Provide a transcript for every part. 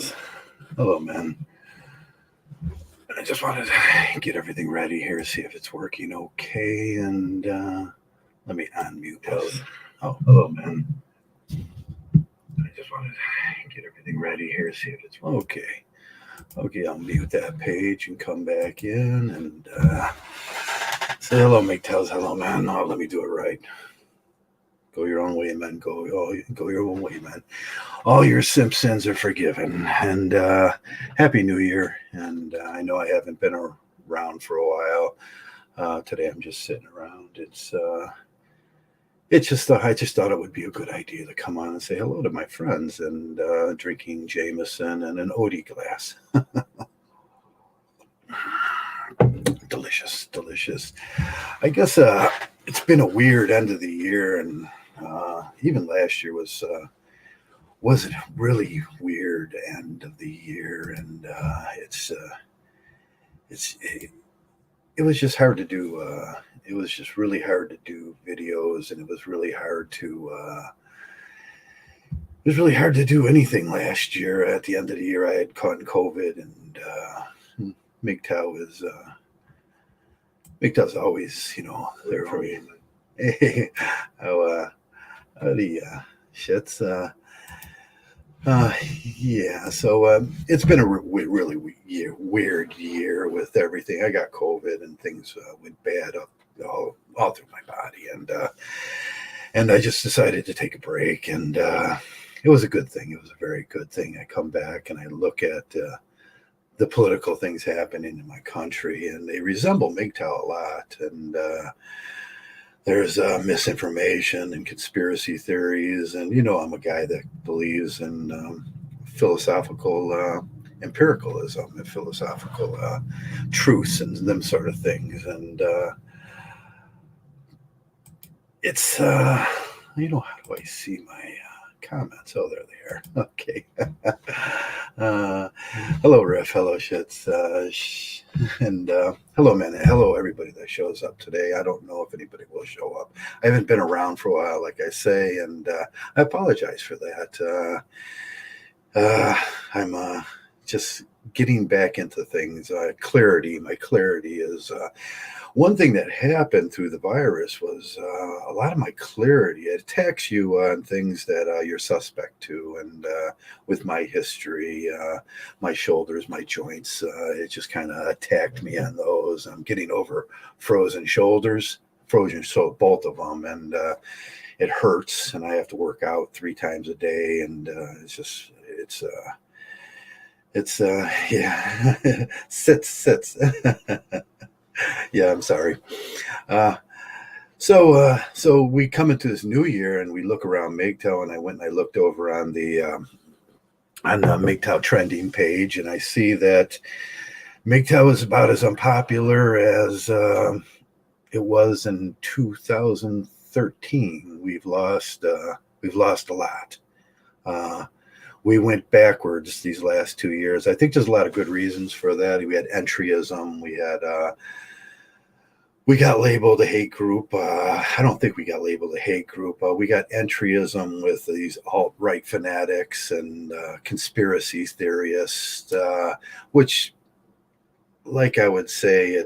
shits. Hello, man. I just wanted to get everything ready here, see if it's working okay, and let me unmute this. Oh, hello, man. I just wanted to get everything ready here, see if it's okay. Okay, I'll mute that page and come back in and say hello, Mgtows. Hello, man. Oh, let me do it right. Go your own way, man. Go your own way, man. All your simp sins are forgiven. And Happy New Year. And I know I haven't been around for a while. Today I'm just sitting around. I just thought it would be a good idea to come on and say hello to my friends and drinking Jameson and an Odie glass. Delicious, delicious. I guess it's been a weird end of the year, and even last year was a really weird end of the year, and it was just hard to do. It was just really hard to do videos, and it was really hard to do anything last year. At the end of the year, I had caught COVID, and MGTow's always, there for me. Hey, how the shits. Yeah, so it's been a really weird year with everything. I got COVID and things went bad up all through my body, and I just decided to take a break, and it was a good thing. It was a very good thing. I come back and I look at the political things happening in my country, and they resemble Mgtow a lot, and there's misinformation and conspiracy theories, and I'm a guy that believes in philosophical empiricalism and philosophical truths and them sort of things, and it's how do I see my comments? Oh, there they are. Okay. Hello, Riff. Hello, shits. And hello, man. Hello, everybody that shows up today. I don't know if anybody will show up. I haven't been around for a while, like I say, and I apologize for that. I'm just getting back into things. Clarity. My clarity is one thing that happened through the virus was a lot of my clarity. It attacks you on things that you're suspect to, and with my history, my shoulders, my joints, it just kind of attacked me on those. I'm getting over frozen shoulders, both of them, and it hurts, and I have to work out 3 times a day, and it's yeah, sits. Yeah, I'm sorry. So we come into this new year and we look around Mgtow, and I went and I looked over on the Mgtow trending page, and I see that Mgtow is about as unpopular as it was in 2013. We've lost a lot. We went backwards these last 2 years. I think there's a lot of good reasons for that. We had entryism. We got labeled a hate group. I don't think we got labeled a hate group. We got entryism with these alt-right fanatics and conspiracy theorists, which, like I would say,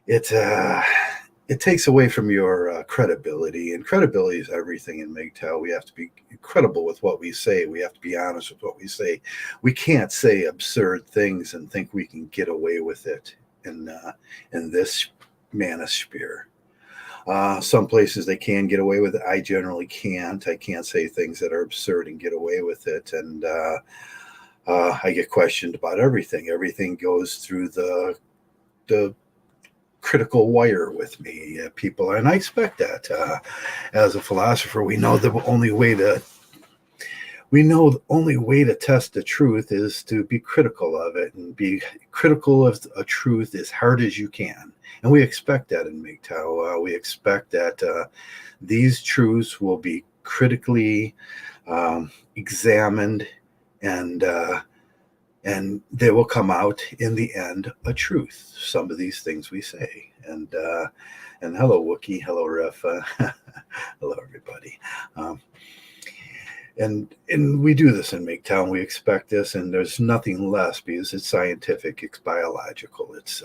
it takes away from your credibility, and credibility is everything in Mgtow. We have to be credible with what we say. We have to be honest with what we say. We can't say absurd things and think we can get away with it in this manosphere. Some places they can get away with it. I generally can't. I can't say things that are absurd and get away with it. And I get questioned about everything. Everything goes through the critical wire with me, people, and I expect that. As a philosopher, we know the only way to test the truth is to be critical of it, and be critical of a truth as hard as you can. And we expect that in Mgtow. We expect that these truths will be critically examined, and they will come out in the end a truth. Some of these things we say, and hello Wookie, hello Ref, hello everybody. and we do this in Mgtow. We expect this, and there's nothing less because it's scientific, it's biological, it's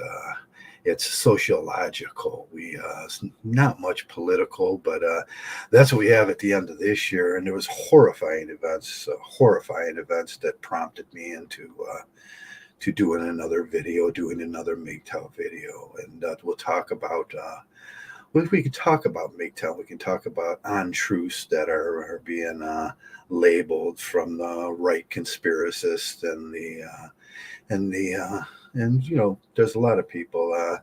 sociological. It's not much political, but that's what we have at the end of this year. And there was horrifying events that prompted me into to doing another video, doing another Mgtow video, and we'll talk about. We can talk about Mgtow. We can talk about untruths that are being labeled from the right conspiracists and there's a lot of people.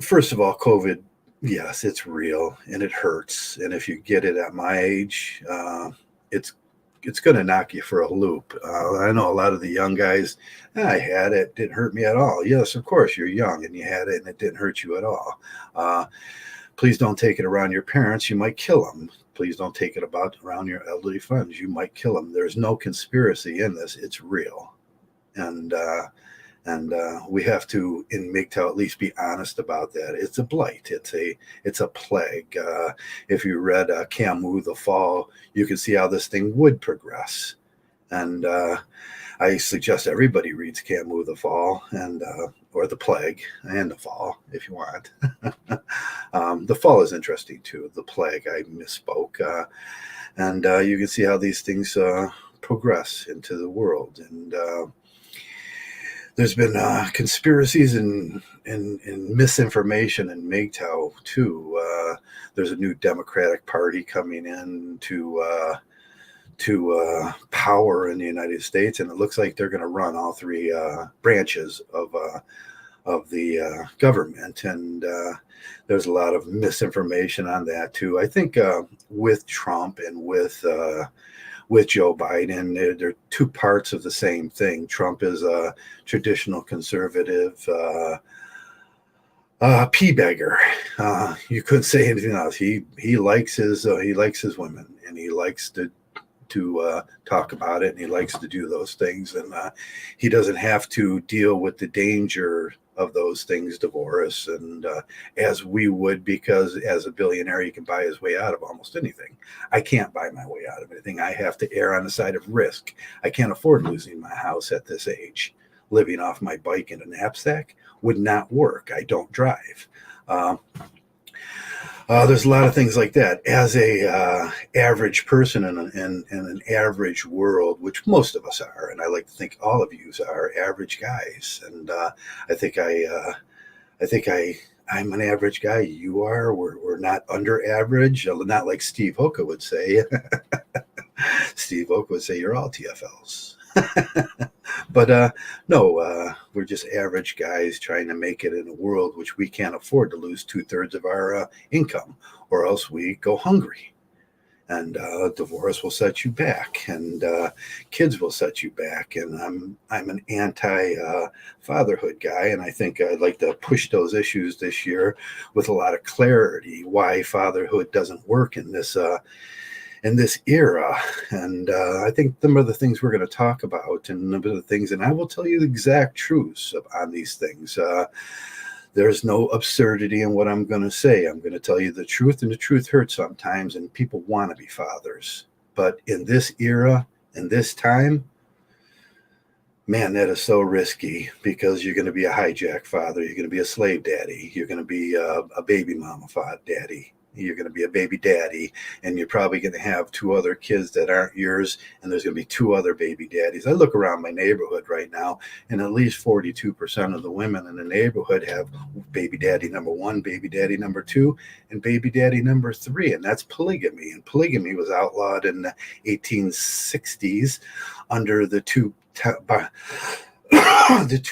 First of all, COVID, yes, it's real and it hurts. And if you get it at my age, it's going to knock you for a loop. I know a lot of the young guys, I had it, didn't hurt me at all. Yes, of course, you're young and you had it and it didn't hurt you at all. Please don't take it around your parents. You might kill them. Please don't take it around your elderly friends. You might kill them. There's no conspiracy in this. It's real. And we have to, in Mgtow, at least be honest about that. It's a blight. It's a plague. If you read Camus' The Fall, you can see how this thing would progress. And I suggest everybody reads Camus' The Fall or The Plague and The Fall if you want. The Fall is interesting too. The Plague, I misspoke. And you can see how these things progress into the world. And there's been conspiracies and misinformation in Mgtow too. There's a new Democratic Party coming in to power in the United States, and it looks like they're going to run all three branches of the government. And there's a lot of misinformation on that too. I think with Trump and with Joe Biden, they're two parts of the same thing. Trump is a traditional conservative pea beggar. You couldn't say anything else. He likes his women, and he likes to talk about it, and he likes to do those things, and he doesn't have to deal with the danger of those things, divorce, and as we would, because as a billionaire, he can buy his way out of almost anything. I can't buy my way out of anything. I have to err on the side of risk. I can't afford losing my house at this age. Living off my bike in a knapsack would not work. I don't drive. There's a lot of things like that. As a average person in an average world, which most of us are, and I like to think all of you are average guys. And I think I'm an average guy. You are. We're not under average. Not like Steve Hoka would say. Steve Hoka would say you're all TFLs. But no, we're just average guys trying to make it in a world which we can't afford to lose 2/3 of our income, or else we go hungry. And divorce will set you back, and kids will set you back. And I'm an anti-fatherhood guy, and I think I'd like to push those issues this year with a lot of clarity. Why fatherhood doesn't work in this era. And I think some of the things we're going to talk about, and a number of the things, and I will tell you the exact truths on these things. There's no absurdity in what I'm going to say. I'm going to tell you the truth, and the truth hurts sometimes, and people want to be fathers. But in this era, in this time, man, that is so risky, because you're going to be a hijack father. You're going to be a slave daddy. You're going to be a baby mama daddy. You're going to be a baby daddy, and you're probably going to have 2 other kids that aren't yours, and there's going to be 2 other baby daddies. I look around my neighborhood right now, and at least 42% of the women in the neighborhood have baby daddy number 1, baby daddy number 2, and baby daddy number 3, and that's polygamy. And polygamy was outlawed in the 1860s under the two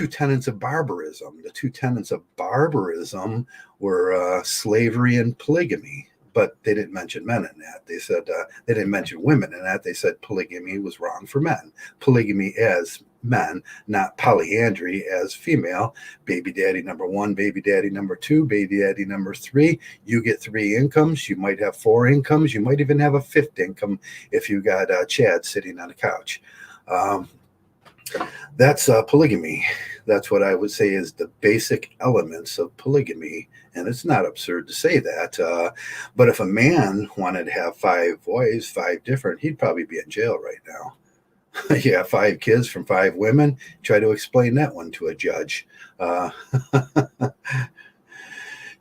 tenets of barbarism. The 2 tenets of barbarism were slavery and polygamy, but they didn't mention men in that. They said they didn't mention women in that. They said polygamy was wrong for men. Polygamy as men, not polyandry as female. Baby daddy number 1, baby daddy number 2, baby daddy number 3. You get 3 incomes. You might have 4 incomes. You might even have a 5th income if you got Chad sitting on the couch. That's polygamy. That's what I would say is the basic elements of polygamy. And it's not absurd to say that. But if a man wanted to have 5 wives, 5 different, he'd probably be in jail right now. Yeah, 5 kids from 5 women. Try to explain that one to a judge. Uh,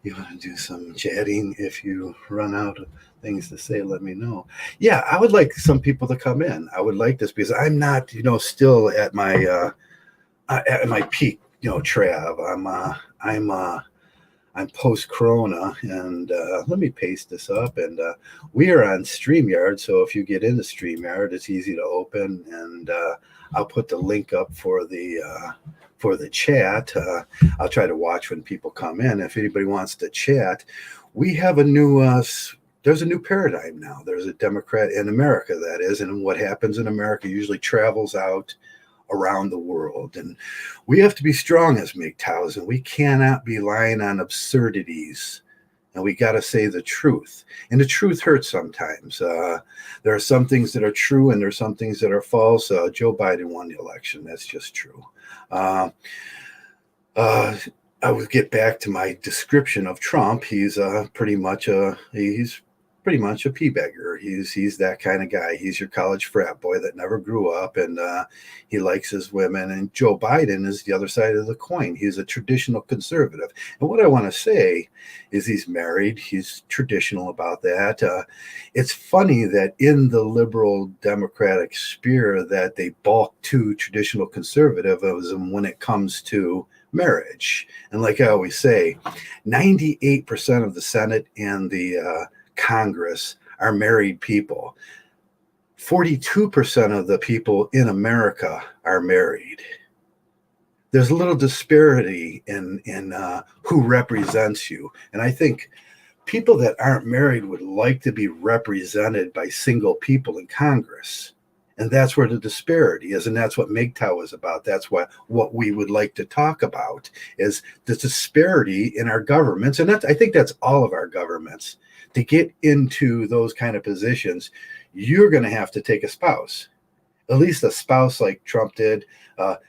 you want to do some chatting? If you run out of things to say, let me know. Yeah, I would like some people to come in. I would like this because I'm not, still at my peak, Trav. I'm post Corona, and let me paste this up. And we are on StreamYard, so if you get into StreamYard, it's easy to open, and I'll put the link up for the chat. I'll try to watch when people come in. If anybody wants to chat, we have a new. There's a new paradigm now. There's a Democrat in America, that is, and what happens in America usually travels out around the world. And we have to be strong as Mgtows, and we cannot be lying on absurdities. And we got to say the truth. And the truth hurts sometimes. There are some things that are true, and there are some things that are false. Joe Biden won the election. That's just true. I would get back to my description of Trump. He's pretty much a pea beggar. He's that kind of guy. He's your college frat boy that never grew up, and he likes his women. And Joe Biden is the other side of the coin. He's a traditional conservative. And what I want to say is he's married. He's traditional about that. It's funny that in the liberal democratic sphere that they balk to traditional conservatism when it comes to marriage. And like I always say, 98% of the Senate and the Congress are married people. 42% of the people in America are married. There's a little disparity in who represents you. And I think people that aren't married would like to be represented by single people in Congress. And that's where the disparity is. And that's what Mgtow is about. That's what we would like to talk about, is the disparity in our governments. And I think that's all of our governments. To get into those kind of positions, you're going to have to take a spouse, at least a spouse like Trump did.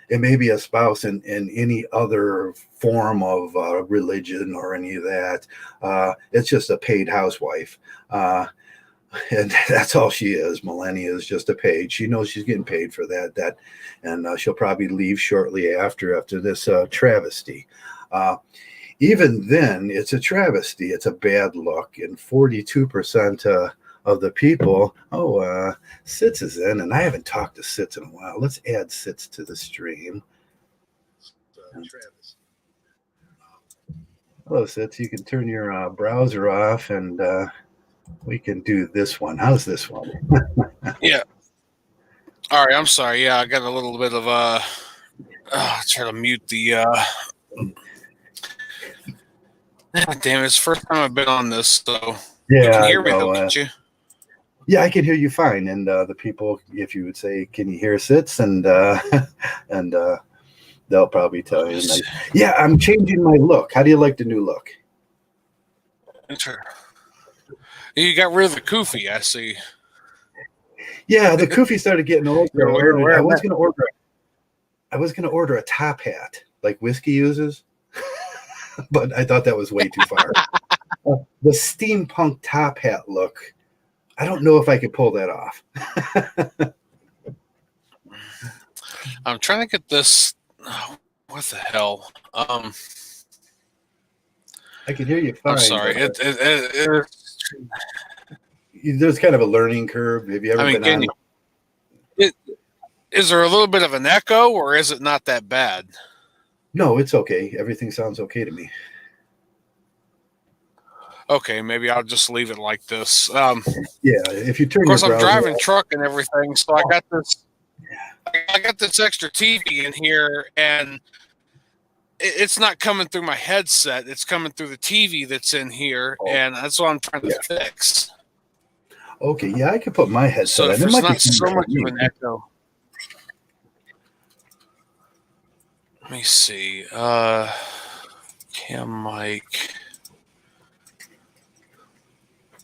It may be a spouse in any other form of religion or any of that. It's just a paid housewife. And that's all she is. Melania is just a paid. She knows she's getting paid for that. And she'll probably leave shortly after this travesty. Even then, it's a travesty. It's a bad look. And 42% of the people, Sitz is in, and I haven't talked to Sitz in a while. Let's add Sitz to the stream. Hello, Sitz. You can turn your browser off, and we can do this one. How's this one? Yeah. All right. I'm sorry. Yeah, I got a little bit of try to mute the. Damn, it's the first time I've been on this, so yeah, you can hear me though, can't you? Yeah, I can hear you fine. And the people, if you would say, "Can you hear Sitz?" and and they'll probably tell you. Yeah, I'm changing my look. How do you like the new look? Sure. You got rid of the kufi, I see. Yeah, the kufi started getting old. I was going to order a top hat like whiskey uses, but I thought that was way too far. The steampunk top hat look, I don't know if I could pull that off. I'm trying to get this. Oh, what the hell? I can hear you fine. I'm sorry. There's kind of a learning curve. Have you ever been on? Is there a little bit of an echo, or is it not that bad? No, it's okay. Everything sounds okay to me. Okay, maybe I'll just leave it like this. Yeah, if you turn. Of course, I'm driving truck and everything, so I got this. I got this extra TV in here, and it's not coming through my headset. It's coming through the TV that's in here, and that's what I'm trying to fix. Okay, yeah, I could put my headset. So if it's not so much of an echo. Let me see. Cam mic.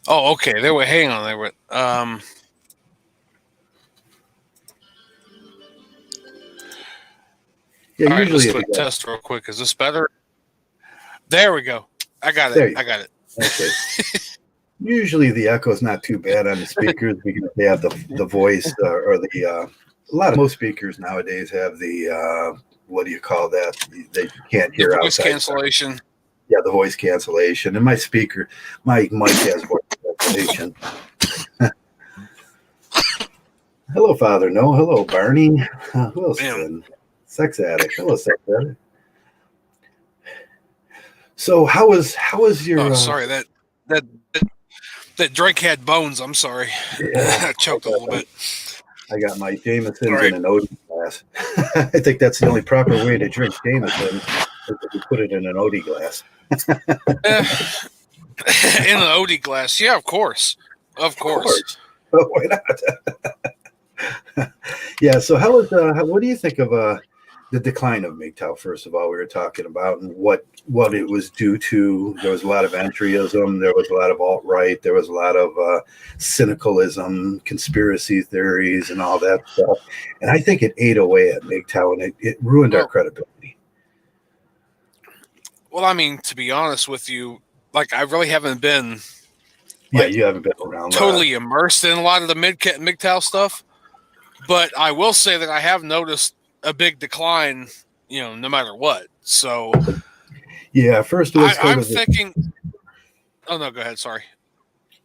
Oh, okay. Hang on. There were. Yeah, All right, let's usually quick test real quick. Is this better? There we go. I got there it. you I got it. okay. Usually the echo is not too bad on the speakers because they have the voice or the most speakers nowadays have the what do you call that? They can't The hear voice outside. cancellation. Yeah, the voice cancellation. And my mic has voice cancellation. Hello, Father. No. Hello, Barney. Who else is Damn. in? Sex addict. Hello, sex addict. So how was your? Oh, sorry. That drink had bones. I'm sorry. Yeah, I choked a little bit. I got my All Jamesons right. in an Odie glass. I think that's the only proper way to drink Jamesons is if you put it in an Odie glass. In an OD glass. Yeah, of course. Of course. Oh, why not? Yeah. So what do you think of the decline of Mgtow? First of all, we were talking about and what it was due to. There was a lot of entryism. There was a lot of alt-right. There was a lot of cynicalism, conspiracy theories, and all that stuff. And I think it ate away at Mgtow, and it ruined our credibility. Well, I mean, to be honest with you, like I really haven't been. Yeah, you haven't been around totally immersed in a lot of the Mgtow stuff, but I will say that I have noticed a big decline, no matter what. So yeah, first it was I'm thinking. Oh no, go ahead. Sorry.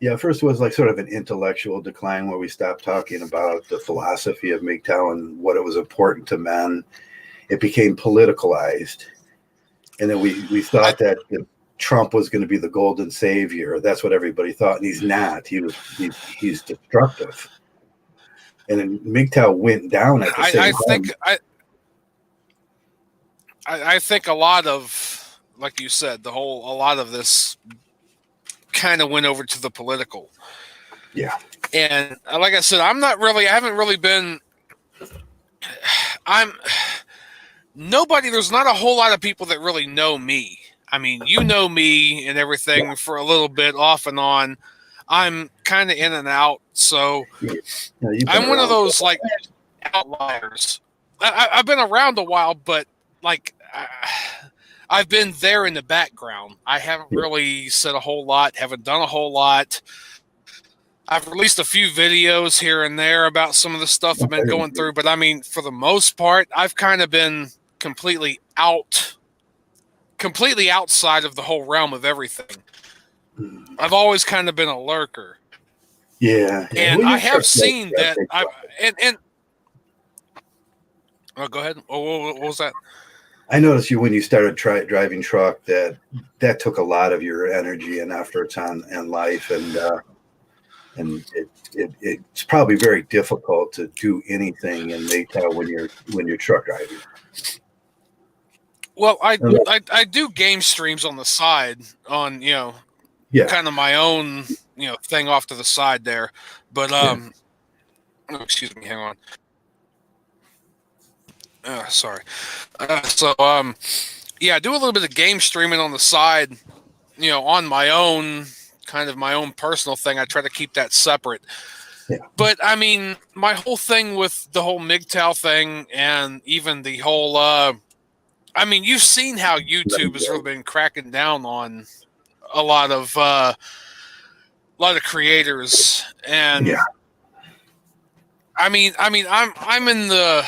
Yeah, first it was like sort of an intellectual decline where we stopped talking about the philosophy of Mgtow and what it was important to men. It became politicalized, and then we thought that Trump was going to be the golden savior. That's what everybody thought, and he's not. He's destructive. And then Mgtow went down at the same time. I think a lot of, like you said, a lot of this kind of went over to the political. Yeah. And like I said, I haven't really been, there's not a whole lot of people that really know me. I mean, you know me and everything for a little bit off and on. I'm kind of in and out. So I'm one of those like outliers. I've been around a while, but like I've been there in the background. I haven't really said a whole lot, haven't done a whole lot. I've released a few videos here and there about some of the stuff I've been going through, but I mean, for the most part, I've kind of been completely outside of the whole realm of everything. I've always kind of been a lurker. Yeah. And I have seen that oh, go ahead. Oh, what was that? I noticed you when you started driving truck that took a lot of your energy and efforts and life, and it's probably very difficult to do anything in Mgtow when you're truck driving. Well, I do game streams on the side on kind of my own thing off to the side there, but oh, excuse me, hang on. Sorry. Yeah, I do a little bit of game streaming on the side, on my own, kind of my own personal thing. I try to keep that separate. Yeah. But, I mean, my whole thing with the whole Mgtow thing and even the whole, I mean, you've seen how YouTube has really been cracking down on a lot of creators. And, I mean, I'm in the...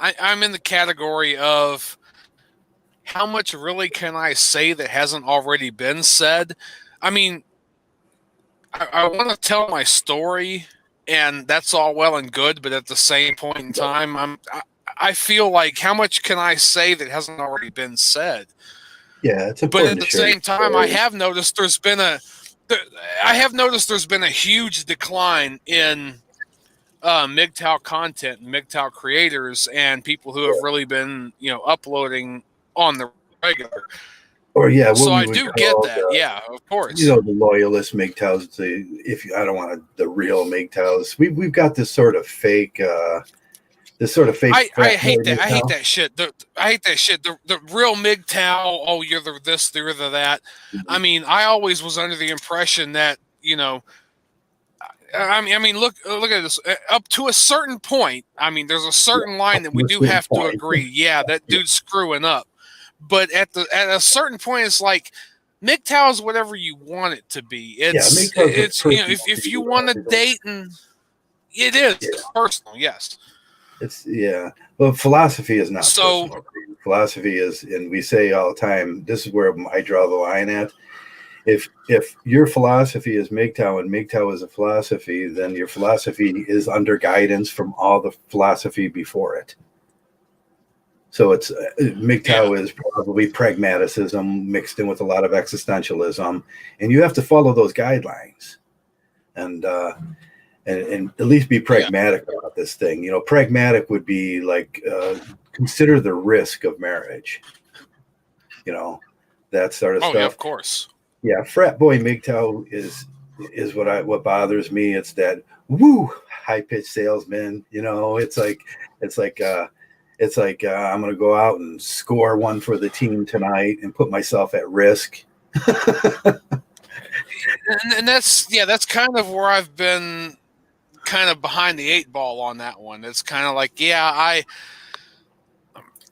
I'm in the category of how much really can I say that hasn't already been said? I mean, I want to tell my story, and that's all well and good, but at the same point in time, I feel like how much can I say that hasn't already been said? Yeah, it's important. But at the to same time, I have noticed there's been a huge decline in Mgtow content, Mgtow creators, and people who have really been, uploading on the regular. Or so I do get that. Yeah, of course. The loyalist Mgtows. I don't want the real Mgtows. We've got this sort of fake. I hate that. I hate that shit. I hate that shit. The real Mgtow. Oh, you're the this, you're the that. Mm-hmm. I mean, I always was under the impression that I mean, look at this. Up to a certain point, I mean, there's a certain line that we do have to agree. Yeah, that dude's screwing up. But at a certain point, it's like Mgtow is whatever you want it to be. It's if you want to date, and it is personal. Yes. It's Well, philosophy is not So personal. Philosophy is, and we say all the time, this is where I draw the line at. If your philosophy is Mgtow and Mgtow is a philosophy, then your philosophy is under guidance from all the philosophy before it. So it's Mgtow is probably pragmaticism mixed in with a lot of existentialism, and you have to follow those guidelines, and at least be pragmatic about this thing. You know, pragmatic would be like consider the risk of marriage. You know, that sort of stuff. Yeah, of course. Yeah, frat boy Mgtow is what bothers me. It's that high pitched salesman. You know, it's like I'm going to go out and score one for the team tonight and put myself at risk. and that's kind of where I've been kind of behind the 8 ball on that one. It's kind of like,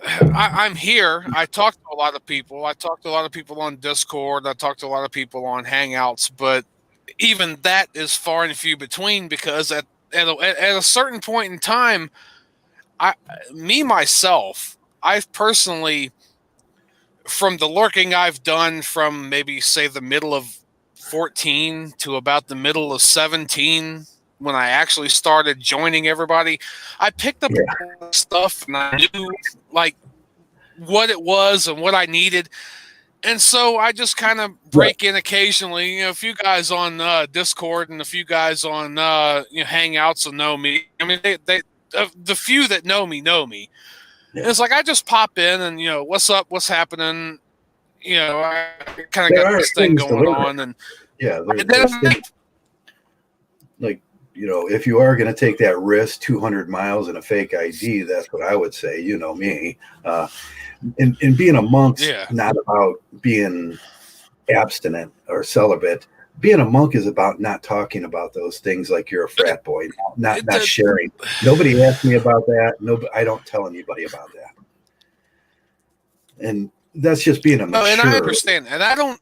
I'm here. I talk to a lot of people. I talk to a lot of people on Discord. I talk to a lot of people on Hangouts, but even that is far and few between, because at a certain point in time, I've personally, from the lurking I've done from maybe say the middle of 14 to about the middle of 17, when I actually started joining everybody, I picked up stuff and I knew like what it was and what I needed. And so I just kind of break in occasionally. You know, a few guys on Discord and a few guys on Hangouts will know me. I mean, they the few that know me know me. Yeah. It's like I just pop in and what's up, what's happening. I kind of got this thing going on, and if you are going to take that risk, 200 miles and a fake ID, that's what I would say. You know me. And being a monk's not about being abstinent or celibate. Being a monk is about not talking about those things like you're a frat boy, not sharing. Nobody asked me about that. I don't tell anybody about that. And that's just being a mature. No, and I understand, and I don't,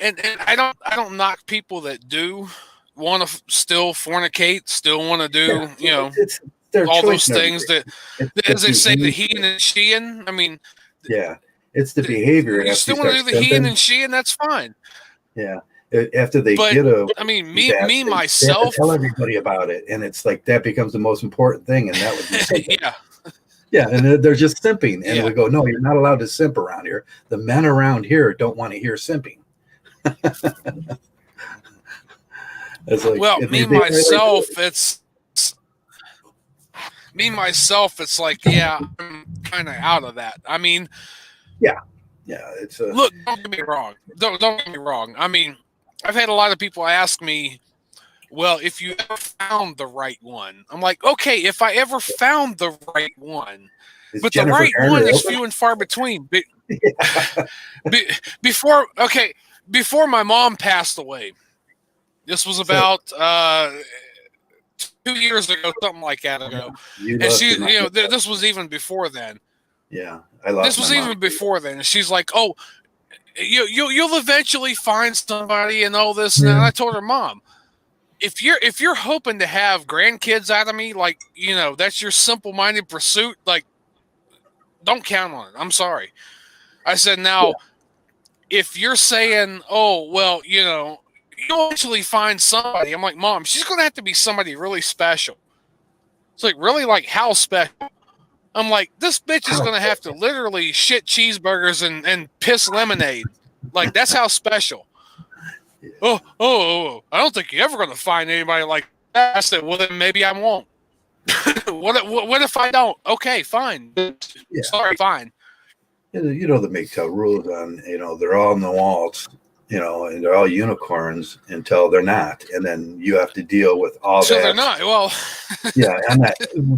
and I don't knock people that do want to still fornicate, still want to do, all those things that, as they say, the he and she-ing. I mean, it's the behavior. You still want to do the he and she-ing, that's fine. Yeah. After they me myself, tell everybody about it, and it's like that becomes the most important thing, and that would be and they're just simping, and we go, no, you're not allowed to simp around here. The men around here don't want to hear simping. It's like I'm kind of out of that. I mean, it's look, don't get me wrong. Don't get me wrong. I mean, I've had a lot of people ask me, well, if you ever found the right one. I'm like, okay, if I ever found the right one, but the right one is few and far between. Before my mom passed away, this was about 2 years ago, something like that ago. And she, this was even before then. Yeah, I lost. This was even before then. And she's like, "Oh, you'll eventually find somebody and all this." And I told her, "Mom, if you're hoping to have grandkids out of me, like that's your simple-minded pursuit, like don't count on it. I'm sorry." I said, "Now, if you're saying, oh well, you'll actually find somebody," I'm like, "Mom, she's going to have to be somebody really special." It's like, really, like how special? I'm like, this bitch is going to have to literally shit cheeseburgers and piss lemonade. Like, that's how special. Oh, I don't think you're ever going to find anybody like that. I said, well, then maybe I won't. What if I don't? Okay, fine. Sorry, fine. The Mgtow rules on, they're all Nawals, and they're all unicorns until they're not. And then you have to deal with all that. So they're not. Well, and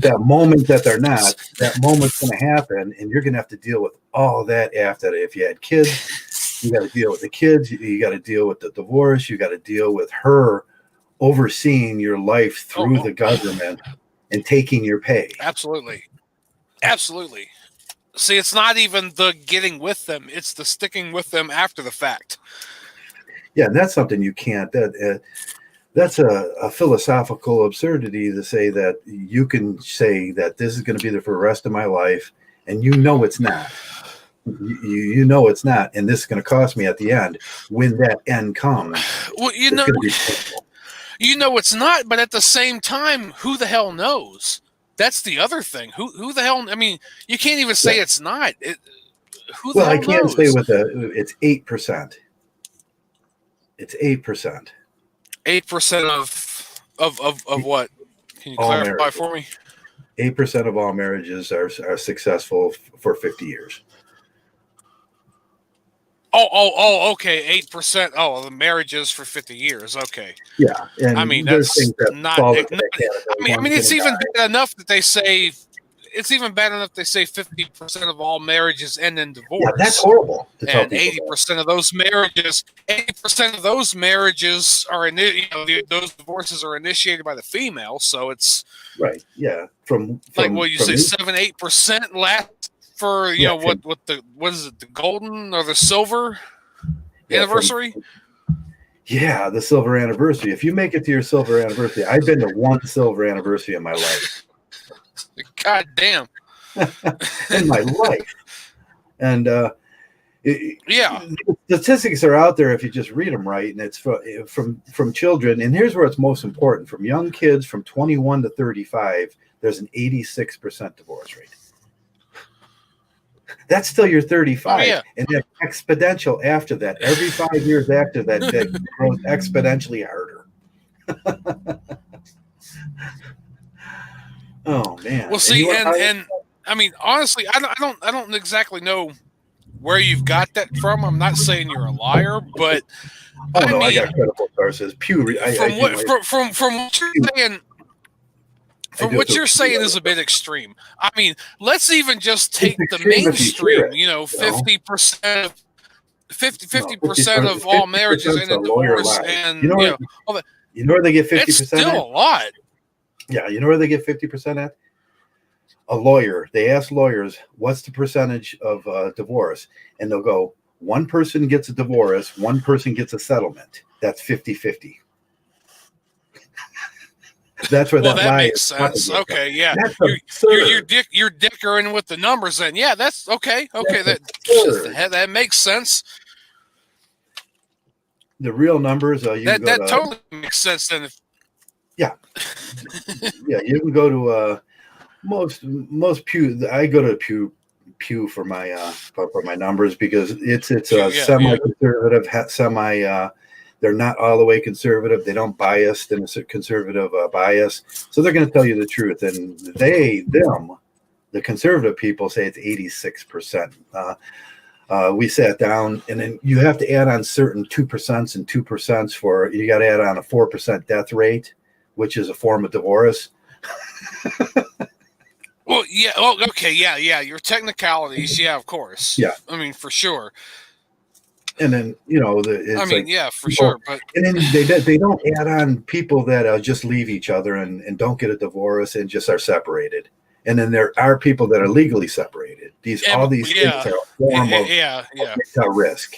that moment that they're not, that moment's going to happen, and you're going to have to deal with all that after that. If you had kids, you got to deal with the kids. You got to deal with the divorce. You got to deal with her overseeing your life through Oh, the government and taking your pay. absolutely. Absolutely. See, it's not even the getting with them; it's the sticking with them after the fact. Yeah, and that's something you can't. That's a philosophical absurdity to say that you can say that this is going to be there for the rest of my life, and you know it's not. You know it's not, and this is going to cost me at the end. When that end comes, Well, it's going to be painful. you know it's not, but at the same time, who the hell knows? That's the other thing. Who the hell? I mean, you can't even say it's not. Who the Well, I hell can say knows? with it's 8%. It's 8%. 8% of what? Can you All clarify marriages. for me? 8% of all marriages are successful for 50 years. Oh, okay, 8%. Oh, the marriages for 50 years. Okay. Yeah, and I mean, there's that's things that not. fall into that category. I mean, One's it's gonna even die. bad enough that they say. It's even bad enough they say 50% of all marriages end in divorce. Yeah, that's horrible to tell And people. 80% of those marriages, 80% of those marriages are, those divorces are initiated by the female. So it's Right. Yeah. From like what you say, 7-8% last for Yeah, what is it, the golden or the silver anniversary? Yeah, the silver anniversary. If you make it to your silver anniversary, I've been to one silver anniversary in my life. God damn. In my life. And Yeah. statistics are out there if you just read them right, and it's from children. And here's where it's most important: from young kids from 21 to 35, there's an 86% divorce rate. That's still your 35, and then exponential after that. Every 5 years after that, that grows exponentially harder. Oh man! Well, see, and I mean, honestly, I don't exactly know where you've got that from. I'm not saying you're a liar, but I got credible sources. Pew. From what you're saying. From what you're saying is a bit extreme. I mean, let's even just take the mainstream. 50% of all marriages end in divorce, and you know where they get 50%. It's still a lot. Yeah, you know where they get 50% at? A lawyer. They ask lawyers, "What's the percentage of divorce?" And they'll go, "One person gets a divorce, one person gets a settlement. That's 50-50." That's where that makes sense. Okay, yeah, you're dickering with the numbers. Then, yeah, that's okay. Okay, that makes sense. The real numbers, that totally makes sense. Then, yeah, you can go to most Pew. I go to Pew for my numbers because it's semi-conservative, they're not all the way conservative. They don't bias in a conservative bias. So they're going to tell you the truth. And the conservative people say it's 86%. We sat down, and then you have to add on certain 2% and 2% you got to add on a 4% death rate, which is a form of divorce. Well, yeah. Oh, okay. Yeah. Your technicalities. Yeah, of course. Yeah. I mean, for sure. And then for sure. But and then they don't add on people that just leave each other and don't get a divorce and just are separated. And then there are people that are legally separated. All these things are a form of risk.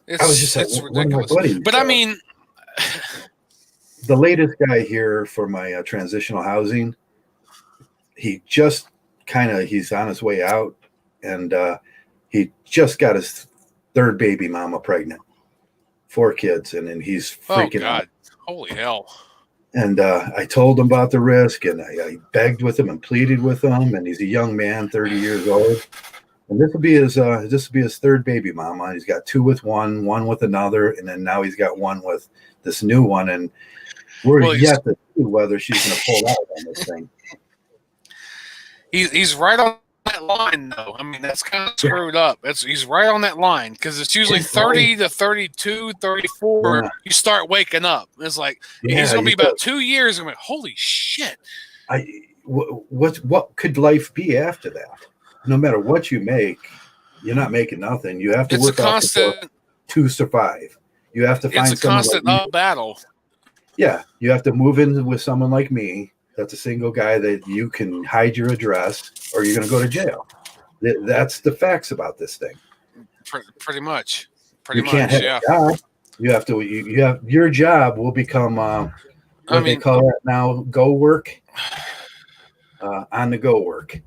It's ridiculous. But I mean, the latest guy here for my transitional housing, he just he's on his way out, and he just got his third baby mama pregnant, 4 kids, and then he's freaking out. Holy hell. And I told him about the risk, and I begged with him and pleaded with him, and he's a young man, 30 years old. And this will be his third baby mama. He's got 2 with one with another, and then now he's got 1 with this new one, and we're yet to see whether she's going to pull out on this thing. He's right on that line, though. I mean, that's kind of screwed up. He's right on that line because it's usually 30 to 32, 34. Yeah. You start waking up. It's like he's going to be about 2 years. I'm like, holy shit! What could life be after that? No matter what you make, you're not making nothing. You have to work off to survive. You have to find It's a someone constant like me. battle. Yeah, you have to move in with someone like me. That's a single guy that you can hide your address, or you're going to go to jail. That's the facts about this thing. Pretty much. You can't have Yeah. a job. You have to. You have your job will become what they call it now. Go work. On the go work.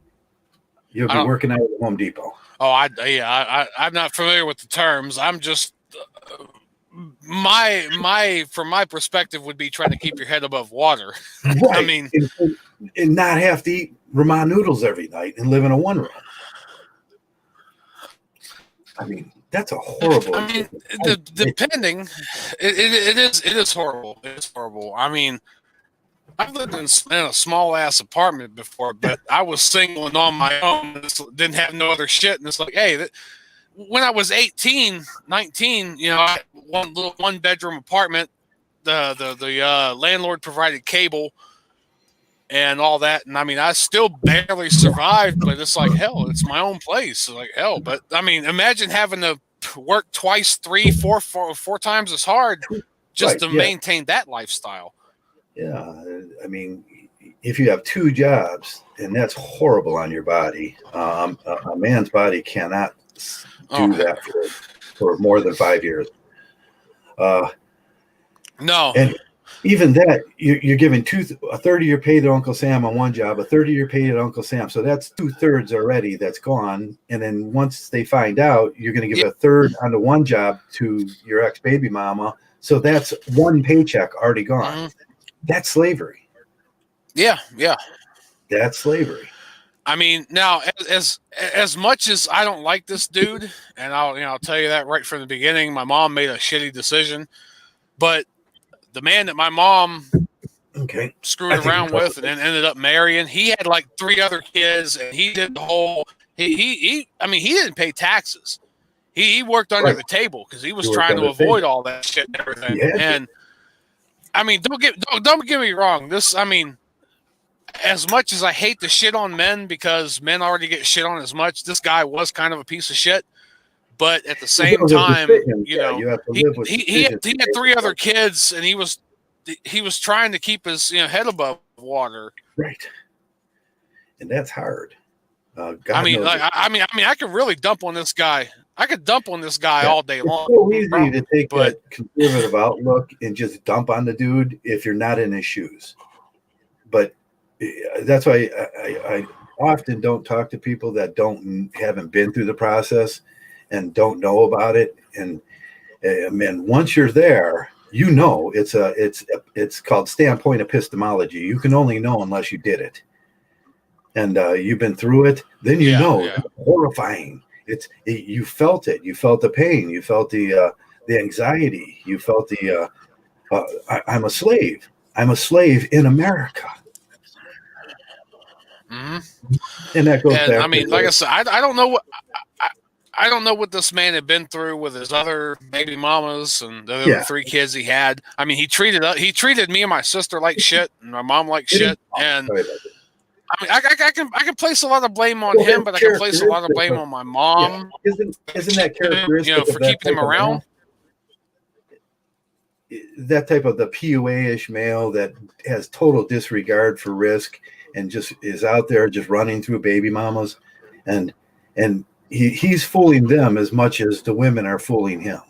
You'll be working out at Home Depot. Oh, I'm not familiar with the terms. I'm just from my perspective would be trying to keep your head above water. Right. I mean, and not have to eat ramen noodles every night and live in a one room. I mean, that's a horrible. I mean, depending, it is horrible. It is horrible. I mean, I've lived in a small ass apartment before, but I was single and on my own. Didn't have no other shit, and it's like, hey, when I was 18, 19, you know, I had one bedroom apartment. The landlord provided cable and all that, and I mean, I still barely survived. But it's like hell. It's my own place, like hell. But I mean, imagine having to work twice, four times as hard just to maintain that lifestyle. Yeah, I mean, if you have two jobs, and that's horrible on your body. A man's body cannot do that for more than 5 years. No. And even that, you're giving a third of your pay to Uncle Sam on one job, a third of your pay to Uncle Sam. So that's 2/3 already that's gone. And then once they find out, you're going to give a third on the one job to your ex-baby mama. So that's one paycheck already gone. Mm-hmm. That's slavery. Yeah. That's slavery. I mean, now as much as I don't like this dude, and I'll tell you that right from the beginning, my mom made a shitty decision, but the man that my mom screwed around with and then ended up marrying, he had like 3 other kids, and he did the whole. He didn't pay taxes. He worked under the table because he was trying to avoid all that shit and everything. And I mean, don't get me wrong. As much as I hate to shit on men because men already get shit on as much, this guy was kind of a piece of shit. But at the same time, he had 3 other kids, and he was trying to keep his head above water. Right, and that's hard. I could really dump on this guy. I could dump on this guy all day long. It's so easy to take that conservative outlook and just dump on the dude if you're not in his shoes. But that's why I often don't talk to people that haven't been through the process and don't know about it. And man, once you're there, it's called standpoint epistemology. You can only know unless you did it, and you've been through it. Then it's horrifying. You felt it. You felt the pain. You felt the anxiety. You felt I'm a slave. I'm a slave in America. Mm-hmm. And that goes back. I mean, like I said, I don't know what I don't know what this man had been through with his other baby mamas and the other 3 kids he had. I mean, he treated me and my sister like shit, and my mom like shit. And I mean, I can place a lot of blame on him, but I can place a lot of blame on my mom. Yeah. Isn't that characteristic for keeping him around? That type of the PUA-ish male that has total disregard for risk and just is out there just running through baby mamas, and he's fooling them as much as the women are fooling him.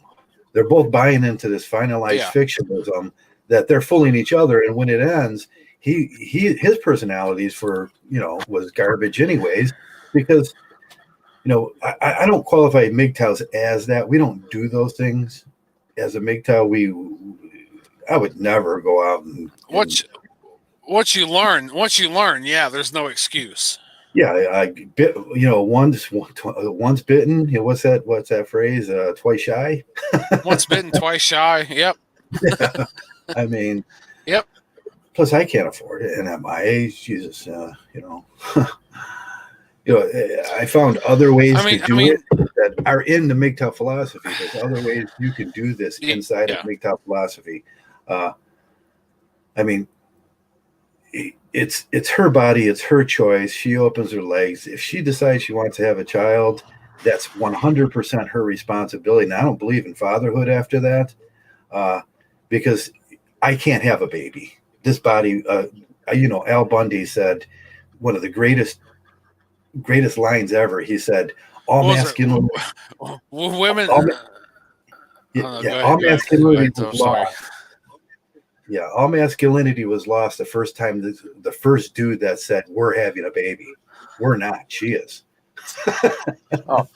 They're both buying into this finalized fictionalism that they're fooling each other, and when it ends, his personalities was garbage anyways, because I don't qualify Mgtows as that. We don't do those things as a Mgtow. I would never go out and once you learn, there's no excuse. Yeah, once bitten. What's that phrase? Twice shy. Once bitten, twice shy. Yep. Yeah. I mean, yep. Plus, I can't afford it, and at my age, Jesus, I found other ways to do it that are in the Mgtow philosophy. There's other ways you can do this inside of Mgtow philosophy. I mean, it's her body, it's her choice. She opens her legs. If she decides she wants to have a child, that's 100% her responsibility. Now, I don't believe in fatherhood after that. because I can't have a baby. This body, Al Bundy said one of the greatest lines ever. He said, "All masculinity, women." all, all Go masculinity ahead. was I'm sorry. lost. Yeah, all masculinity was lost the first time the first dude that said, "We're having a baby." We're not. She is. Oh.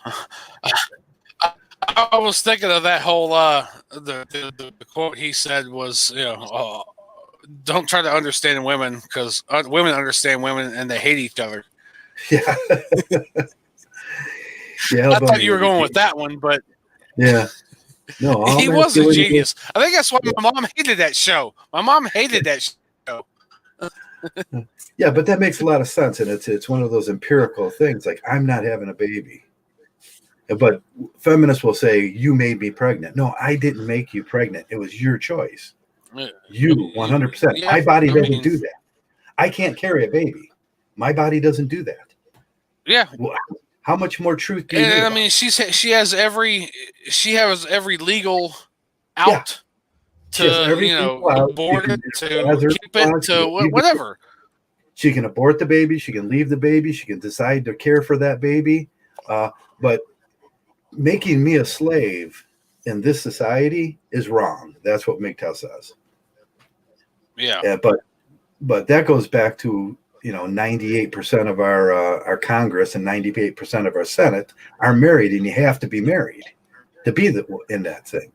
I was thinking of that whole the quote he said was, don't try to understand women because women understand women and they hate each other. Yeah. Yeah. I thought you were going with that one, but yeah. No, he was a genius. I think that's why my mom hated that show. My mom hated that show. Yeah, but that makes a lot of sense, and it's one of those empirical things. Like, I'm not having a baby, but feminists will say, "You made me pregnant." No, I didn't make you pregnant. It was your choice. You 100%. Yeah, My body doesn't do that. I can't carry a baby. My body doesn't do that. Yeah. Well, how much more truth do you need? And I mean, she has every legal out to abort it, to keep it, to whatever. She can abort the baby. She can leave the baby. She can decide to care for that baby. But making me a slave in this society is wrong. That's what Mgtow says. Yeah. But that goes back to 98% of our Congress and 98% of our Senate are married, and you have to be married to be in that thing,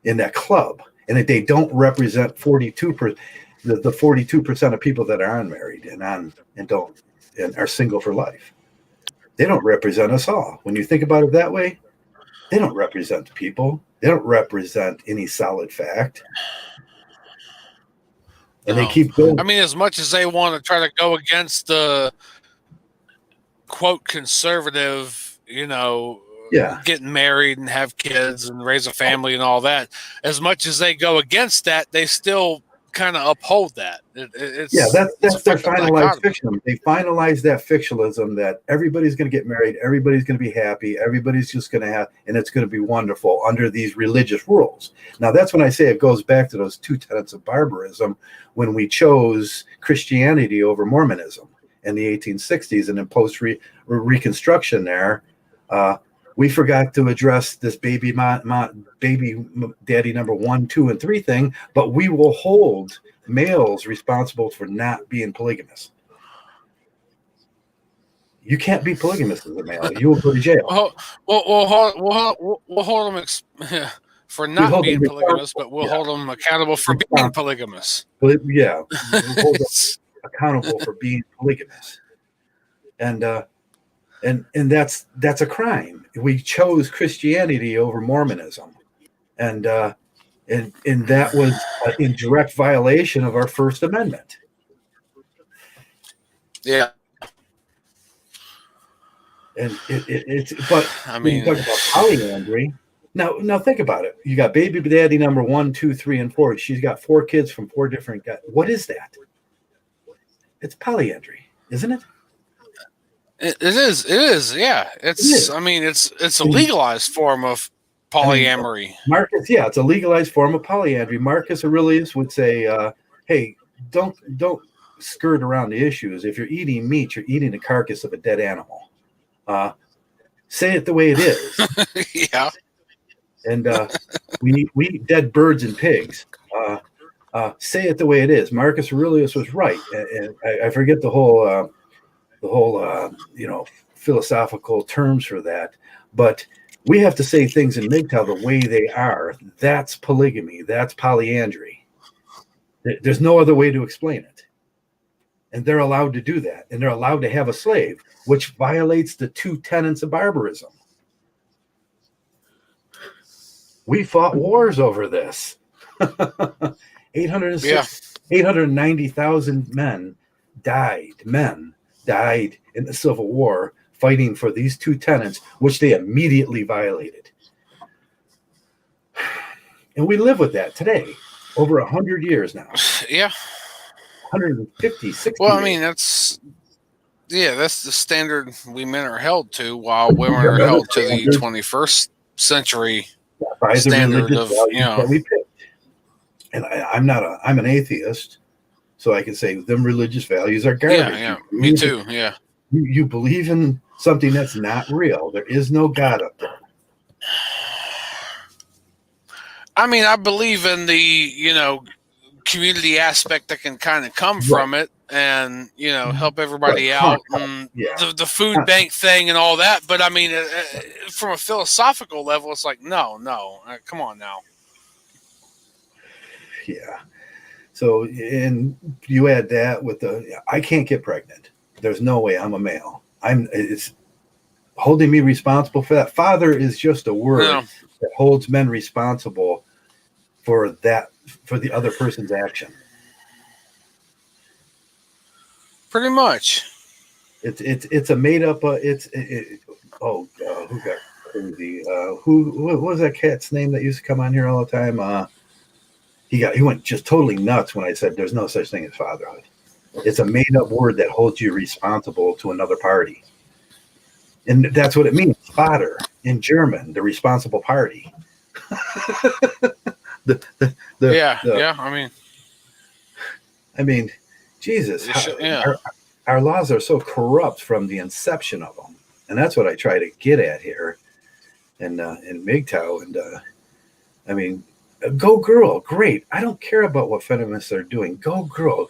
in that club. And if they don't represent 42%, the 42% of people that are unmarried and are single for life, they don't represent us all. When you think about it that way, they don't represent people. They don't represent any solid fact. And they keep going. I mean, as much as they want to try to go against the quote conservative, getting married and have kids and raise a family and all that, as much as they go against that, they still kind of uphold that. That's their finalized fiction. They finalize that fictionalism that everybody's going to get married, everybody's going to be happy, everybody's just going to have, and it's going to be wonderful under these religious rules. Now, that's when I say it goes back to those two tenets of barbarism when we chose Christianity over Mormonism in the 1860s, and in post-Reconstruction there, we forgot to address this baby daddy number 1, 2, and 3 thing, but we will hold males responsible for not being polygamous. You can't be polygamous as a male. You will go to jail. We'll hold them for not being polygamous, but we'll hold them accountable for being polygamous. We'll hold them accountable for being polygamous. And that's a crime. We chose Christianity over Mormonism, and that was in direct violation of our First Amendment. Yeah, and it's but I mean, when you talk about polyandry. Now think about it. You got baby daddy number 1, 2, 3, and 4. She's got 4 kids from 4 different guys. What is that? It's polyandry, isn't it? It is. Yeah. I mean, it's a legalized form of polyamory. Marcus, it's a legalized form of polyandry. Marcus Aurelius would say, "Hey, don't skirt around the issues. If you're eating meat, you're eating the carcass of a dead animal. Say it the way it is." Yeah. And we eat dead birds and pigs. Say it the way it is. Marcus Aurelius was right, and I forget the whole philosophical terms for that, but we have to say things in Mgtow the way they are. That's polygamy. That's polyandry. There's no other way to explain it. And they're allowed to do that. And they're allowed to have a slave, which violates the 2 tenets of barbarism. We fought wars over this. 890,000 men died in the Civil War fighting for these 2 tenets, which they immediately violated. And we live with that today, over 100 years now. Yeah. 150, 60 Well, I mean, that's the standard we men are held to, while women are held to the 21st century standard of, that we picked. and I'm an atheist, so I can say them religious values are garbage. Yeah, me too. Yeah. You believe in something that's not real. There is no God up there. I mean, I believe in the community aspect that can kind of come from it, and help everybody out, and the food bank thing and all that. But I mean, from a philosophical level, it's like no, come on now. Yeah. So, and you add that with I can't get pregnant. There's no way. I'm a male. It's holding me responsible for that. Father is just a word that holds men responsible for the other person's action. Pretty much. It's a made up. Who got crazy? What was that cat's name that used to come on here all the time? He went just totally nuts when I said there's no such thing as fatherhood. It's a made up word that holds you responsible to another party. And that's what it means. Vater in German, the responsible party. I mean, Jesus. Our laws are so corrupt from the inception of them. And that's what I try to get at here in Mgtow. And I mean, go girl, great. I don't care about what feminists are doing. Go girl.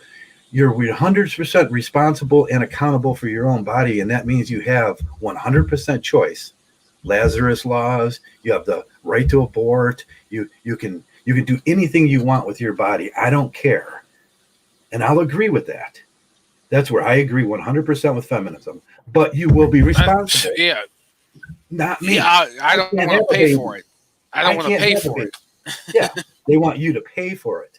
You're 100% responsible and accountable for your own body, and that means you have 100% choice. Lazarus laws. You have the right to abort. You can do anything you want with your body. I don't care, and I'll agree with that. That's where I agree 100% with feminism. But you will be responsible. Not me. Yeah, I don't want to pay for it. I don't want to pay for it. Yeah, they want you to pay for it.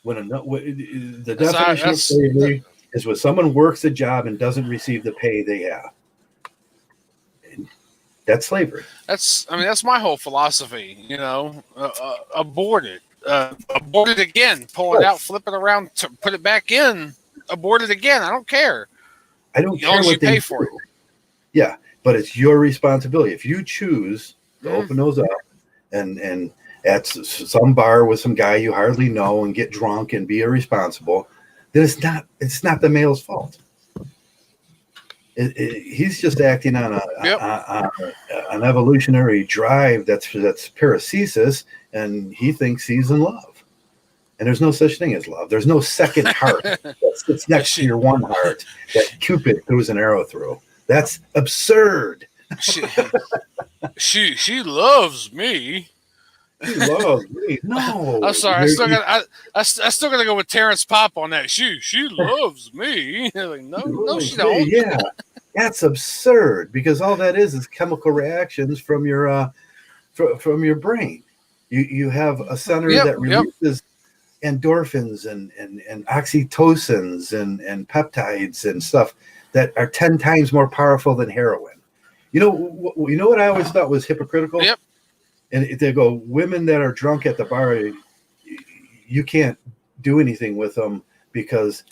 The definition of slavery is when someone works a job and doesn't receive the pay they have. And that's slavery. That's my whole philosophy. Abort it. Abort it again. Pull it out, flip it around, put it back in. Abort it again. I don't care. I don't care what they pay for it. Yeah, but it's your responsibility. If you choose to open those up and at some bar with some guy you hardly know and get drunk and be irresponsible, then it's not the male's fault. He's just acting on an evolutionary drive that's paracesis, and he thinks he's in love. And there's no such thing as love. There's no second heart that sits next to your one heart that Cupid throws an arrow through. That's absurd. She loves me. She loves me. No, I'm sorry. I still gotta go with Terrence Popp on that. She loves me. Like, no, she don't. Yeah, that's absurd because all that is chemical reactions from your brain. You have a center that releases endorphins and oxytocins and peptides and stuff that are 10 times more powerful than heroin. You know what I always thought was hypocritical? Yep. And they go, women that are drunk at the bar, you can't do anything with them because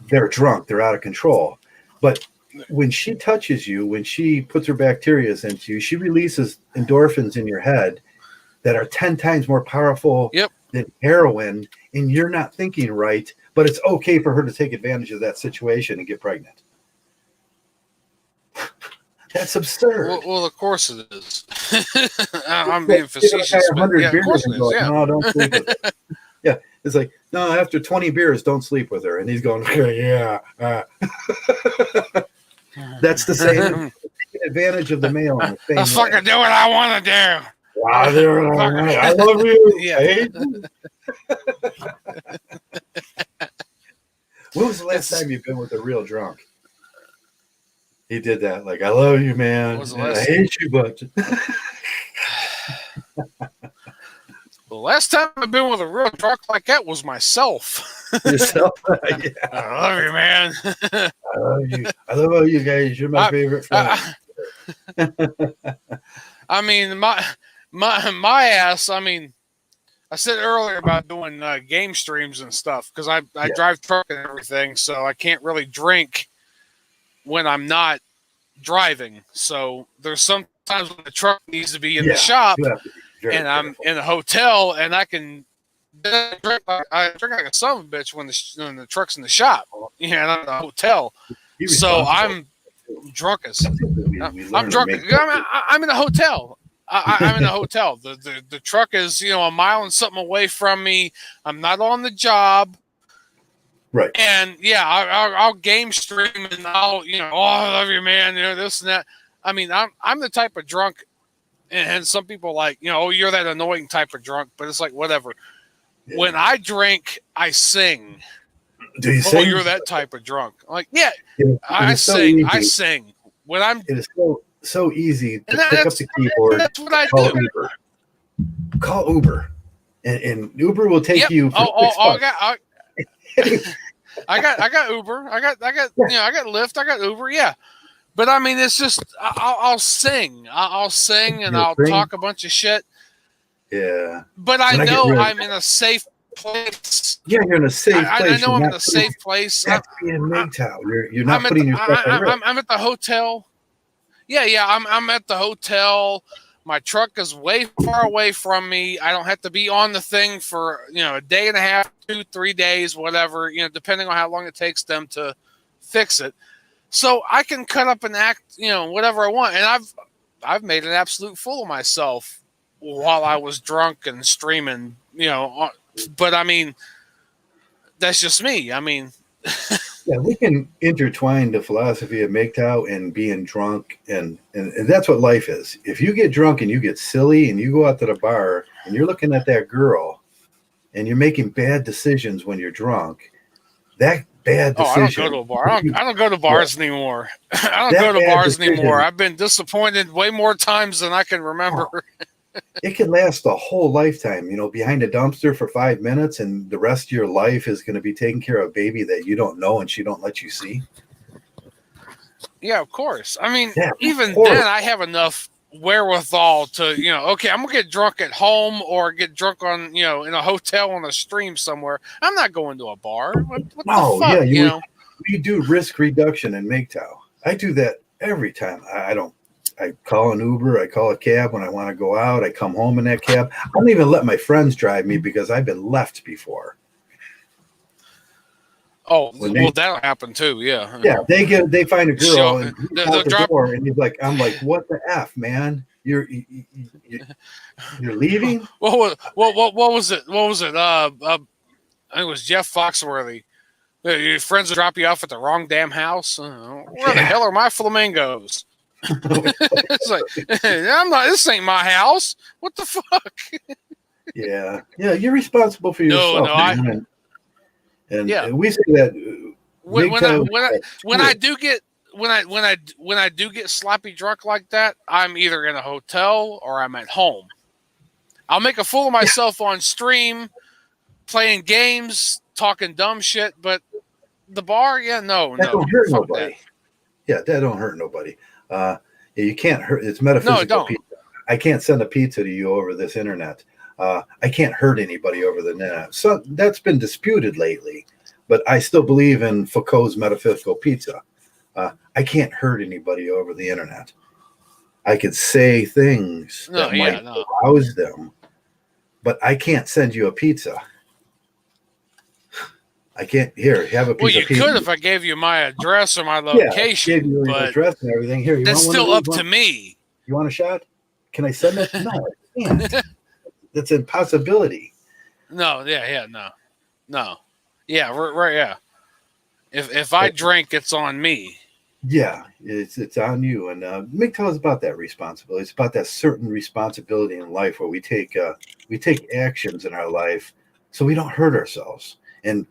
they're drunk, they're out of control. But when she touches you, when she puts her bacteria into you, she releases endorphins in your head that are 10 times more powerful than heroin, and you're not thinking right, but it's okay for her to take advantage of that situation and get pregnant. That's absurd. Well, of course it is. I'm being facetious. But yeah, of course it is. Yeah. No, don't sleep with her. Yeah, it's like, no, after 20 beers, don't sleep with her. And he's going, yeah. That's the same. Taking advantage of the male. Let's fucking do what I want to do. I love you. Yeah. I hate you. When was the last time you've been with a real drunk? He did that. Like, I love you, man. I hate you, but the last time I've been with a real drunk like that was myself. Yourself? Yeah. I love you, man. I love you. I love all you guys. You're my favorite friend. I mean, my ass. I mean, I said earlier about doing game streams and stuff because I drive truck and everything, so I can't really drink when I'm not driving. So there's sometimes when the truck needs to be in the shop Very and I'm careful. in a hotel, and I can I drink like a son of a bitch when the truck's in the shop. And I'm in a hotel, Be so responsible. I'm drunk as That's something we I'm learn to drunk. make. I'm in a hotel. I'm in a hotel. The truck is a mile and something away from me. I'm not on the job. Right. And yeah, I'll game stream and I'll oh, I love you, man. This and that. I mean, I'm the type of drunk, and some people like oh, you're that annoying type of drunk, but it's like whatever. Yeah. When I drink, I sing. Do you Oh, sing? you're that type of drunk. I'm like, yeah, It I is so sing. easy. I sing when I'm. It is so easy to And pick up the keyboard. that's what I Call do. Uber. Call Uber, and Uber will take Yep. you for I got Uber. I got I got Lyft. I got Uber. Yeah. But I mean, it's just I'll sing. I'll sing and You'll I'll sing? talk a bunch of shit. Yeah. But I When I get know ready- I'm in a safe place. Yeah, you're in a safe place. I know You're I'm in not a safe place. That's being Mgtow. You're not I'm at putting yourself at risk. I'm at the hotel. Yeah. I'm at the hotel. My truck is way far away from me. I don't have to be on the thing for a day and a half, 2-3 days, whatever. Depending on how long it takes them to fix it. So I can cut up and act, whatever I want. And I've made an absolute fool of myself while I was drunk and streaming. But I mean, that's just me. I mean. Yeah, we can intertwine the philosophy of Mgtow and being drunk, and that's what life is. If you get drunk and you get silly and you go out to the bar and you're looking at that girl and you're making bad decisions when you're drunk, that bad decision. Oh, I don't go to a bar. I don't go to bars anymore. I don't go to bars anymore. I've been disappointed way more times than I can remember. Oh, it can last a whole lifetime, behind a dumpster for 5 minutes, and the rest of your life is going to be taking care of a baby that you don't know and she don't let you see. Yeah, of course. I mean, Yeah, even then, I have enough wherewithal to, okay, I'm gonna get drunk at home or get drunk on, in a hotel on a stream somewhere. I'm not going to a bar. What the fuck? Yeah, we do risk reduction in Mgtow. I do that every time. I call an Uber, I call a cab when I want to go out. I come home in that cab. I don't even let my friends drive me because I've been left before. Oh, that'll happen too. Yeah. Yeah, they find a girl and out the door, and I'm like, what the F, man? You're leaving? What was it? I think it was Jeff Foxworthy. Your friends will drop you off at the wrong damn house. Where the hell are my flamingos? It's like, I'm not. This ain't my house. What the fuck? Yeah, you're responsible for yourself. No, and we say that when I do get sloppy drunk like that, I'm either in a hotel or I'm at home. I'll make a fool of myself on stream, playing games, talking dumb shit, but the bar, that don't hurt nobody. Yeah, that don't hurt nobody. You can't hurt. It's metaphysical. No, it don't. Pizza. I can't send a pizza to you over this internet. I can't hurt anybody over the internet. So that's been disputed lately, but I still believe in Foucault's metaphysical pizza. I can't hurt anybody over the internet. I could say things that might arouse them, but I can't send you a pizza. I can't. Here, have a piece Well, you of pizza. could if I gave you my address or my location. Gave you your address and everything. Here, that's still up to me. You want a shot? Can I send it? No, I can't. That's an impossibility. No. Yeah, right. Yeah. If I drink, it's on me. Yeah, it's on you. And Mgtow is about that responsibility. It's about that certain responsibility in life where we take actions in our life so we don't hurt ourselves. And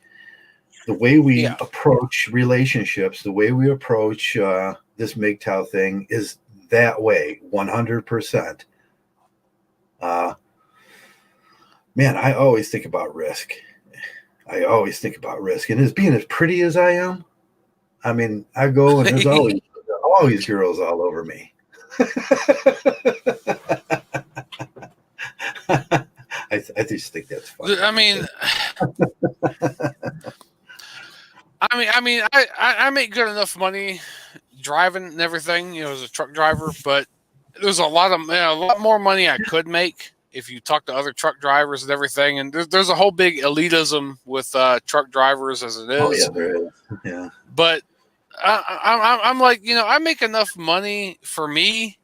the way we approach relationships, the way we approach this Mgtow thing is that way, 100%. Man, I always think about risk. And as being as pretty as I am, I mean, I go and there's always girls all over me. I just think that's funny. I mean, I make good enough money driving and everything, as a truck driver, but there's a lot more money I could make. if you talk to other truck drivers and everything, and there's a whole big elitism with truck drivers as it is. Oh yeah, there is. Yeah. But I'm like, I make enough money for me.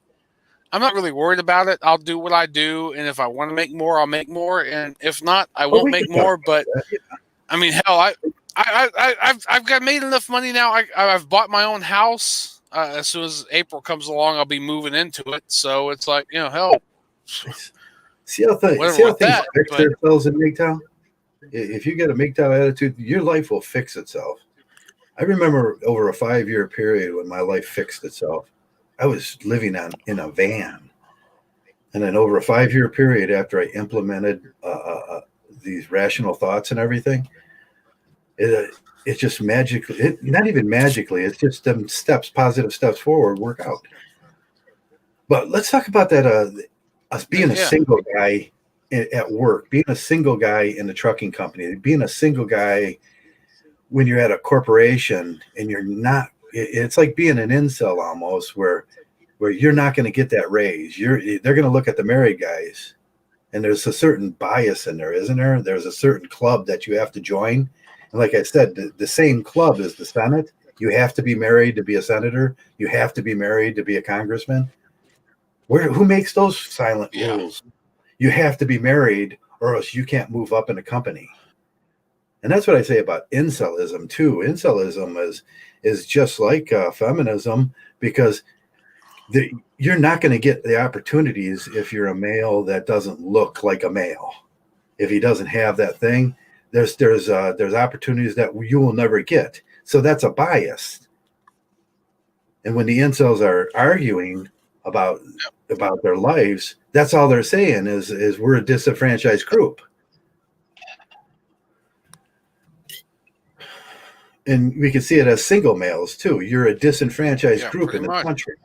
I'm not really worried about it. I'll do what I do, and if I want to make more, I'll make more, and if not, I Well, won't we make can talk more. about But that. Yeah. I mean, hell, I've got made enough money now. I've bought my own house. As soon as April comes along, I'll be moving into it. So it's like, hell, See how, whatever see how with things that. fix But themselves in Mgtow? If you get a Mgtow attitude, your life will fix itself. I remember over a 5-year period when my life fixed itself. I was living in a van. And then over a 5-year period after I implemented these rational thoughts and everything, it just magically, not even magically, it's just them steps, positive steps forward work out. But let's talk about that. Us being a yeah, single guy at work, being a single guy in the trucking company, being a single guy when you're at a corporation and you're not. It's like being an incel almost, where you're not going to get that raise. They're going to look at the married guys, and there's a certain bias in there, isn't there? There's a certain club that you have to join, and like I said, the same club as the Senate. You have to be married to be a senator. You have to be married to be a congressman. Who makes those silent yeah, rules? You have to be married, or else you can't move up in a company. And that's what I say about incelism too. Incelism is just like feminism, because you're not going to get the opportunities if you're a male that doesn't look like a male. If he doesn't have that thing, there's opportunities that you will never get. So that's a bias. And when the incels are arguing about their lives, that's all they're saying is we're a disenfranchised group. And we can see it as single males too. You're a disenfranchised group pretty in the much. country,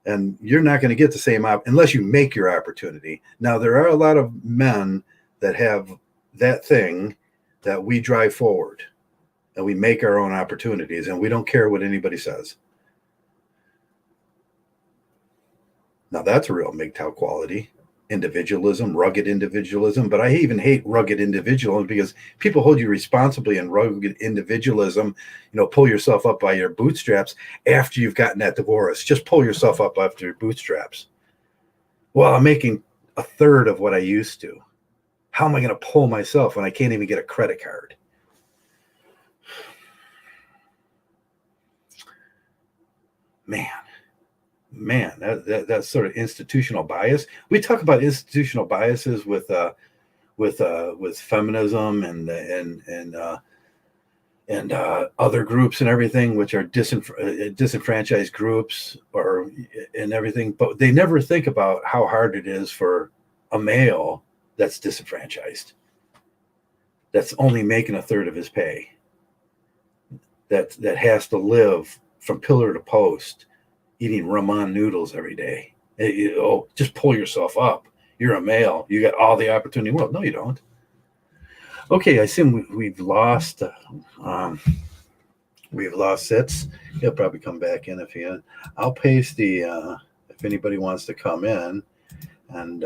and you're not going to get the same unless you make your opportunity. Now there are a lot of men that have that thing that we drive forward, and we make our own opportunities, and we don't care what anybody says. Now that's a real Mgtow quality. Individualism, rugged individualism. But I even hate rugged individualism, because people hold you responsibly in rugged individualism. Pull yourself up by your bootstraps after you've gotten that divorce. Just pull yourself up after your bootstraps. Well, I'm making a third of what I used to. How am I going to pull myself when I can't even get a credit card? Man, that sort of institutional bias. We talk about institutional biases with feminism and other groups and everything, which are disenfranchised groups and everything, but they never think about how hard it is for a male that's disenfranchised, that's only making a third of his pay, that has to live from pillar to post, eating ramen noodles every day. Just pull yourself up. You're a male. You got all the opportunity in the world. No, you don't. Okay, I assume we've lost. We've lost Sitz. He'll probably come back in if he. I'll paste the. If anybody wants to come in and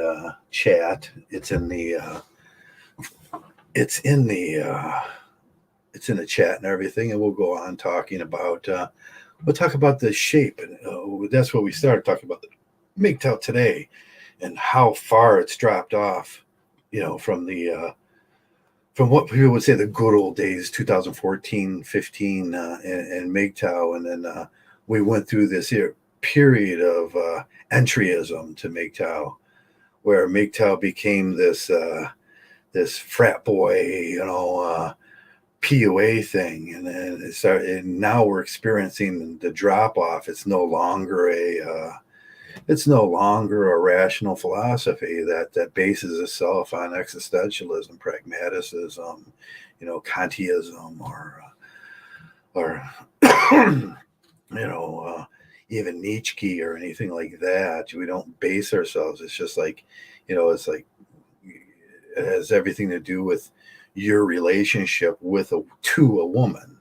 chat, it's in the. It's in the. It's in the chat and everything, and we'll go on talking about. We'll talk about the shape, and that's what we started talking about. The Mgtow Today, and how far it's dropped off. From the. From what people would say the good old days, 2014, 15, and Mgtow, and then we went through this period of entryism to Mgtow, where Mgtow became this frat boy, PUA thing, and then it started, and now we're experiencing the drop off. It's no longer a rational philosophy that bases itself on existentialism, pragmaticism, Kantiism, or even Nietzsche or anything like that. We don't base ourselves. It's just like, it's like it has everything to do with your relationship to a woman.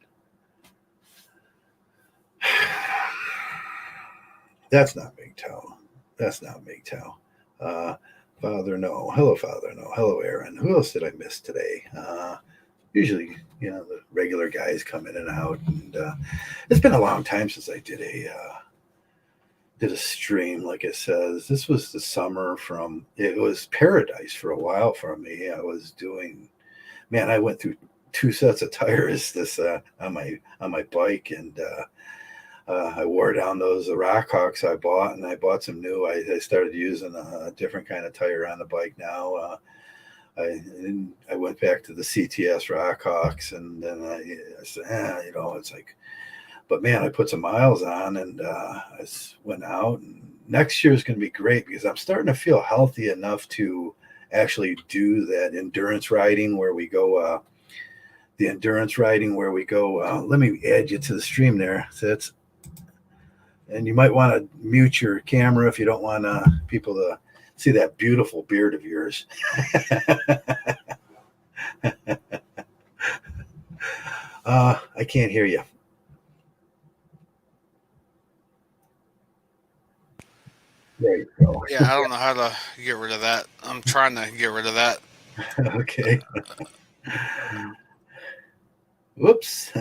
That's not Mgtow. That's not Mgtow. Father No. Hello, Father No. Hello, Aaron. Who else did I miss today? Usually, the regular guys come in and out, and it's been a long time since I did a stream. Like it says, this was the summer from. It was paradise for a while for me. I was doing. Man, I went through two sets of tires this on my bike, and I wore down those Rockhawks I bought, and I bought some new. I started using a different kind of tire on the bike now. I went back to the CTS Rockhawks, and then I said, it's like, but man, I put some miles on, and I went out. And next year is going to be great because I'm starting to feel healthy enough to actually do that endurance riding where we go. The endurance riding where we go. Let me add you to the stream there. So and you might want to mute your camera if you don't want people to see that beautiful beard of yours. I can't hear you. There you go. Yeah, I don't know how to get rid of that. I'm trying to get rid of that. Okay. Whoops.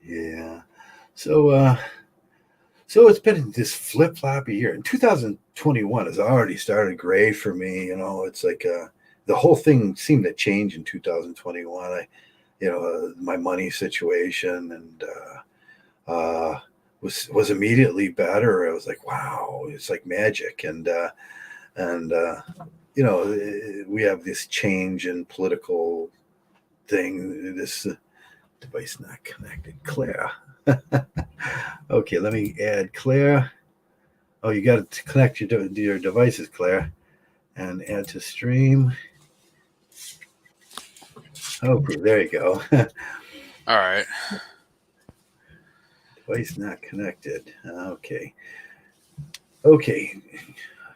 Yeah. So it's been this flip-floppy year. And 2021 has already started great for me. It's like the whole thing seemed to change in 2021. My money situation and was immediately better. I was like, wow, it's like magic. And we have this change in political thing. This device not connected. Claire. Okay, let me add Claire. Oh, you got to connect your devices, Claire, and add to stream. Okay, there you go. All right. Device not connected. Okay.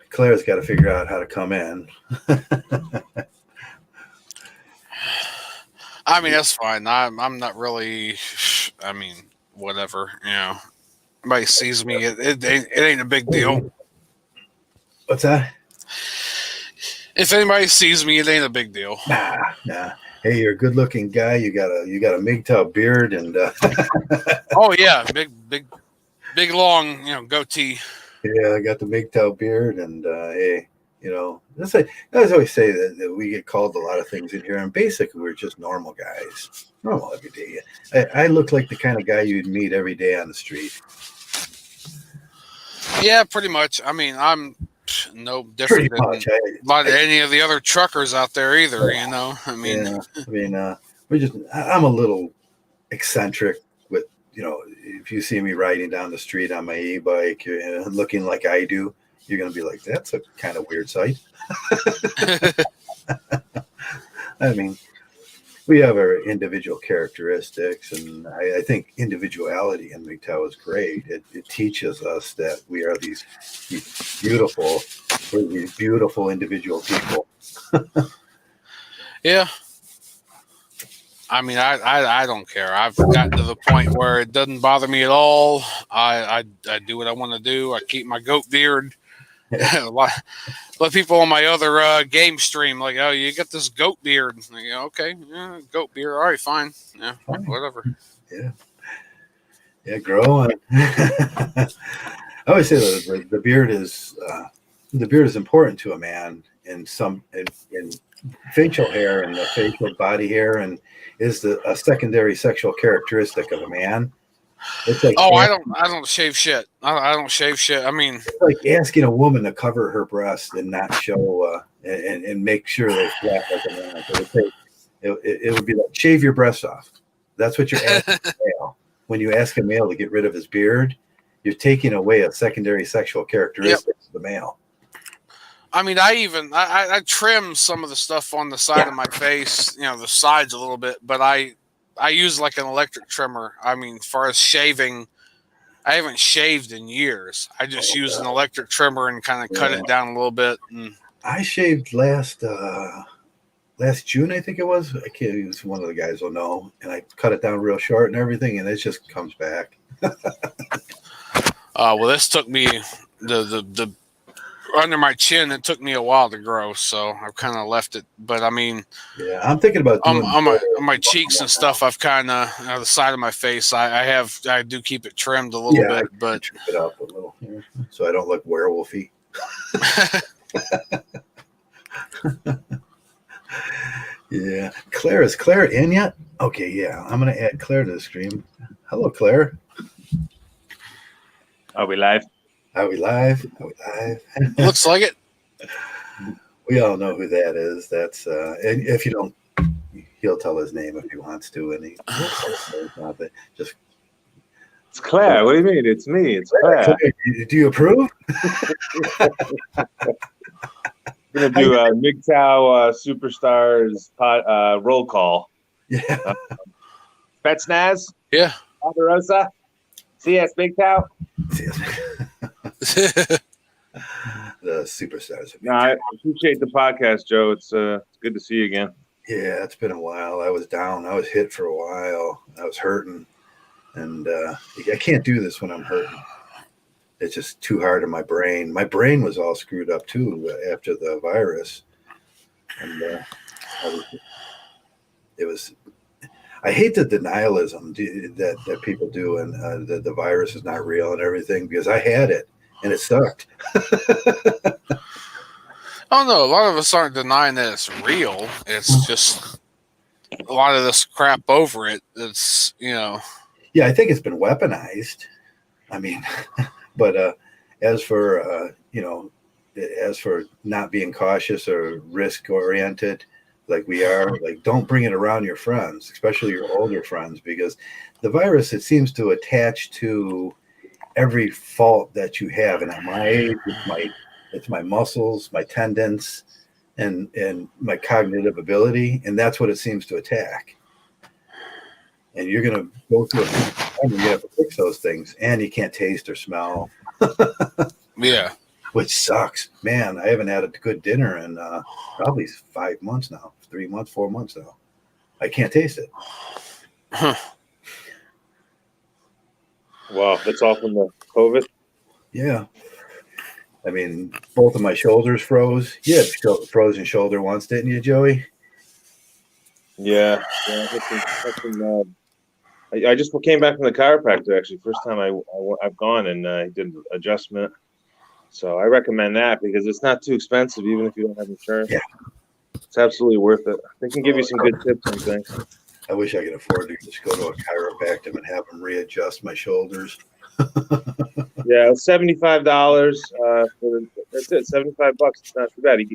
Claire's got to figure out how to come in. I mean, that's fine. I'm not really. I mean, whatever. Everybody sees me. It ain't a big deal. What's that? If anybody sees me, it ain't a big deal. Nah. Hey, you're a good-looking guy. You got a Mgtow beard and. Oh yeah, big long goatee. Yeah, I got the Mgtow beard, and hey, I always say that we get called a lot of things in here, and basically we're just normal guys, normal every day. I look like the kind of guy you'd meet every day on the street. Yeah, pretty much. I mean, I'm no different than a lot of any of the other truckers out there either. I mean, I'm a little eccentric with, if you see me riding down the street on my e-bike looking like I do, you're going to be like, that's a kind of weird sight. I mean, we have our individual characteristics, and I think individuality in Mgtow is great. It teaches us that we are these beautiful individual people. Yeah. I mean, I don't care. I've gotten to the point where it doesn't bother me at all. I do what I want to do. I keep my goat beard. Let people on my other game stream like, oh, you got this goat beard. Okay, yeah, goat beard. All right, fine. Yeah, whatever. Yeah, grow on. I always say that the beard is important to a man in facial hair and the facial body hair, and is a secondary sexual characteristic of a man. It's like I don't shave shit. I don't shave shit. I mean, it's like asking a woman to cover her breast and not show and make sure they're flat like a man. It would be like, shave your breasts off. That's what you're asking a male. When you ask a male to get rid of his beard, you're taking away a secondary sexual characteristic of the male. I mean, I trim some of the stuff on the side of my face, the sides a little bit, but I use like an electric trimmer. I mean, as far as shaving, I haven't shaved in years. I just use an electric trimmer and kind of cut it down a little bit. And I shaved last June, I think it was. I can't even, one of the guys will know. And I cut it down real short and everything, and it just comes back. Well, this took me the under my chin. It took me a while to grow, so I've kind of left it. But I mean, Yeah, I'm thinking about doing on my cheeks and stuff, I've kind of the side of my face. I do keep it trimmed a little bit, but trim it up a little here so I don't look werewolfy. Yeah, is Claire in yet? Okay, yeah, I'm gonna add Claire to the stream. Hello, Claire. Are we live? Are we live? Are we live? Looks like it. We all know who that is. That's and if you don't, he'll tell his name if he wants to, and he just. It's Claire. What do you mean? It's me. It's Claire. Claire, do you approve? We're gonna do Mgtow Superstars roll call. Yeah. Fetsnaz. Yeah. Barbarossa. CS Mgtow. The superstars. No, I appreciate the podcast, Joe. It's good to see you again. Yeah, it's been a while. I was down. I was hit for a while. I was hurting, and I can't do this when I'm hurting. It's just too hard on my brain. My brain was all screwed up too after the virus, and it was. I hate the denialism that people do, and that the virus is not real and everything, because I had it and it sucked. Oh no, a lot of us aren't denying that it's real. It's just a lot of this crap over it. It's Yeah, I think it's been weaponized. I mean, but as for as for not being cautious or risk oriented, like we are, like don't bring it around your friends, especially your older friends, because the virus, it seems to attach to every fault that you have. And at my age, it's my muscles, my tendons, and my cognitive ability, and that's what it seems to attack. And you're gonna go through and you have to fix those things, and you can't taste or smell. yeah. Which sucks, man. I haven't had a good dinner in probably 5 months now, 3 months, 4 months now. I can't taste it. Huh. Wow, that's all from the COVID. Yeah. I mean, both of my shoulders froze. You had frozen shoulder once, didn't you, Joey? Yeah. I just came back from the chiropractor, actually. First time I've gone, and he did an adjustment. So I recommend that because it's not too expensive, even if you don't have insurance. Yeah. It's absolutely worth it. They can give you some good tips and things. I wish I could afford to just go to a chiropractor and have them readjust my shoulders. Yeah, it's $75. That's it, $75. It's not too bad. He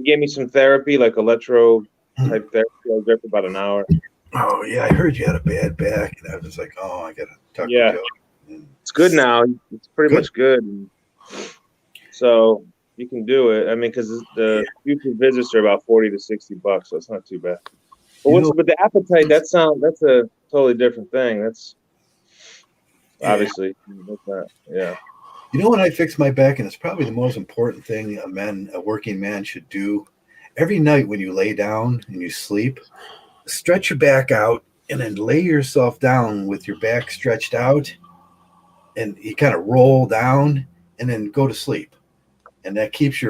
gave me some therapy, like electro type therapy. I was there for about an hour. Oh yeah, I heard you had a bad back, and I was just like, oh, I gotta talk to Joe. It's good now. It's pretty much good. So you can do it. I mean, because the future visits are about $40 to $60, so it's not too bad. But but the appetite, that's a totally different thing. That's obviously that's not, yeah. You know, when I fix my back, and it's probably the most important thing a working man should do. Every night when you lay down and you sleep, stretch your back out and then lay yourself down with your back stretched out, and you kind of roll down and then go to sleep. And that keeps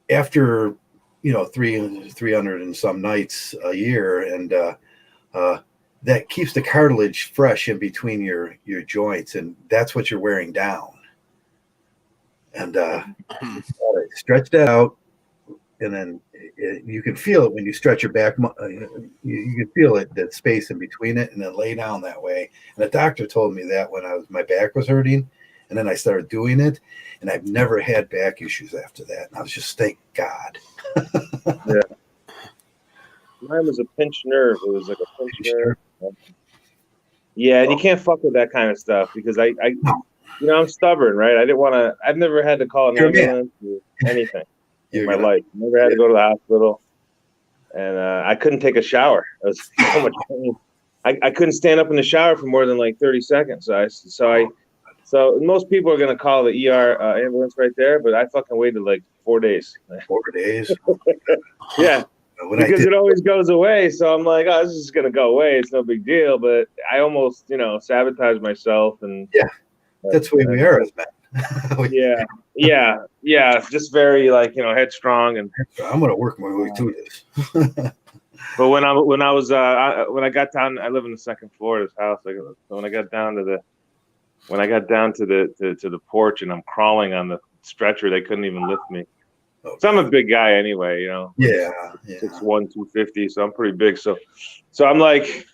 after 300 and some nights a year, and that keeps the cartilage fresh in between your joints, and that's what you're wearing down. And stretch that out, and then you can feel it when you stretch your back. You can feel it, that space in between it, and then lay down that way. And the doctor told me that when my back was hurting, and then I started doing it, and I've never had back issues after that. And I was just, thank God. Yeah. Mine was a pinched nerve. It was like a pinched nerve. Yeah, and you can't fuck with that kind of stuff because I'm stubborn, right? I've never had to call an ambulance or anything in my life. Never had to go to the hospital. And I couldn't take a shower. It was so much pain. I couldn't stand up in the shower for more than like 30 seconds. So most people are gonna call the ER ambulance right there, but I fucking waited like 4 days. 4 days? Yeah. Because it always goes away. So I'm like, oh, this is going to go away. It's no big deal. But I almost, sabotaged myself. And yeah, that's the way we are as men. Yeah. Just very like, headstrong. And I'm gonna work my way through this. but when I got down, I live in the second floor of this house. Like, so when I got down to the porch and I'm crawling on the stretcher, they couldn't even lift me. Okay. So I'm a big guy anyway, Yeah. 6'1", 250. So I'm pretty big. So I'm like,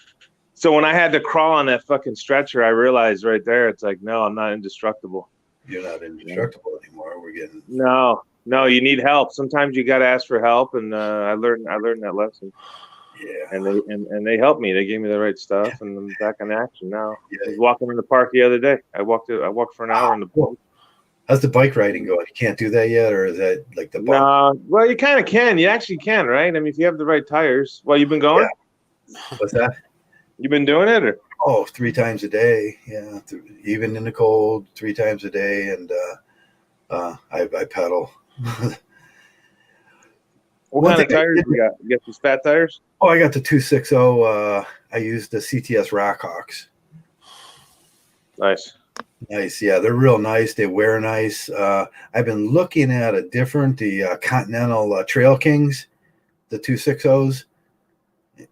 so when I had to crawl on that fucking stretcher, I realized right there, it's like, no, I'm not indestructible. You're not indestructible anymore. We're getting no. You need help. Sometimes you got to ask for help, and I learned that lesson. Yeah. And they helped me. They gave me the right stuff, and I'm back in action now. Yeah. I was walking in the park the other day. I walked for an hour in the park. How's the bike riding going? You can't do that yet, or is that like the No, well, you kind of can. You actually can, right? I mean, if you have the right tires. Well, you've been going? Yeah. What's that? You've been doing it? Or? Oh, 3 times a day. Yeah, even in the cold, 3 times a day, and I pedal. What kind of tires you got? You got these fat tires? Oh, I got the 260. I used the CTS Rockhawks. Nice. Nice. Yeah, they're real nice. They wear nice. I've been looking at the Continental Trail Kings, the 260s.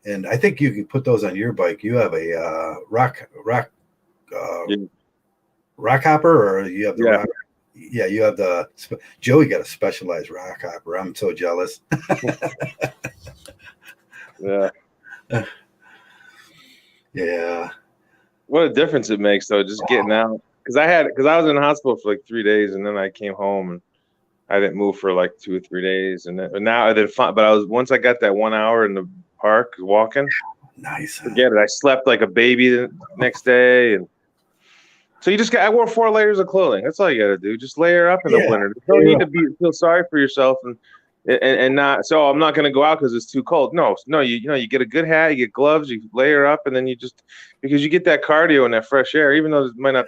And I think you can put those on your bike. You have a rock hopper, or you have the rock. Yeah, you have the Joey got a specialized rock hopper. I'm so jealous. Yeah. Yeah. What a difference it makes, though, just getting out. Because I was in the hospital for like 3 days, and then I came home and I didn't move for like 2 or 3 days, and now I did fine. But once I got that 1 hour in the park walking, nice. Forget it. I slept like a baby the next day, and so I wore 4 layers of clothing. That's all you got to do. Just layer up in the winter. You don't need to feel sorry for yourself and not. So I'm not going to go out because it's too cold. No. You get a good hat, you get gloves, you layer up, and then because you get that cardio and that fresh air. Even though there might not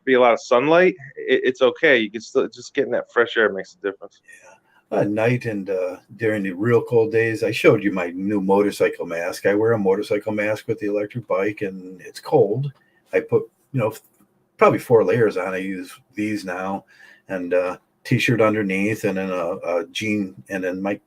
be a lot of sunlight, it's okay. You can still just getting that fresh air makes a difference. Yeah. At night and during the real cold days, I showed you my new motorcycle mask. I wear a motorcycle mask with the electric bike, and it's cold. I put probably 4 layers on. I use these now, and t-shirt underneath, and then a jean, and then I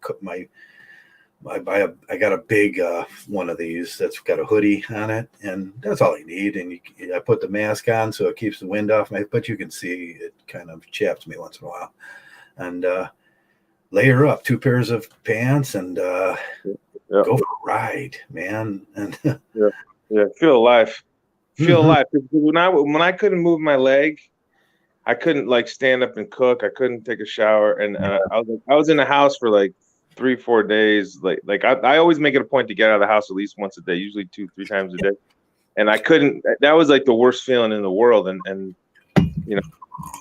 got a big one of these that's got a hoodie on it, and that's all you need. And I put the mask on so it keeps the wind off me, but you can see it kind of chaps me once in a while. And layer up 2 pairs of pants and go for a ride, man. And feel alive. Feel alive. When I couldn't move my leg, I couldn't like stand up and cook. I couldn't take a shower, and I was in the house for like 3-4 days. Like I always make it a point to get out of the house at least once a day, usually 2-3 times a day. And I couldn't. That was like the worst feeling in the world. And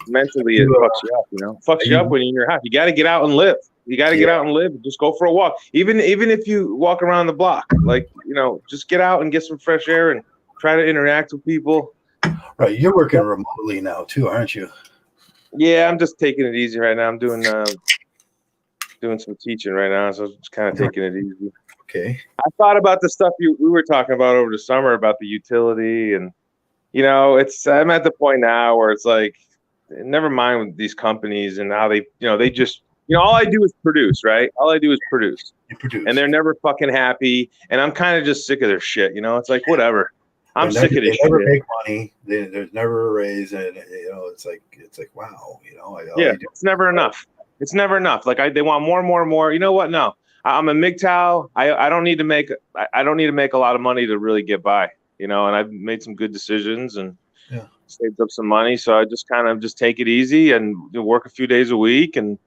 mentally it fucks you up. Fucks you up when you're in your house. You got to get out and live. You got to get out and live. Just go for a walk. Even if you walk around the block, just get out and get some fresh air and try to interact with people. Right, you're working remotely now too, aren't you? Yeah, I'm just taking it easy right now. I'm doing some teaching right now, so I'm just kind of taking it easy. Okay. I thought about the stuff we were talking about over the summer about the utility, and I'm at the point now where it's like, never mind with these companies and how they just all I do is produce, right? All I do is produce. You produce. And they're never fucking happy, and I'm kind of just sick of their shit. It's like whatever. I'm sick of this shit. They never make money. There's never a raise, and it's like wow. It's never enough. It's never enough. Like they want more and more and more. You know what? No, I'm a Mgtow. I don't need to make a lot of money to really get by. And I've made some good decisions and saved up some money. So I just kind of take it easy and work a few days a week, and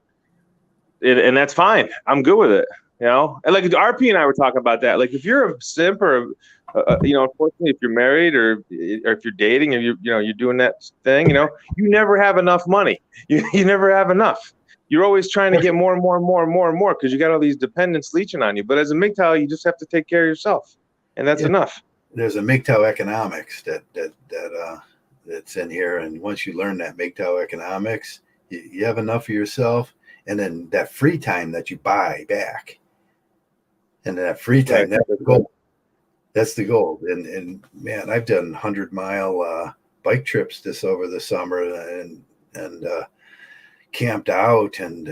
that's fine. I'm good with it. And like RP and I were talking about that. Like if you're a simp or unfortunately, if you're married or if you're dating and you're doing that thing, you never have enough money. You never have enough. You're always trying to get more and more and more and more and more because you got all these dependents leeching on you. But as a Mgtow, you just have to take care of yourself, and that's enough. There's a Mgtow economics that's in here, and once you learn that Mgtow economics, you have enough for yourself, and then that free time that you buy back, and that free time that's the goal. That's the goal. And man, I've done 100-mile bike trips over the summer, and and camped out. And,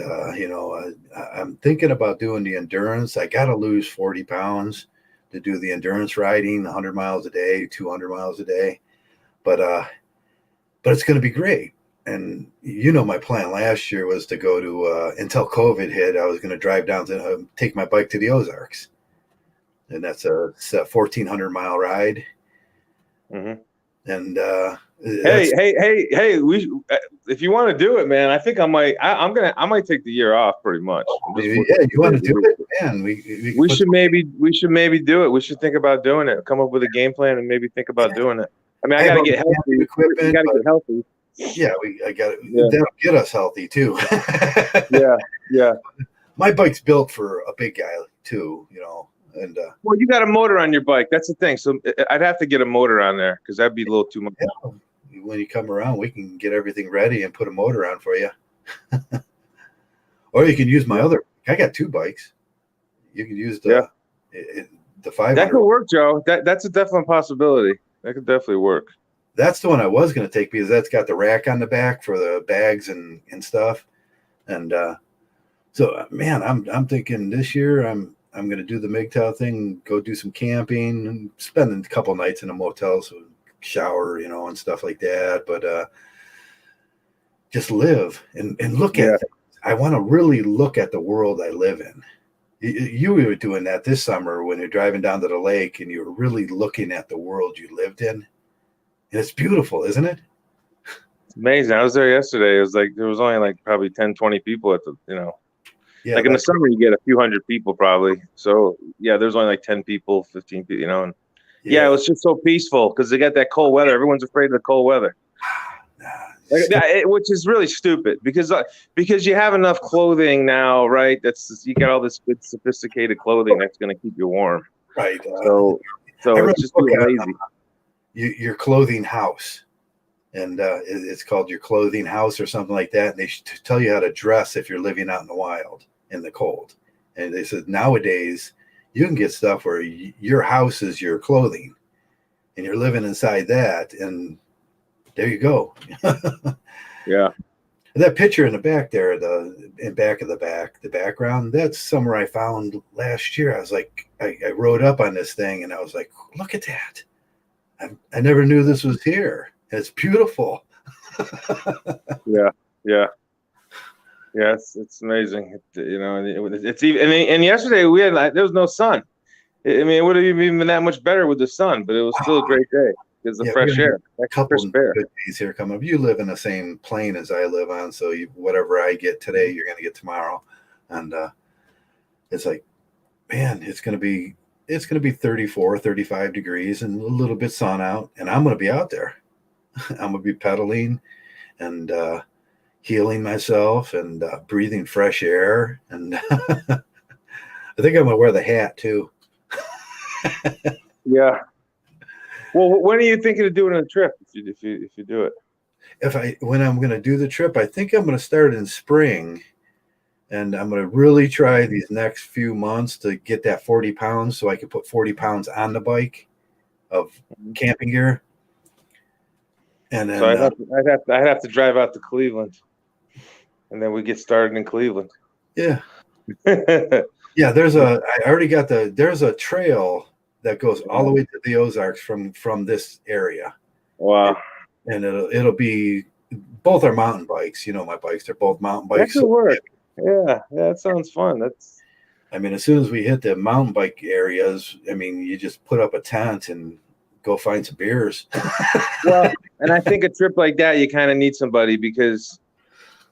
I'm thinking about doing the endurance. I got to lose 40 pounds to do the endurance riding, 100 miles a day, 200 miles a day. But it's going to be great. And my plan last year was to go to, until COVID hit, I was going to drive down to take my bike to the Ozarks. And that's a 1,400-mile ride. Mm-hmm. And hey, if you want to do it, man, I think I might take the year off pretty much. You want to do it, man? We should maybe do it. We should think about doing it. Come up with a game plan and maybe think about doing it. I mean, I got to get healthy. Equipment, got to get healthy. Yeah, that'll get us healthy too. Yeah. My bike's built for a big guy too, and well, you got a motor on your bike. That's the thing. So I'd have to get a motor on there because that'd be a little too much. Yeah. When you come around, we can get everything ready and put a motor on for you. Or you can use my other. I got 2 bikes. You can use the 500. That could work, Joe. That's a definite possibility. That could definitely work. That's the one I was going to take because that's got the rack on the back for the bags and stuff. And so, man, I'm thinking this year I'm going to do the Mgtow thing, go do some camping, and spend a couple nights in a motel, so shower, and stuff like that. But just live and look at things. I want to really look at the world I live in. You were doing that this summer when you're driving down to the lake and you're really looking at the world you lived in. And it's beautiful, isn't it? It's amazing. I was there yesterday. It was like there was only like probably 10, 20 people at the, Yeah, like in the summer you get a few hundred people probably. So yeah, there's only like 10 people, 15 people, and it was just so peaceful because they got that cold weather. Everyone's afraid of the cold weather. Which is really stupid because you have enough clothing now, right? You got all this good sophisticated clothing that's going to keep you warm. Right. So it's just being lazy. Your clothing house, and it's called Your Clothing House or something like that. And they tell you how to dress if you're living out in the wild in the cold. And they said nowadays you can get stuff where your house is your clothing, and you're living inside that, and there you go. Yeah. That picture in the back there, the background, that's somewhere I found last year. I was like, I rode up on this thing and I was like, look at that. I never knew this was here. It's beautiful. Yeah. It's amazing. It's even, and yesterday there was no sun. I mean, it would have even been that much better with the sun, but it was still a great day. It's the fresh air. A couple of good days here coming up. You live in the same plane as I live on, so whatever I get today, you're going to get tomorrow. And it's like, man, it's going to be 34, 35 degrees and a little bit sun out, and I'm going to be out there. I'm going to be pedaling and healing myself and breathing fresh air. And I think I'm going to wear the hat too. Yeah. Well, when are you thinking of doing a trip if you do it? When I'm going to do the trip, I think I'm going to start in spring, and I'm going to really try these next few months to get that 40 pounds so I can put 40 pounds on the bike of camping gear. And then so I'd have to drive out to Cleveland, and then we get started in Cleveland. Yeah. Yeah. There's a trail that goes all the way to the Ozarks from this area. Wow. And it'll be, both are mountain bikes. My bikes are both mountain bikes. That could work. Yeah, that sounds fun. As soon as we hit the mountain bike areas, you just put up a tent and go find some beers. Well, and I think a trip like that, you kind of need somebody because,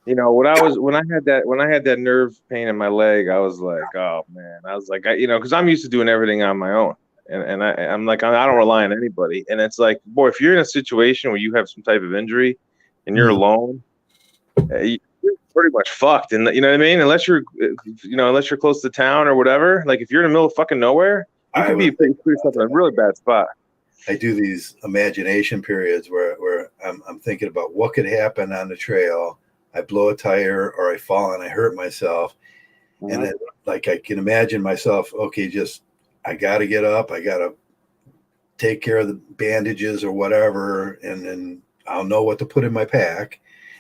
when I had that nerve pain in my leg, I was like, oh man, because I'm used to doing everything on my own. And I'm like, I don't rely on anybody. And it's like, boy, if you're in a situation where you have some type of injury and you're alone, you're pretty much fucked. And you know what I mean? Unless you're close to town or whatever. Like if you're in the middle of fucking nowhere, you could be putting yourself in a really bad spot. I do these imagination periods where I'm thinking about what could happen on the trail. I blow a tire or I fall and I hurt myself. Mm-hmm. And then like I can imagine myself, okay, I got to get up. I got to take care of the bandages or whatever. And then I'll know what to put in my pack.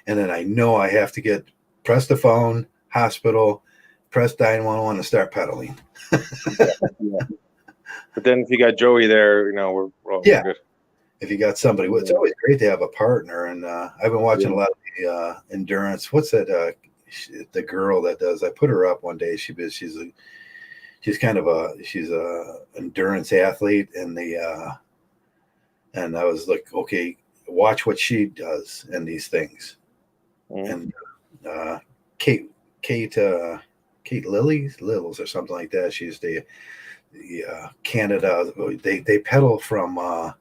and then I know I have to press the phone, hospital, press 911 and start pedaling. Yeah. But then if you got Joey there, we're good. If you got somebody, it's always great to have a partner. And I've been watching a lot of the endurance. What's that? The girl that does. I put her up one day. She's a endurance athlete, and I was like, okay, watch what she does in these things. And Kate Lills or something like that. She's the Canada. They pedal from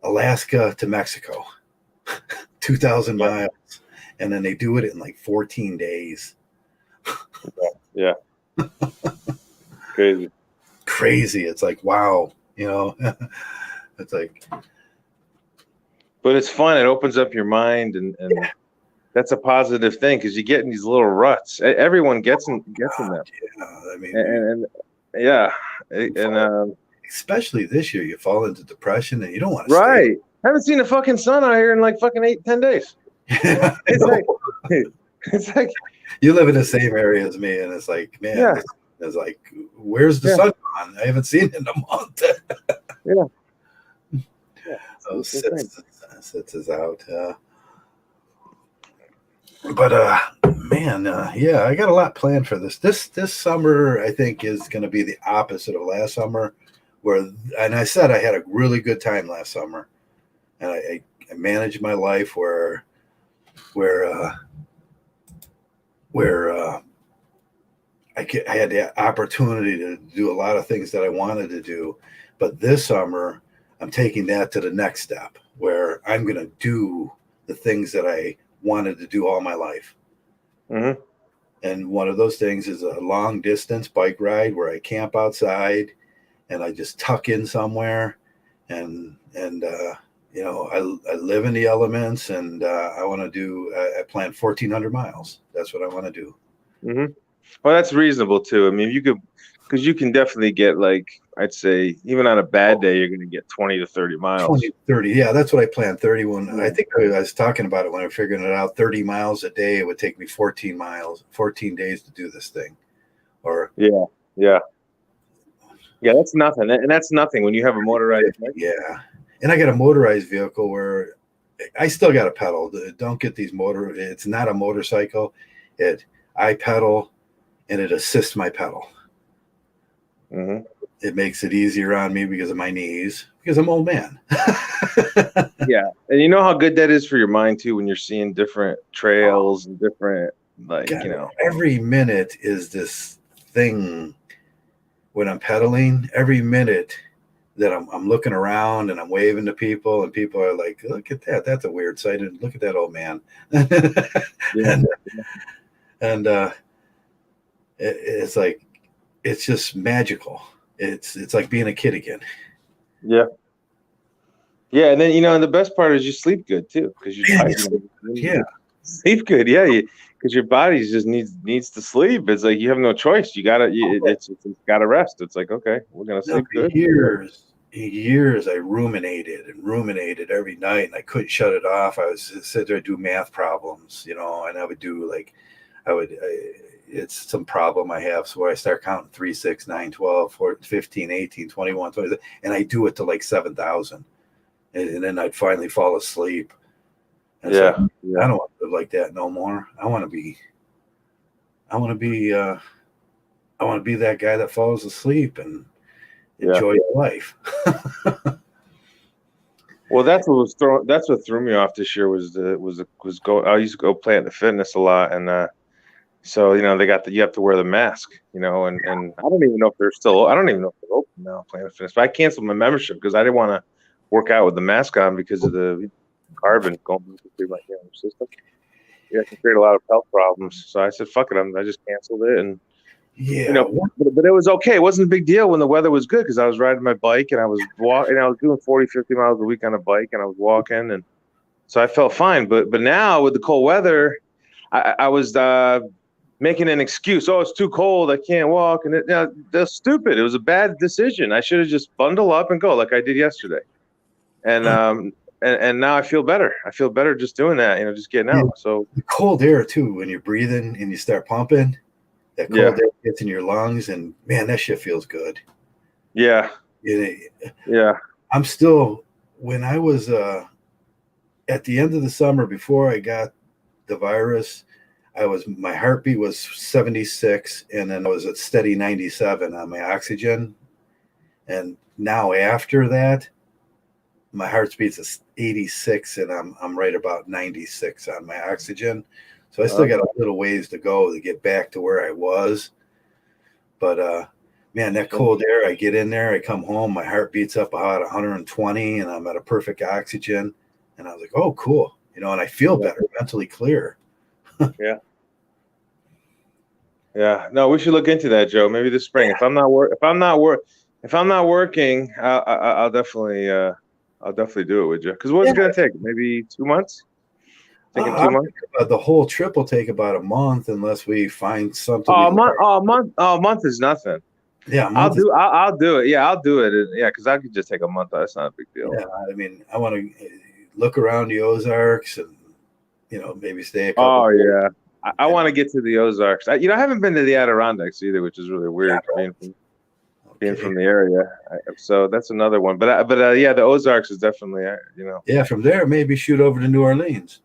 Alaska to Mexico, 2,000 miles, and then they do it in like 14 days. Yeah. Crazy. It's like, wow, it's like, but it's fun. It opens up your mind, and that's a positive thing, because you get in these little ruts. Everyone gets in them. Yeah, I mean, and especially this year, you fall into depression and you don't want to right. stay. I haven't seen the fucking sun out here in like fucking 8-10 days. It's like you live in the same area as me, and it's like, man, it's like, where's the sun gone? I haven't seen it in a month. So sits is out. But man, I got a lot planned for this. This summer, I think, is going to be the opposite of last summer, and I said I had a really good time last summer, and I managed my life where I had the opportunity to do a lot of things that I wanted to do. But this summer, I'm taking that to the next step, where I'm going to do the things that I wanted to do all my life. Mm-hmm. And one of those things is a long distance bike ride where I camp outside and I just tuck in somewhere, and I live in the elements, and I plan 1,400 miles. That's what I want to do. Mm-hmm. Well, that's reasonable too. I mean, because you can definitely get, like, I'd say, even on a bad day, you're going to get 20 to 30 miles. 20 to 30. Yeah, that's what I planned. 31. Yeah. I think I was talking about it when I was figuring it out. 30 miles a day. It would take me 14 days to do this thing. Yeah, that's nothing. And that's nothing when you have a motorized bike. Yeah. And I got a motorized vehicle where I still got to pedal. Don't get these it's not a motorcycle. I pedal and it assists my pedal. Mm-hmm. It makes it easier on me because of my knees, because I'm an old man. Yeah. And you know how good that is for your mind too, when you're seeing different trails and different, every minute is this thing when I'm pedaling. Every minute that I'm looking around and I'm waving to people, and people are like, look at that. That's a weird sight. And look at that old man. It's like, it's just magical. It's like being a kid again. Yeah. Yeah. And then, and the best part is you sleep good too, because you're tired. Sleep good. Yeah. Because your body just needs to sleep. It's like, you have no choice. It's got to rest. It's like, okay, we're going to sleep good. Years I ruminated every night, and I couldn't shut it off. I was sit there and do math problems, and I would do it's some problem I have. So where I start counting 3, 6, 9, 12, 14, 15, 18, 21, 20, and I do it to like 7,000. And then I'd finally fall asleep. And I don't want to live like that no more. I want to be that guy that falls asleep and enjoy life. Well, that's what threw me off this year was I used to go Planet Fitness a lot, and so you have to wear the mask, and I don't even know if they're open now, Planet Fitness. But I canceled my membership because I didn't want to work out with the mask on because of the carbon going through my system. Yeah, it can create a lot of health problems. So I said, fuck it, I just canceled it, and but it was okay. It wasn't a big deal when the weather was good, because I was riding my bike and I was walking, and I was doing 40, 50 miles a week on a bike, and I was walking, and so I felt fine. But now with the cold weather, I was making an excuse. Oh, it's too cold, I can't walk, and that's stupid. It was a bad decision. I should have just bundled up and go like I did yesterday. And and now I feel better. I feel better just doing that, just getting out. So the cold air too, when you're breathing and you start pumping, that cold air gets in your lungs, and man, that shit feels good. Yeah. I'm still, when I was at the end of the summer before I got the virus, my heartbeat was 76, and then I was at steady 97 on my oxygen. And now after that, my heartbeat's is 86, and I'm right about 96 on my oxygen. So I still got a little ways to go to get back to where I was. But man, that cold air, I get in there, I come home, my heart beats up about 120, and I'm at a perfect oxygen. And I was like, oh, cool. And I feel better, mentally clear. Yeah. No, we should look into that, Joe. Maybe this spring. If I'm not working, I'll definitely do it with you. Because what's it gonna take? Maybe 2 months? Thinking 2 months? The whole trip will take about a month unless we find something. A month is nothing. Yeah, I'll do it. Yeah, I'll do it. Yeah, because I could just take a month. That's not a big deal. Yeah, I mean, I want to look around the Ozarks and maybe stay a couple. Oh yeah, I want to get to the Ozarks. I haven't been to the Adirondacks either, which is really weird being from the area. So that's another one. But yeah, the Ozarks is definitely Yeah, from there maybe shoot over to New Orleans.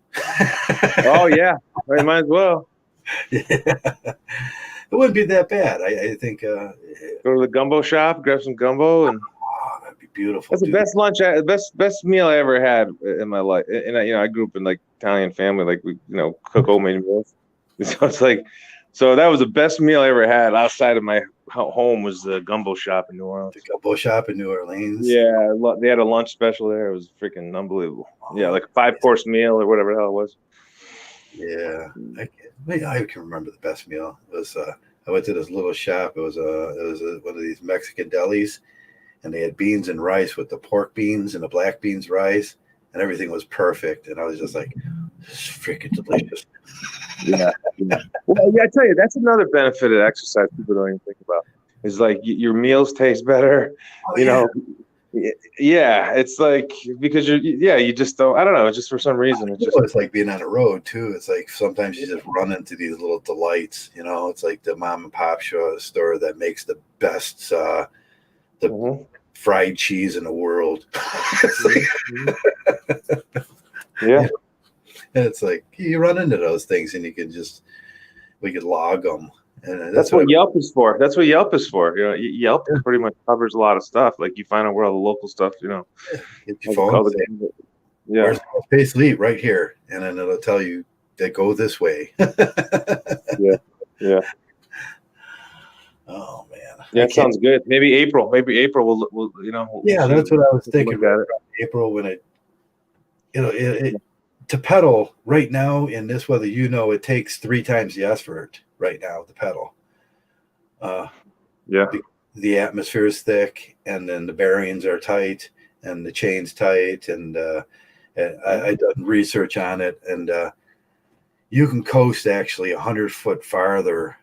Oh yeah, I might as well. Yeah. It wouldn't be that bad. I think. Go to the gumbo shop, grab some gumbo, and that'd be beautiful. That's the best lunch, best meal I ever had in my life. And I grew up in like Italian family, like we cook homemade meals. So it's like, so that was the best meal I ever had outside of my home was the gumbo shop in New Orleans. The gumbo shop in New Orleans. Yeah, they had a lunch special there. It was freaking unbelievable. Yeah, like a 5-course meal or whatever the hell it was. Yeah, I can remember the best meal. It was I went to this little shop. It was one of these Mexican delis, and they had beans and rice with the pork beans and the black beans rice, and everything was perfect. And I was just like, this is freaking delicious. Yeah. Well, yeah, I tell you, that's another benefit of exercise people don't even think about. Is like your meals taste better. Yeah, it's like because you just don't. I don't know. Just for some reason, it's like being on the road too. It's like sometimes you just run into these little delights. It's like the mom and pop store that makes the best fried cheese in the world. Yeah. And it's like you run into those things, and we could log them. And that's what Yelp is for. That's what Yelp is for. Yelp pretty much covers a lot of stuff. Like you find out where all the local stuff. Get your phone. Where's the best place to eat? Right here, and then it'll tell you to go this way. Yeah. Oh man. Yeah, that sounds good. Maybe April. We'll yeah, that's what I was thinking about. April when to pedal right now in this weather, it takes 3 times the effort right now to pedal. The atmosphere is thick, and then the bearings are tight, and the chain's tight, and I done research on it, and you can coast actually 100 foot farther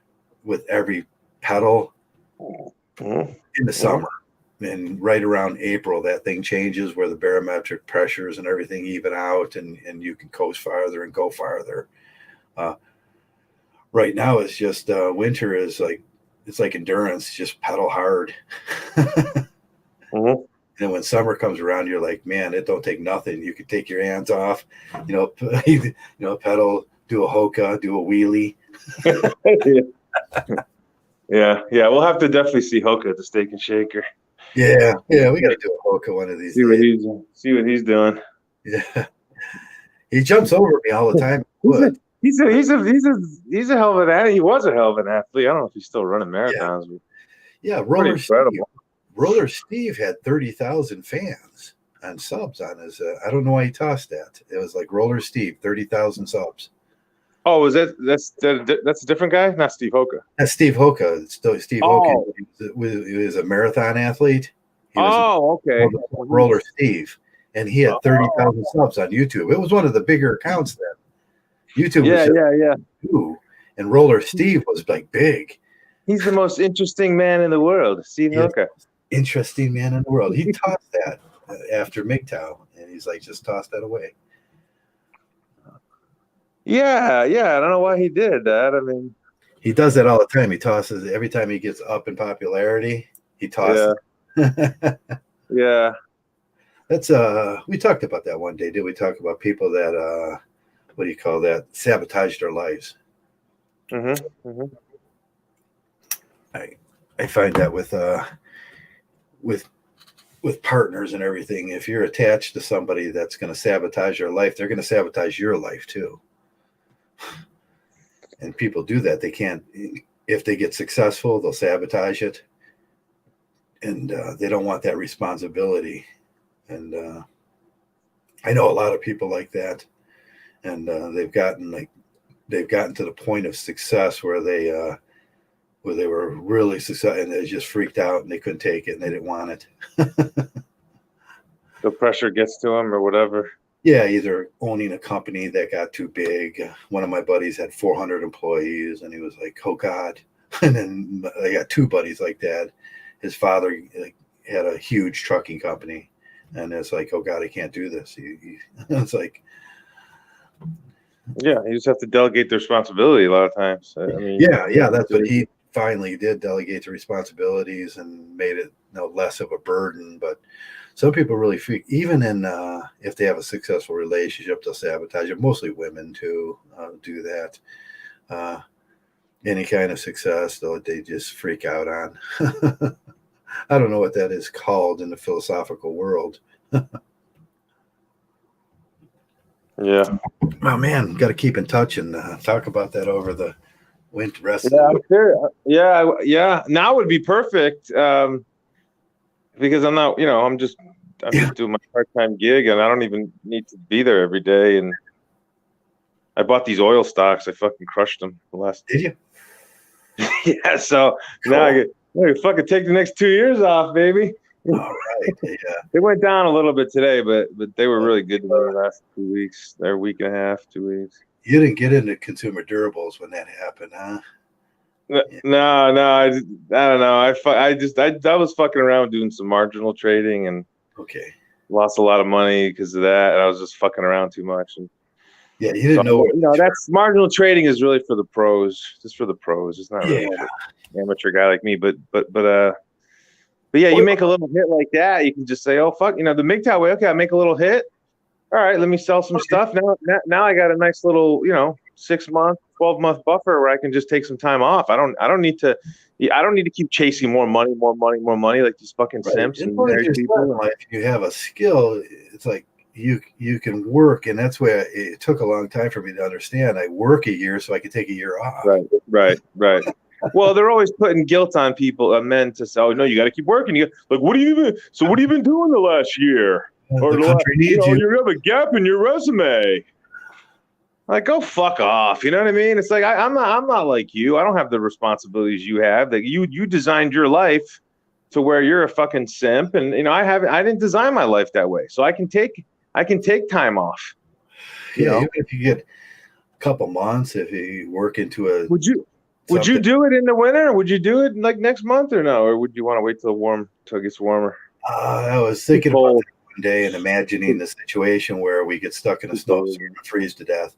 with every pedal in the summer. And right around April, that thing changes where the barometric pressures and everything even out, and you can coast farther and go farther. Right now, it's just winter is like it's like endurance, just pedal hard. And when summer comes around, you're like, man, it don't take nothing. You can take your hands off, pedal, do a hoka, do a wheelie. Yeah. We'll have to definitely see Hoka at the Steak and Shaker. Yeah, we got to do a Hoka one of these days. See what he's doing. Yeah, he jumps over me all the time. He's a hell of an athlete. He was a hell of an athlete. I don't know if he's still running marathons. Yeah, Roller Steve had 30,000 fans and subs on his. I don't know why he tossed that. It was like Roller Steve, 30,000 subs. Oh, that's a different guy? Not Steve Hoka. That's Steve Hoka. It's still Steve Hoka. He was a marathon athlete. Okay. Roller Steve, and he had 30,000 subs on YouTube. It was one of the bigger accounts then. YouTube. Yeah. And Roller Steve was like big. He's the most interesting man in the world, Steve Hoka. Interesting man in the world. He taught that after Mgtow, and He's like, just toss that away. Yeah. I don't know why he did that. I mean, he does that all the time. He tosses every time he gets up in popularity. He tosses. Yeah. That's we talked about that one day. Did we talk about people that what do you call that? Sabotage their lives. I find that with partners and everything, if you're attached to somebody that's going to sabotage your life, they're going to sabotage your life too. And people do that. They can't, if they get successful, they'll sabotage it. And they don't want that responsibility. And I know a lot of people like that. And they've gotten to the point of success where they were really successful and they just freaked out and they couldn't take it and they didn't want it. The pressure gets to them or whatever. Yeah, either owning a company that got too big. One of my buddies had 400 employees and he was like, oh God. And then I got two buddies like that. His father had a huge trucking company and it's like, oh God, I can't do this. It's like, yeah, you just have to delegate the responsibility a lot of times. I mean, yeah, that's what he finally did, delegate the responsibilities and made it less of a burden. But some people really freak, even in if they have a successful relationship, they'll sabotage it. Mostly women too do that. Any kind of success, though, they just freak out on. I don't know what that is called in the philosophical world. Yeah. Oh man, got to keep in touch and talk about that over the winter rest. Yeah, I'm sure. Yeah. Now would be perfect because I'm not. I'm just doing my part-time gig, and I don't even need to be there every day. And I bought these oil stocks. I fucking crushed them the last. Did you? Yeah. So cool. Now I fucking take the next 2 years off, baby. All right. Yeah. They went down a little bit today, but they were really good to me the last 2 weeks. They're a week and a half, 2 weeks. You didn't get into consumer durables when that happened, huh? No, I don't know. I was fucking around doing some marginal trading and lost a lot of money because of that. And I was just fucking around too much. And yeah, you didn't know. That's marginal trading is really for the pros, just for the pros. It's not really for an amateur guy like me. But yeah, you make a little hit like that, you can just say, oh fuck, the Mgtow way. Okay, I make a little hit. All right, let me sell some stuff. Now I got a nice little 6-month, 12-month buffer where I can just take some time off. I don't need to keep chasing more money like these fucking simps and married people. If you have a skill, it's like you can work, and that's why it took a long time for me to understand. I work a year so I could take a year off. Right. Well, they're always putting guilt on people, men, to say, "Oh no, you got to keep working." What have you been doing the last year? Or the country needs you. You have a gap in your resume. Like, go fuck off. You know what I mean? It's like I'm not like you. I don't have the responsibilities you have. That you designed your life to where you're a fucking simp, and I didn't design my life that way. So I can take time off. Even if you get a couple months, if you work into a would you do it in the winter? Or would you do it like next month or no? Or would you want to wait till it gets warmer? I was thinking about that one day and imagining the situation where we get stuck in a snowstorm and freeze to death.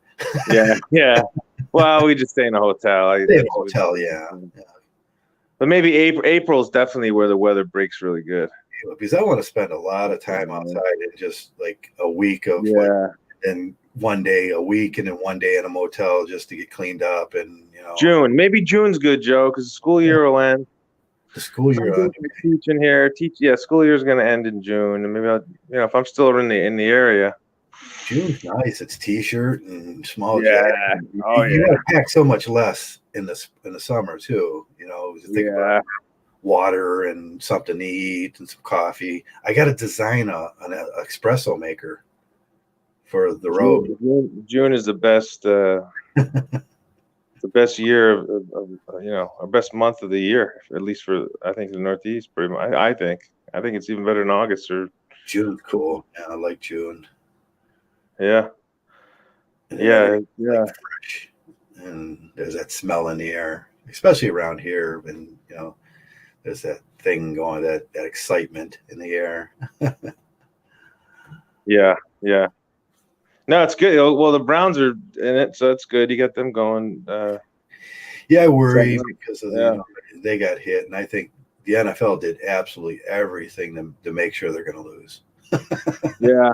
Yeah. Well, we just stay in a hotel. Yeah. But maybe April is definitely where the weather breaks really good. Because I want to spend a lot of time outside in just like a week of and one day a week and then one day in a motel just to get cleaned up and June. Maybe June's good, Joe, because the school year will end. The school year teaching here. School year is going to end in June, and maybe if I'm still in the area. June's nice. It's t-shirt and small jacket. You got to pack so much less in the summer too. Think about water and something to eat and some coffee. I got to design an espresso maker for the road. June is the best. The best year of our best month of the year, at least for I think the Northeast. Pretty much, I think it's even better than August or June's cool. Yeah, I like June. Yeah. Fresh. And there's that smell in the air, especially around here. And there's that thing going, that excitement in the air. Yeah. Yeah. No, it's good. Well, the Browns are in it, so it's good. You got them going. Yeah, I worry So, because of yeah. they got hit, and I think the NFL did absolutely everything to make sure they're going to lose. Yeah.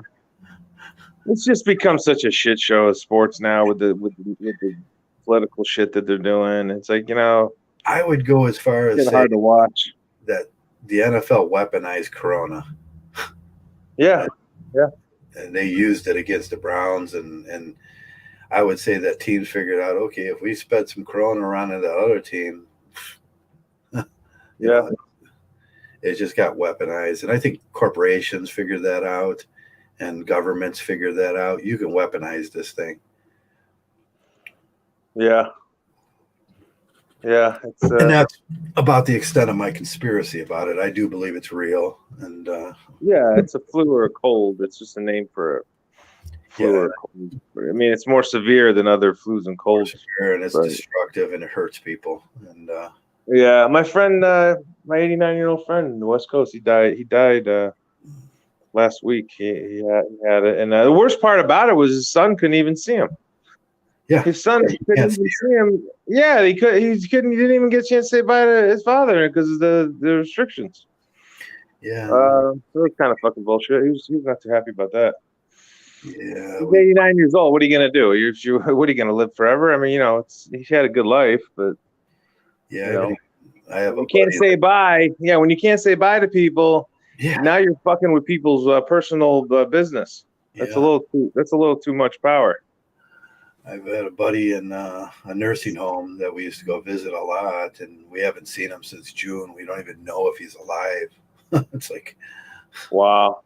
It's just become such a shit show of sports now with the political shit that they're doing. It's like, I would go as far as it's say hard to watch. that the NFL weaponized Corona. Yeah. Yeah. And they used it against the Browns, and I would say that teams figured out, okay, if we spread some Corona around to the other team, you Yeah. know, it just got weaponized. And I think corporations figured that out, and governments figured that out. You can weaponize this thing. Yeah. Yeah. It's And that's about the extent of my conspiracy about it. I do believe it's real. And yeah, it's a flu or a cold. It's just a name for a flu or a cold. I mean, it's more severe than other flus and colds. and it's destructive and it hurts people. And yeah, my friend, my 89-year-old friend in the West Coast, he died last week. He had it, and the worst part about it was his son couldn't even see him. Yeah, his son couldn't even see him. Yeah, he couldn't. He didn't even get a chance to say bye to his father because of the restrictions. Yeah, so it's kind of fucking bullshit. He was not too happy about that. Yeah, he's 89 years old. What are you gonna do? What are you gonna live forever? I mean, he had a good life, but yeah, I have. You can't say bye. Yeah, when you can't say bye to people, now you're fucking with people's personal business. That's a little too much power. I've had a buddy in a nursing home that we used to go visit a lot, and we haven't seen him since June. We don't even know if he's alive. It's like, wow.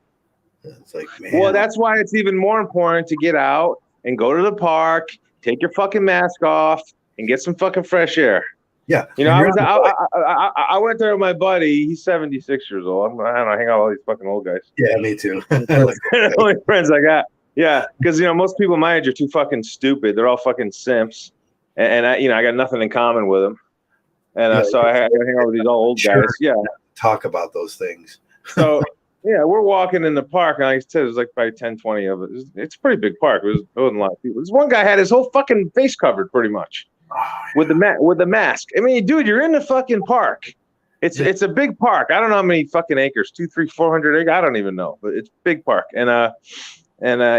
It's like, man. Well, that's why it's even more important to get out and go to the park, take your fucking mask off, and get some fucking fresh air. Yeah. I went there with my buddy. He's 76 years old. I don't know, I hang out with all these fucking old guys. Yeah, me too. The only friends I got. Yeah, because most people my age are too fucking stupid. They're all fucking simps, and I got nothing in common with them. And so I hang out with these old guys. Yeah, talk about those things. So yeah, we're walking in the park, and like I said, there's like probably 10, 20 of it. It's a pretty big park. It wasn't a lot of people. This one guy had his whole fucking face covered, pretty much, with the mask. I mean, dude, you're in the fucking park. It's a big park. I don't know how many fucking acres, 200, 300, 400 acres. I don't even know, but it's a big park. And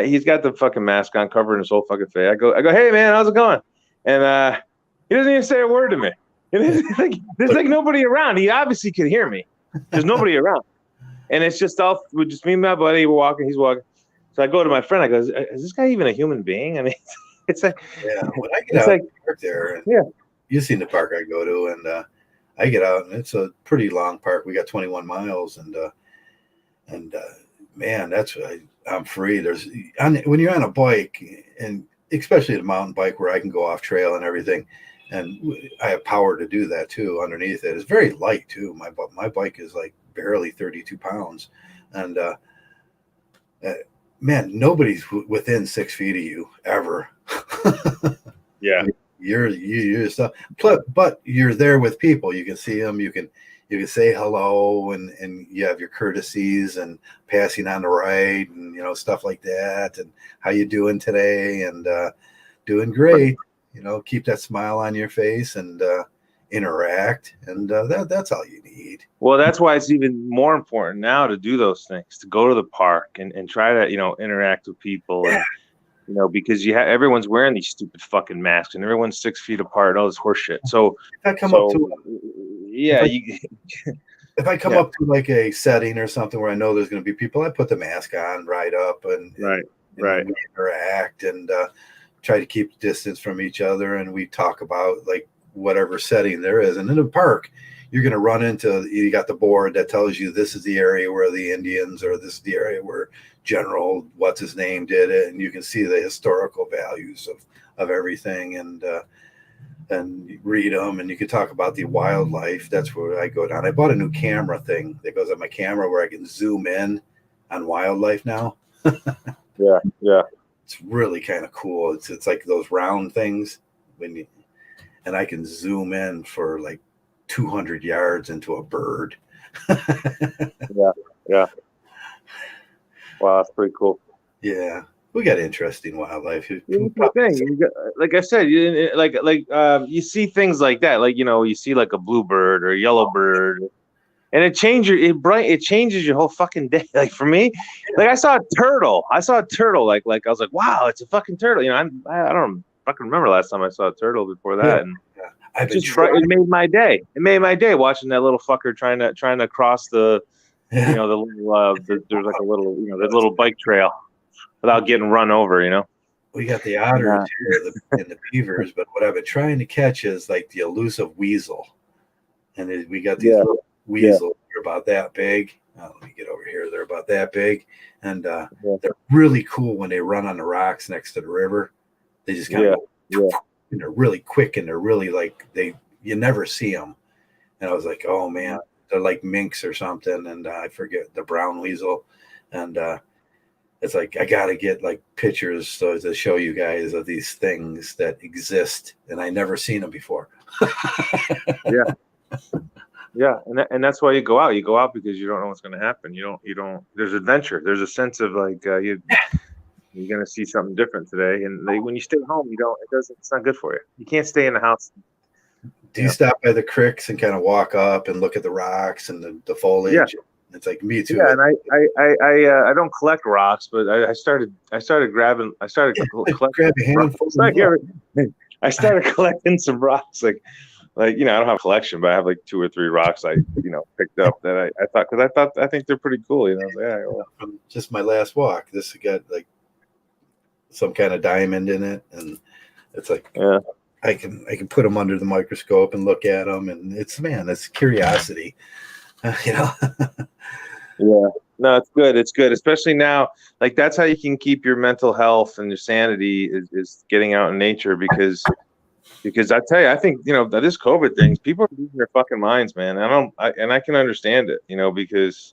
he's got the fucking mask on, covering his whole fucking face. I go, hey man, how's it going? And he doesn't even say a word to me. There's like nobody around. He obviously could hear me. There's nobody around. And it's just just me and my buddy. We're walking. He's walking. So I go to my friend. I go, is this guy even a human being? I mean, it's like, yeah. When I get out the park there, yeah, you've seen the park I go to, and I get out, and it's a pretty long park. We got 21 miles, and man, that's I'm free. When you're on a bike, and especially a mountain bike where I can go off trail and everything, and I have power to do that too. Underneath it, it's very light too. My bike is like barely 32 pounds, and man, nobody's within 6 feet of you ever. Yeah, you're stuff, but you're there with people. You can see them. You can say hello, and you have your courtesies and passing on the ride, and stuff like that. And how you doing today? And doing great. Keep that smile on your face and interact, and that's all you need. Well, that's why it's even more important now to do those things, to go to the park and try to interact with people. Yeah. And, because everyone's wearing these stupid fucking masks, and everyone's 6 feet apart, all this horse shit. So if I come up to if I come up to like a setting or something where I know there's going to be people, I put the mask on right up and we interact and try to keep distance from each other, and we talk about like whatever setting there is. And in a park, you're going to run into, you got the board that tells you this is the area where the Indians, or this is the area where General what's his name did it, and you can see the historical values of everything, and read them, and you can talk about the wildlife. That's where I go down. I bought a new camera thing that goes on my camera where I can zoom in on wildlife now. Yeah. It's really kind of cool. It's like those round things and I can zoom in for like 200 yards into a bird. Yeah. Wow, that's pretty cool. Yeah, we got interesting wildlife. That's the thing. Like I said, you see things like that, like you see like a bluebird or a yellow bird, and it changes your whole fucking day. Like for me, like I saw a turtle. Like I was like, wow, it's a fucking turtle. I don't fucking remember last time I saw a turtle before that, and I've been it made my day. It made my day watching that little fucker trying to cross the the little there's like a little the little bike trail without getting run over. We got the otters here and the beavers, but what I've been trying to catch is like the elusive weasel. And we got these little weasels. They're about that big. Let me get over here. They're about that big. And they're really cool when they run on the rocks next to the river. They just kind of and they're really quick, and they're really like you never see them. And I was like, oh man, they're like minks or something. And I forget the brown weasel. And it's like I gotta get like pictures to show you guys of these things that exist, and I never seen them before. Yeah, and that's why you go out. You go out because you don't know what's going to happen. You don't. There's adventure. There's a sense of like you're going to see something different today. And when you stay home, you don't. It's not good for you. You can't stay in the house. Do you stop by the creeks and kind of walk up and look at the rocks and the foliage? Yeah. It's like me too. Yeah, and I don't collect rocks, but I started collecting. I started collecting some rocks, like I don't have a collection, but I have like 2 or 3 rocks I picked up that I think they're pretty cool. From just my last walk, this got like some kind of diamond in it, and it's like I can put them under the microscope and look at them, and it's curiosity. Yeah, no, it's good. It's good, especially now. Like that's how you can keep your mental health and your sanity is getting out in nature because I tell you, I think that this COVID thing, people are losing their fucking minds, man. And I can understand it, because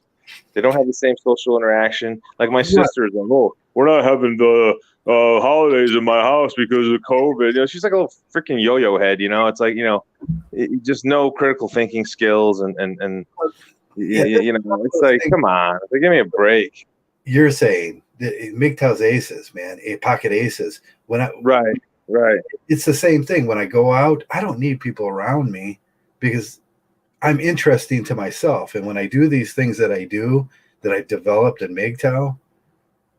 they don't have the same social interaction. Like my sister's like, oh, we're not having the holidays in my house because of COVID. She's like a little freaking yo-yo head. It's like just no critical thinking skills and it's like, come on, give me a break. You're saying Mgtow's aces, man, pocket aces. Right. It's the same thing. When I go out, I don't need people around me because I'm interesting to myself. And when I do these things that I do, that I've developed in Mgtow,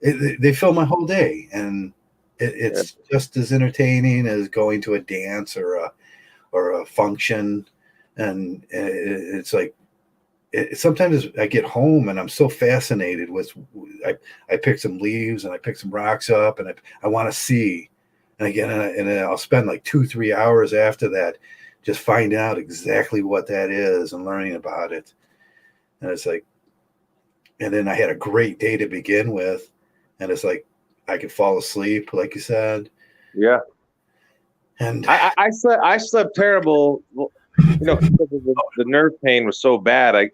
they fill my whole day. And it's just as entertaining as going to a dance or a function. And it's like, sometimes I get home and I'm so fascinated with, I pick some leaves and I pick some rocks up and I want to see. And again, and I'll spend like 2-3 hours after that just finding out exactly what that is and learning about it. And it's like, and then I had a great day to begin with. And it's like, I could fall asleep, like you said. Yeah. And I slept terrible. Because the nerve pain was so bad, I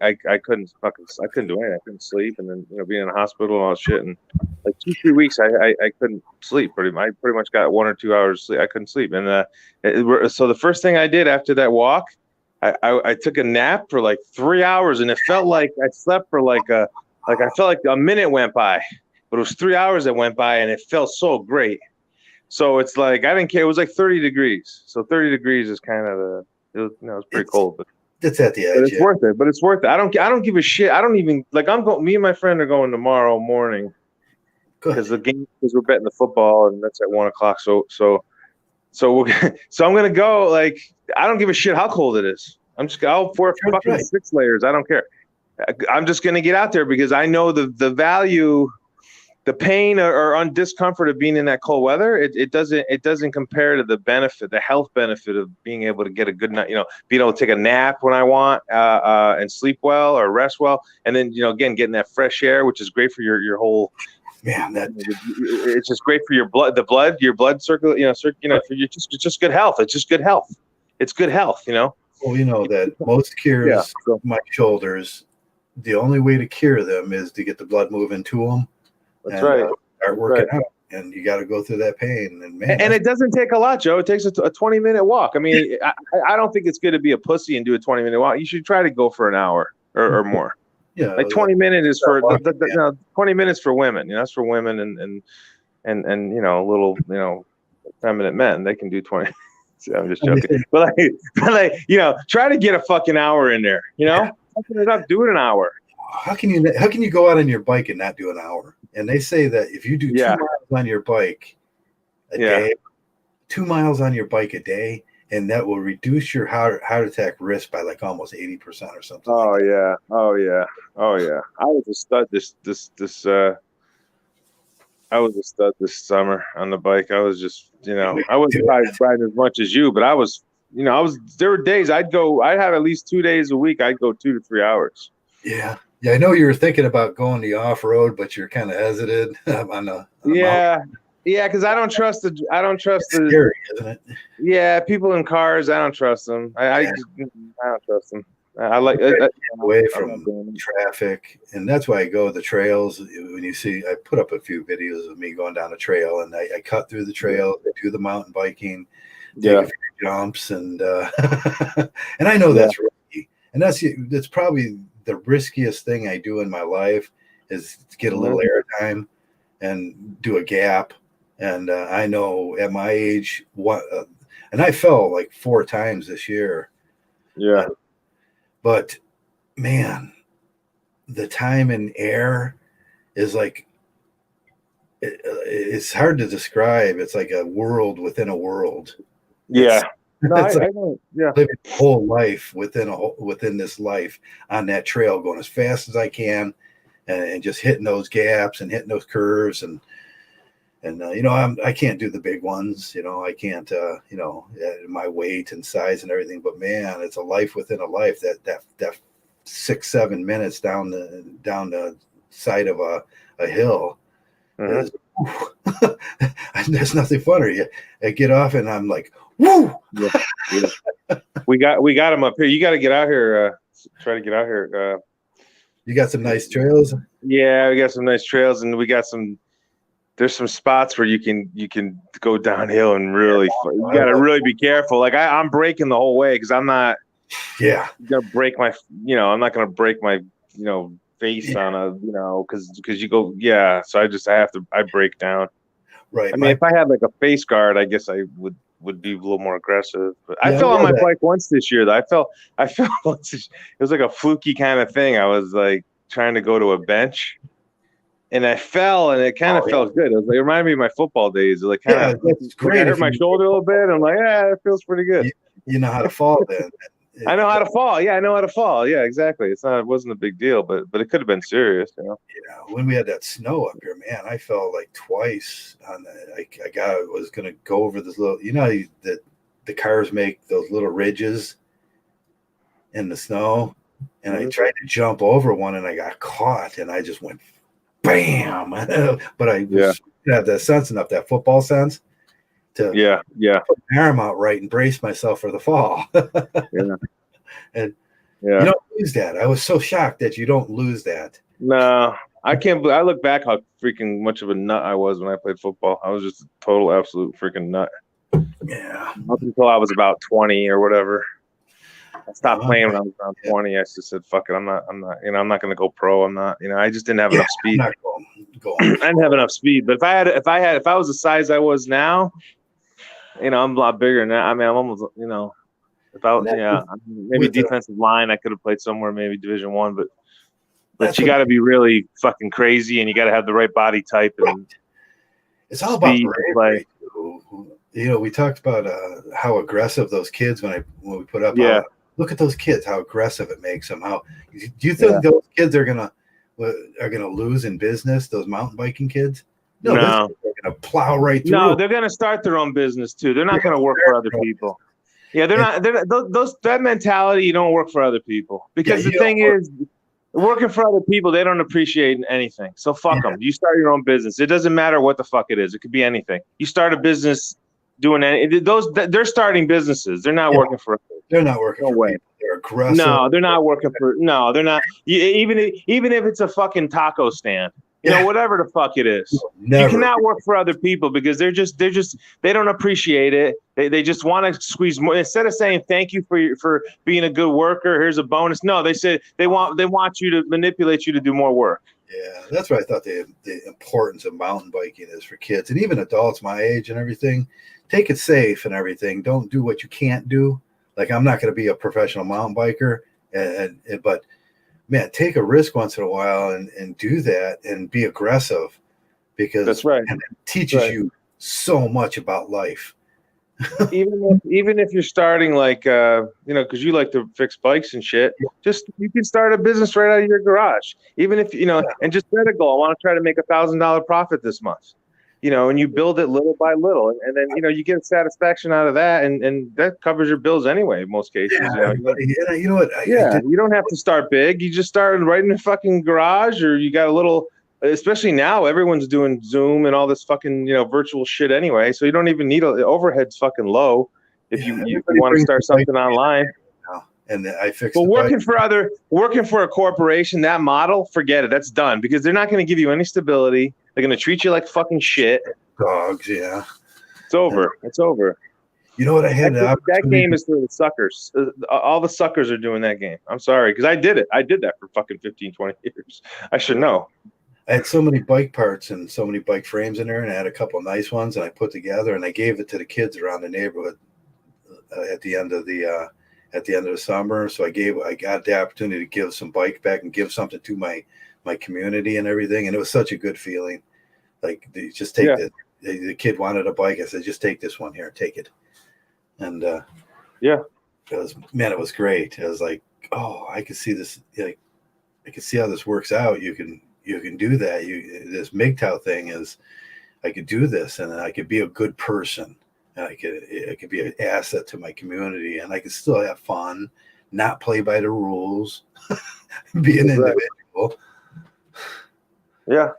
couldn't do anything. I couldn't sleep, and then being in the hospital and all that shit, and like 2-3 weeks, I couldn't sleep. I pretty much got 1 or 2 hours sleep. I couldn't sleep, and so the first thing I did after that walk, I took a nap for like 3 hours, and it felt like I slept for I felt like a minute went by, but it was 3 hours that went by, and it felt so great. So it's like I didn't care. It was like 30 degrees. So 30 degrees is kind of it was pretty cold, but it's at the edge. But it's worth it. But it's worth it. I don't give a shit. I don't even like. Me and my friend are going tomorrow morning because we're betting the football, and that's at 1 o'clock. So I'm gonna go. Like I don't give a shit how cold it is. I'll wear fucking 6 layers. I don't care. I'm just gonna get out there because I know the value. The pain or discomfort of being in that cold weather, it doesn't compare to the benefit, the health benefit of being able to get a good night, being able to take a nap when I want, and sleep well or rest well, and then again getting that fresh air, which is great for your whole. Man, it's just great for your blood circulation. For it's just good health. It's just good health. It's good health. Well, that most cures my shoulders. The only way to cure them is to get the blood moving to them. That's right. Start working out, and you got to go through that pain. And it doesn't take a lot, Joe. It takes a 20-minute walk. I mean, I don't think it's good to be a pussy and do a 20-minute walk. You should try to go for an hour or more. you know, like 20 minutes is for 20 minutes for women. That's for women and little feminine men. They can do 20. So I'm just joking. But like try to get a fucking hour in there. Fucking it up. Do it an hour. How can you go out on your bike and not do an hour? And they say that if you do 2 miles on your bike a day, 2 miles on your bike a day, and that will reduce your heart attack risk by like almost 80% or something. Oh yeah. I was a stud I was a stud this summer on the bike. I was just, I wasn't probably riding as much as you, but I was, there were days I'd have at least 2 days a week. I'd go 2 to 3 hours. Yeah. Yeah. I know you were thinking about going the off road, but you're kind of hesitant on the mountain. Yeah. Cause I don't trust the scary, isn't it? Yeah. People in cars. I don't trust them. I don't trust them. I like away from traffic, and that's why I go the trails. When you see, I put up a few videos of me going down a trail, and I cut through the trail, I do the mountain biking, take a few jumps, and and I know that's risky, and that's probably the riskiest thing I do in my life is to get a little airtime and do a gap. And I know at my age, and I fell like 4 times this year. Yeah. But man, the time in air is like, it's hard to describe. It's like a world within a world. Yeah. It's like living a whole life within this life on that trail, going as fast as I can and just hitting those gaps and hitting those curves. And I can't do the big ones, I can't, my weight and size and everything, but man, it's a life within a life. That 6-7 minutes down the side of a hill, is, there's nothing funner. I get off and I'm like, woo! Yeah. We got him up here. You got to get out here. Try to get out here. You got some nice trails. Yeah, we got some nice trails, and we got there's some spots where you can go downhill and really, you got to really be careful. Like I'm braking the whole way because I'm not gonna break my, I'm not gonna break my, face on a, because you go, so I break down. Right. I mean, if I had like a face guard, I guess I would be a little more aggressive. But I fell on my bike once this year. I fell once. It was like a fluky kind of thing. I was like trying to go to a bench. And I fell, and it kind of felt good. It reminded me of my football days. Like that's great. I hurt my shoulder a little bit. I'm like, it feels pretty good. You know how to fall then. I know how to fall. Yeah, I know how to fall. Yeah, exactly. It wasn't a big deal, but it could have been serious. Yeah, when we had that snow up here, man, I fell like twice on that. I was gonna go over this little, that the cars make those little ridges in the snow, and I tried to jump over one, and I got caught, and I just went bam. But I have that sense enough, that football sense, to put my arm out right and brace myself for the fall. And you don't lose that. I was so shocked that you don't lose that. No, I can't believe. I look back how freaking much of a nut I was when I played football. I was just a total absolute freaking nut. Yeah. Up until I was about 20 or whatever. I stopped playing when I was around 20. I just said, "Fuck it, I'm not. I'm not going to go pro. I'm not. I just didn't have enough speed. I'm not going. I didn't have enough speed. But if I was the size I was now, I'm a lot bigger than that. I mean, I'm almost, maybe defensive line. I could have played somewhere, maybe Division I. But you got to be really fucking crazy, and you got to have the right body type. And it's all about play. We talked about how aggressive those kids when we put up. Look at those kids, how aggressive it makes them. How do you think those kids are gonna lose in business? Those mountain biking kids? No. They're gonna plow right through. No, they're gonna start their own business too. They're not gonna work for other people. Yeah, they're not. That mentality. You don't work for other people because the thing is, working for other people, they don't appreciate anything. So fuck them. You start your own business. It doesn't matter what the fuck it is. It could be anything. You start a business. They're starting businesses. They're not working for. They're not working for people. They're aggressive. No, they're not working for. No, they're not. Even if it's a fucking taco stand, you know, whatever the fuck it is. Never. You cannot work for other people because they don't appreciate it. They just want to squeeze more. Instead of saying thank you for being a good worker, here's a bonus. No, they said they want you to manipulate you to do more work. Yeah, that's what I thought the importance of mountain biking is for kids and even adults my age and everything. Take it safe and everything. Don't do what you can't do. Like, I'm not going to be a professional mountain biker, but man, take a risk once in a while and do that and be aggressive, because that's right. And it teaches you so much about life. even if you're starting like you know, because you like to fix bikes and shit, just you can start a business right out of your garage. Even if you know, and just set a goal. I want to try to make $1,000 profit this month. You know, and you build it little by little, and then you know you get satisfaction out of that, and that covers your bills anyway. In most cases, Yeah, you know what? You don't have to start big. You just start right in the fucking garage, or you got a little. Especially now, everyone's doing Zoom and all this fucking, you know, virtual shit anyway. So you don't even need overhead's fucking low if you want to start something online. And I fixed. But working for a corporation, that model, forget it. That's done, because they're not going to give you any stability. They're going to treat you like fucking shit. Dogs, yeah. It's over. It's over. You know what? I had that game is for the suckers. All the suckers are doing that game. I'm sorry, because I did it. I did that for fucking 15, 20 years. I should know. I had so many bike parts and so many bike frames in there, and I had a couple of nice ones, and I put together and I gave it to the kids around the neighborhood at the end of the summer. So I got the opportunity to give some bike back and give something to my community and everything, and it was such a good feeling. Like, just take the kid wanted a bike. I said, just take this one here, take it. And it was great. It was like, oh, I could see this. Like, I could see how this works out. You can do that. This Mgtow thing is, I could do this, and I could be a good person. And I could be an asset to my community, and I could still have fun, not play by the rules, be an individual. Yeah.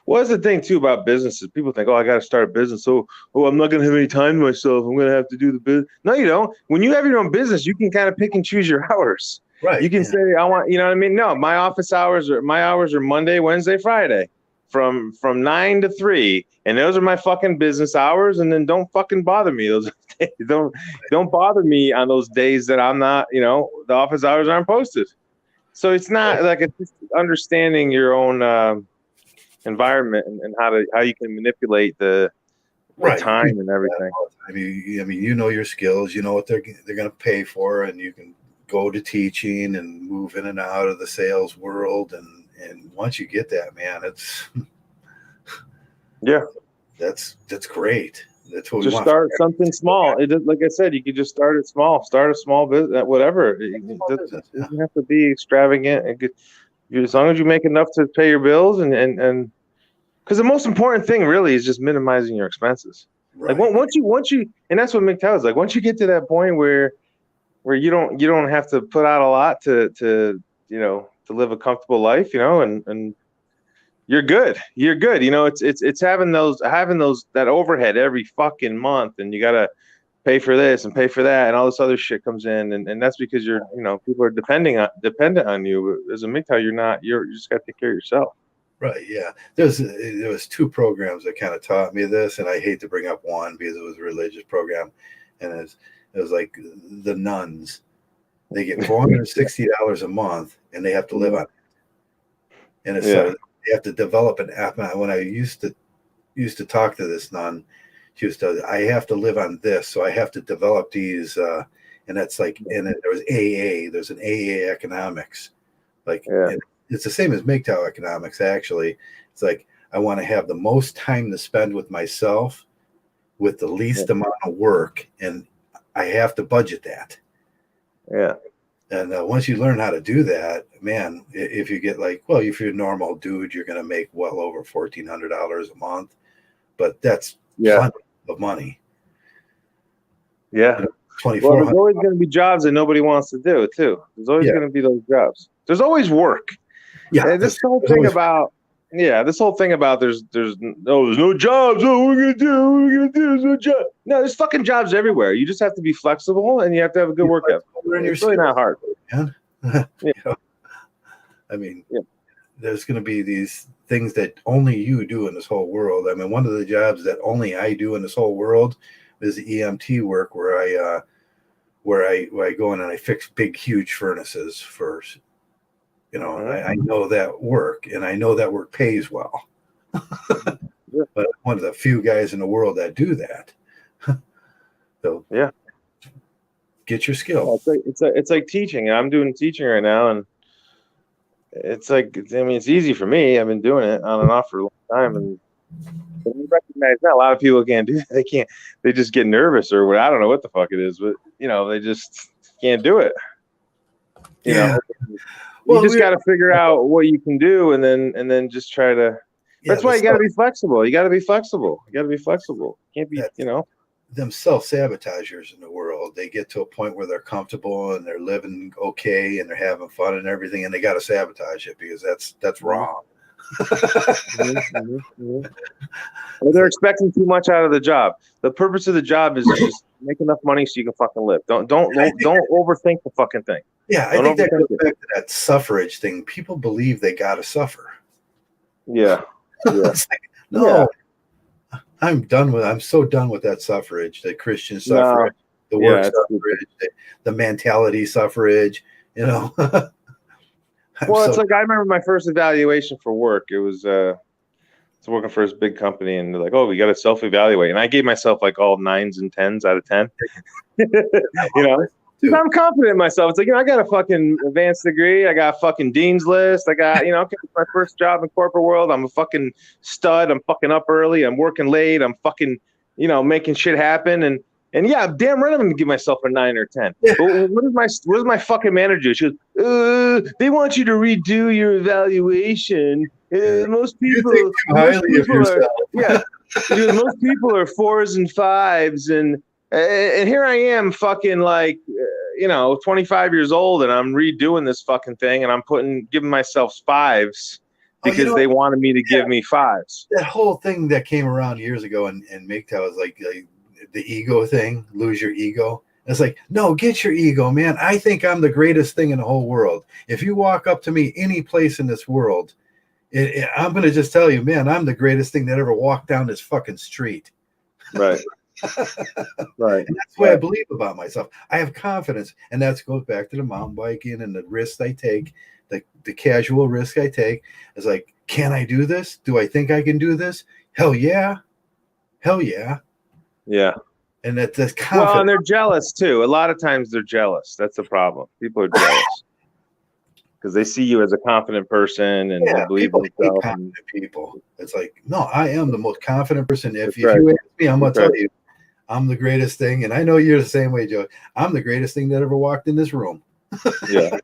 Well, that's the thing too about businesses. People think, oh, I got to start a business. So, I'm not going to have any time to myself. I'm going to have to do the business. No, you don't. When you have your own business, you can kind of pick and choose your hours. Right. You can say, I want, you know what I mean? No, my hours are Monday, Wednesday, Friday from 9 to 3. And those are my fucking business hours. And then don't fucking bother me. Those don't bother me on those days that I'm not, you know, the office hours aren't posted. So it's not like, it's just understanding your own environment and how you can manipulate the time and everything. I mean, you know your skills, you know what they're going to pay for, and you can go to teaching and move in and out of the sales world, and once you get that, man, it's that's great. That's what just we want. Start something small. Like I said, you could just start it small. Start a small business, whatever. It doesn't have to be extravagant. As long as you make enough to pay your bills, and because the most important thing really is just minimizing your expenses. Right. Like once you, and that's what Mgtow is like. Once you get to that point where you don't have to put out a lot to live a comfortable life, you know, and you're good. You're good. You know, it's having that overhead every fucking month, and you gotta pay for this and pay for that, and all this other shit comes in, and that's because people are dependent on you. As a Mgtow, you just gotta take care of yourself. Right. Yeah. There was 2 programs that kind of taught me this, and I hate to bring up one because it was a religious program, and it was like the nuns. They get $460 a month, and they have to live on it. And it's they have to develop an app. When I used to talk to this nun, she was telling, I have to live on this, so I have to develop these. And that's like, and there was AA. There's an AA economics, like. Yeah. It's the same as Mgtow economics, actually. It's like, I want to have the most time to spend with myself with the least amount of work, and I have to budget that. Yeah. And once you learn how to do that, man, if you get if you're a normal dude, you're going to make well over $1,400 a month, but that's plenty of money. Yeah. There's always going to be jobs that nobody wants to do too. There's always going to be those jobs. There's always work. Yeah, and this whole thing about there's no jobs. Oh, what are we gonna do? There's no job. No, there's fucking jobs everywhere. You just have to be flexible, and you have to have a good work ethic. It's really not hard. Man. I mean, there's going to be these things that only you do in this whole world. I mean, one of the jobs that only I do in this whole world is the EMT work, where I go in and I fix big, huge furnaces for, I know that work, and I know that work pays well. Yeah. But I'm one of the few guys in the world that do that. So yeah, get your skill. it's like teaching. I'm doing teaching right now, and it's like, I mean, it's easy for me. I've been doing it on and off for a long time, and you recognize that a lot of people can't do that. They can't. They just get nervous or what. I don't know what the fuck it is, but they just can't do it. You know, you just got to figure out what you can do, and then just try to. That's why you got to be flexible. You got to be flexible. Can't be, them self-sabotagers in the world. They get to a point where they're comfortable and they're living okay and they're having fun and everything, and they got to sabotage it because that's wrong. Well, they're expecting too much out of the job. The purpose of the job is just make enough money so you can fucking live. Don't overthink the fucking thing. Yeah, I think that goes back to that suffrage thing. People believe they got to suffer. Yeah. It's like, no. Yeah. I'm so done with that suffrage, the Christian suffrage, the work suffrage, the mentality suffrage, Well, it's like, I remember my first evaluation for work. It was working for this big company, and they're like, "Oh, we got to self-evaluate," and I gave myself like all 9s and 10s out of 10. I'm confident in myself. It's like, I got a fucking advanced degree. I got a fucking dean's list. I got, it's my first job in corporate world. I'm a fucking stud. I'm fucking up early. I'm working late. I'm fucking, making shit happen. And yeah, damn right, I'm gonna give myself a 9 or 10. Yeah. But what does my fucking manager? She goes, they want you to redo your evaluation. Most people are 4s and 5s, and here I am, fucking like, 25 years old, and I'm redoing this fucking thing, and giving myself 5s because they wanted me to give me 5s. That whole thing that came around years ago in Mgtow is like the ego thing, lose your ego. It's like, no, get your ego, man. I think I'm the greatest thing in the whole world. If you walk up to me any place in this world, I'm going to just tell you, man, I'm the greatest thing that ever walked down this fucking street. Right. Right. And that's what I believe about myself. I have confidence, and that goes back to the mountain biking and the risks I take, the casual risk I take. It's like, can I do this? Do I think I can do this? Hell yeah. Yeah. And that's confidence. Well, and they're jealous too. A lot of times they're jealous. That's the problem. People are jealous because they see you as a confident person and they believe in yourself. Confident people. It's like, no, I am the most confident person. If you ask me, I'm gonna tell you, I'm the greatest thing, and I know you're the same way, Joe. I'm the greatest thing that ever walked in this room. Yeah.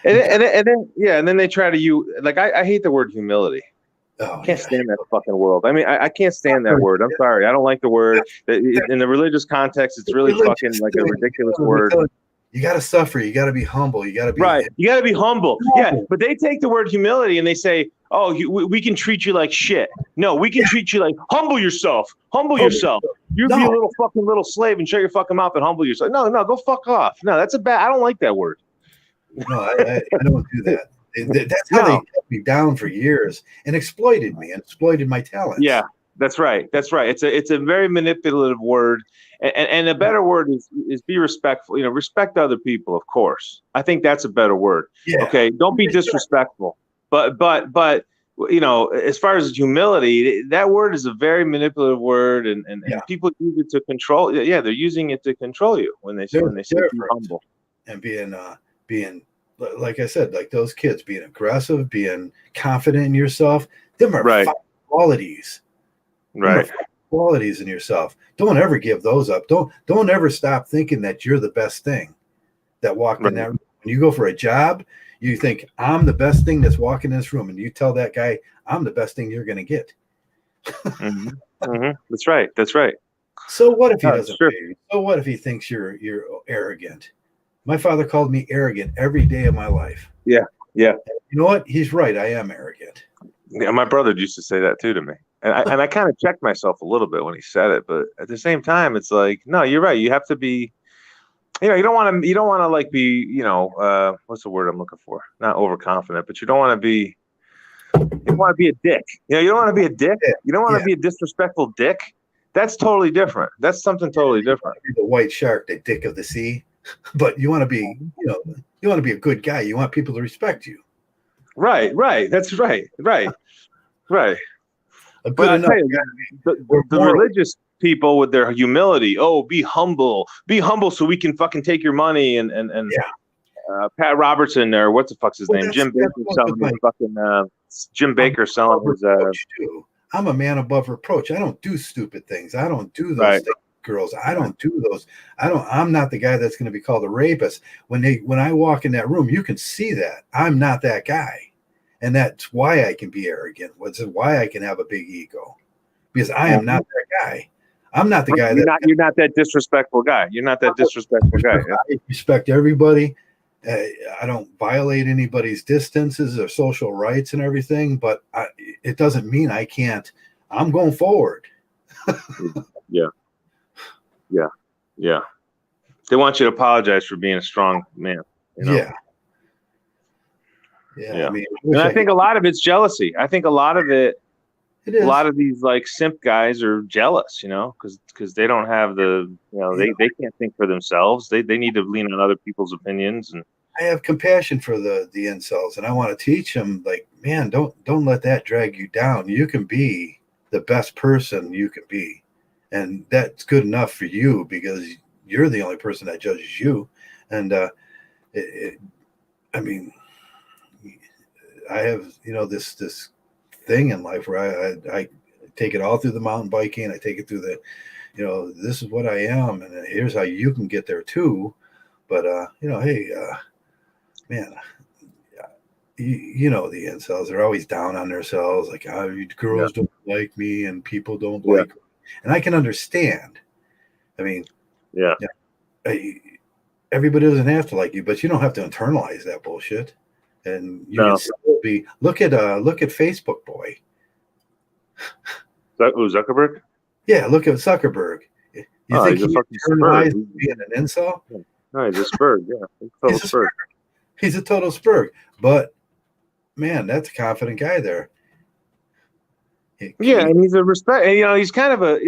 And then they try to I hate the word humility. I can't stand that fucking word. I mean, I can't stand that word. I'm sorry. I don't like the word. In the religious context, it's really fucking like a ridiculous word. You got to suffer. You got to be humble. You got to be You got to be humble. Yeah, but they take the word humility and they say, "Oh, we can treat you like shit." No, we can treat you like humble yourself. Humble yourself. You be a little slave and shut your fucking mouth and humble yourself. No, go fuck off. No, that's I don't like that word. No, I don't do that. That's how they kept me down for years and exploited me and exploited my talents. Yeah, that's right. It's a very manipulative word, and a better word is be respectful. Respect other people, of course. I think that's a better word. Yeah. Okay, don't be disrespectful. But as far as humility, that word is a very manipulative word, and people use it to control. Yeah, they're using it to control you when they say be humble and being. Like I said, like those kids, being aggressive, being confident in yourself, them are qualities. Right. Qualities in yourself. Don't ever give those up. Don't ever stop thinking that you're the best thing that walked in that room. When you go for a job, you think, I'm the best thing that's walking in this room. And you tell that guy, I'm the best thing you're going to get. Mm-hmm. Mm-hmm. That's right. So what if he doesn't pay you? So what if he thinks you're arrogant? My father called me arrogant every day of my life. Yeah. You know what? He's right. I am arrogant. Yeah, my brother used to say that too to me. And I kind of checked myself a little bit when he said it. But at the same time, it's like, no, you're right. You have to be you don't want to like be, what's the word I'm looking for? Not overconfident, but you don't want to be a dick. You don't want to be a dick. You don't want to be a disrespectful dick. That's totally different. That's something totally different. The white shark, the dick of the sea. But you want to be, you want to be a good guy. You want people to respect you. Right. That's right. But I tell you, the religious people with their humility. Oh, be humble so we can fucking take your money and Pat Robertson or what the fuck's his name? Jim Baker selling his fucking Jim Baker selling his. I'm a man above reproach. I don't do stupid things. I don't do those things, girls. I don't do those. I'm not the guy that's going to be called a rapist. When I walk in that room, you can see that I'm not that guy, and that's why I can be arrogant. Why I can have a big ego, because I am not that guy. I'm not the guy you're not that disrespectful guy. You're not that disrespectful guy. I respect everybody. I don't violate anybody's distances or social rights and everything, but it doesn't mean I can't. I'm going forward. Yeah. They want you to apologize for being a strong man. Yeah. I mean, and I think a lot of it's jealousy. I think a lot of it is. A lot of these like simp guys are jealous, because they don't have they can't think for themselves. They need to lean on other people's opinions. And I have compassion for the incels, and I want to teach them, like, man, don't let that drag you down. You can be the best person you can be, and that's good enough for you because you're the only person that judges you. And I mean, I have this thing in life where I take it all through the mountain biking. I take it through the, this is what I am, and here's how you can get there too. But hey, man, the incels are always down on themselves, like, girls don't like me and people don't like me. And I can understand. I mean, everybody doesn't have to like you, but you don't have to internalize that bullshit. And you can still be look at Facebook boy. Zuckerberg? Yeah, look at Zuckerberg. You think he's internalized being an incel? No, he's a spurg. Yeah, he's a total spurg. But man, that's a confident guy there. And he's a respect. And, he's kind of a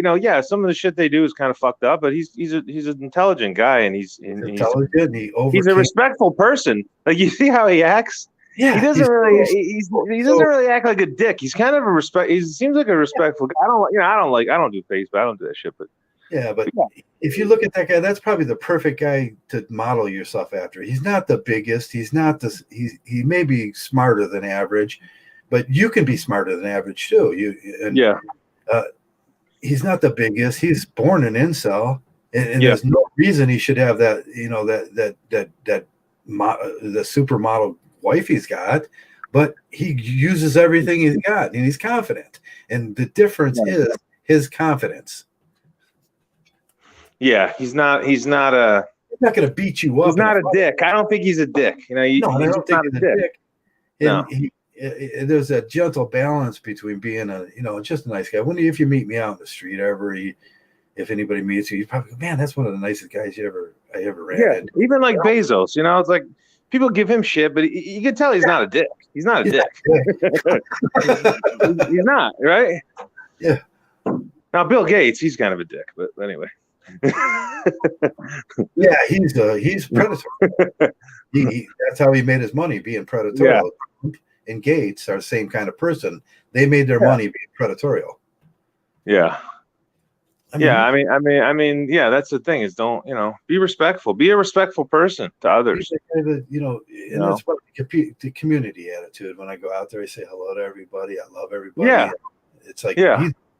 some of the shit they do is kind of fucked up, but he's an intelligent guy, and he's intelligent. He's a respectful person. Like, you see how he acts. Yeah, he doesn't really act like a dick. He's kind of he seems like a respectful guy. I don't do Facebook. I don't do that shit. But if you look at that guy, that's probably the perfect guy to model yourself after. He's not the biggest. He's not this. He may be smarter than average, but you can be smarter than average too. He's not the biggest. He's born an incel, and there's no reason he should have that. The supermodel wife he's got, but he uses everything he's got, and he's confident. And the difference is his confidence. Yeah, he's not going to beat you up. He's not a dick. I don't think he's a dick. He's not a dick. And there's a gentle balance between being just a nice guy. If you meet me out in the street ever, if anybody meets you, you probably go, man, that's one of the nicest guys I ever ran into. Even like Bezos, it's like people give him shit, but you can tell he's not a dick. He's not a dick. He's not, right? Yeah. Now Bill Gates, he's kind of a dick, but anyway. Yeah, he's predatory. That's how he made his money, being predatorial. Trump and Gates are the same kind of person. They made their money being predatorial. Yeah. I mean, that's the thing is don't, be respectful. Be a respectful person to others. And that's what the community attitude. When I go out there, I say hello to everybody. I love everybody. Yeah. It's like,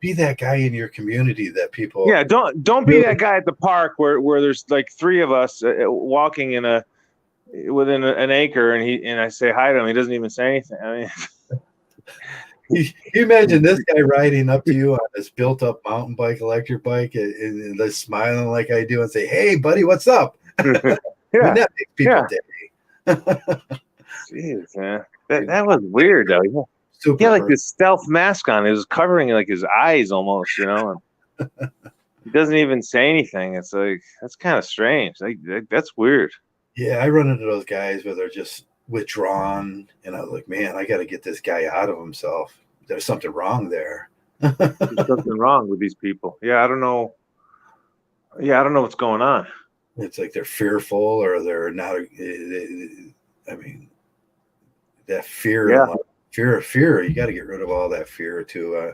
be that guy in your community that people. Yeah. Don't be that guy at the park where there's like three of us walking within an acre, and I say hi to him. He doesn't even say anything. I mean. You imagine this guy riding up to you on this built-up mountain bike, electric bike, and they're smiling like I do and say, "Hey, buddy, what's up?" That makes people day. Jeez, man, that was weird though. He had like this stealth mask on. It was covering like his eyes almost, doesn't even say anything. It's like, that's kind of strange. Like that's weird. Yeah, I run into those guys where they're just withdrawn, and I was like, man, I got to get this guy out of himself. There's something wrong there. There's something wrong with these people. Yeah, I don't know. Yeah, I don't know what's going on. It's like they're fearful, or they're not. I mean, that fear, Yeah. fear. You got to get rid of all that fear too.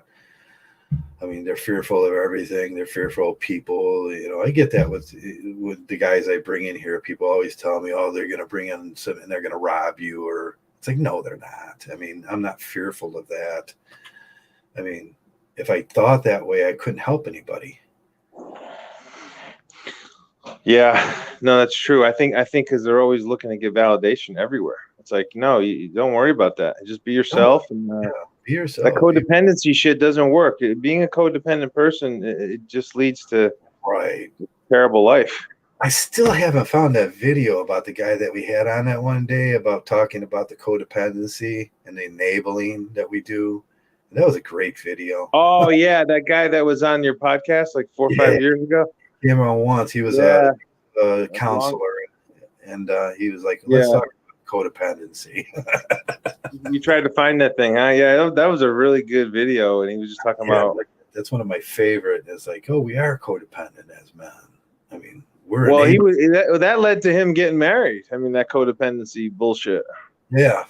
I mean, they're fearful of everything. They're fearful of people. You know, I get that with the guys I bring in here. People always tell me, "Oh, they're going to bring in some, and they're going to rob you," or it's like, no, they're not. I mean, I'm not fearful of that. I mean, if I thought that way, I couldn't help anybody. Yeah, no, that's true. I think because they're always looking to get validation everywhere. It's like, no, you don't worry about that. Just be yourself. And Be yourself. that codependency shit doesn't work. Being a codependent person, it just leads to Right. a terrible life. I still haven't found that video about the guy that we had on that one day about talking about the codependency and the enabling that we do. That was a great video. Oh yeah, that guy that was on your podcast like 4 or 5 years ago. Came on once. He was Yeah. a counselor, and he was like, "Let's talk about codependency." You tried to find that thing, huh? Yeah, that was a really good video, and he was just talking about. Like, that's one of my favorite. It's like, oh, we are codependent as men. I mean, we're Well, he was that led to him getting married. I mean, that codependency bullshit. Yeah.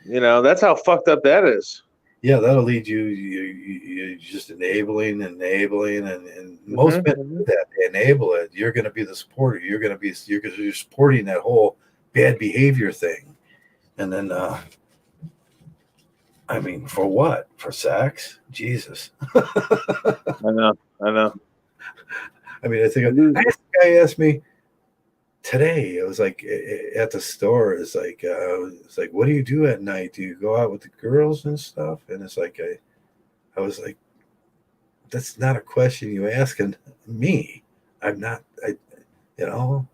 You know, that's how fucked up that is. Yeah, that'll lead you just enabling, and most men do that. They enable it. You're going to be the supporter. You're supporting that whole bad behavior thing. And then, I mean, for what? For sex? Jesus. I know. I mean, I think the guy asked me today. It was like at the store. It's like, what do you do at night? Do you go out with the girls and stuff? And it's like, I was like, that's not a question you asking me. I'm not. Yeah.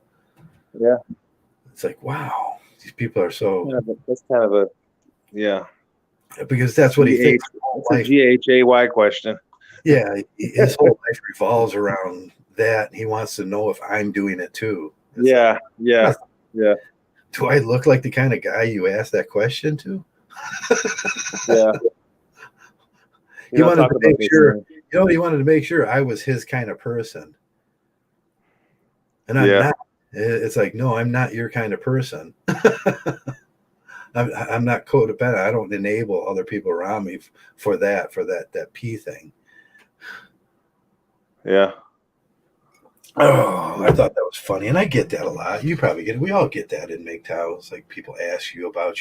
It's like, wow, these people are so. Yeah, that's kind of a, because that's what he thinks. It's a GHAY question. Yeah, his whole life revolves around that. He wants to know if I'm doing it too. It's yeah. Do I look like the kind of guy you asked that question to? Yeah. He wanted to make sure. He wanted to make sure I was his kind of person. And I'm not. It's like, no, I'm not your kind of person. I'm not codependent. I don't enable other people around me for that P thing. Yeah. Oh, I thought that was funny, and I get that a lot. You probably get it. We all get that in Mgtow. It's like people ask you about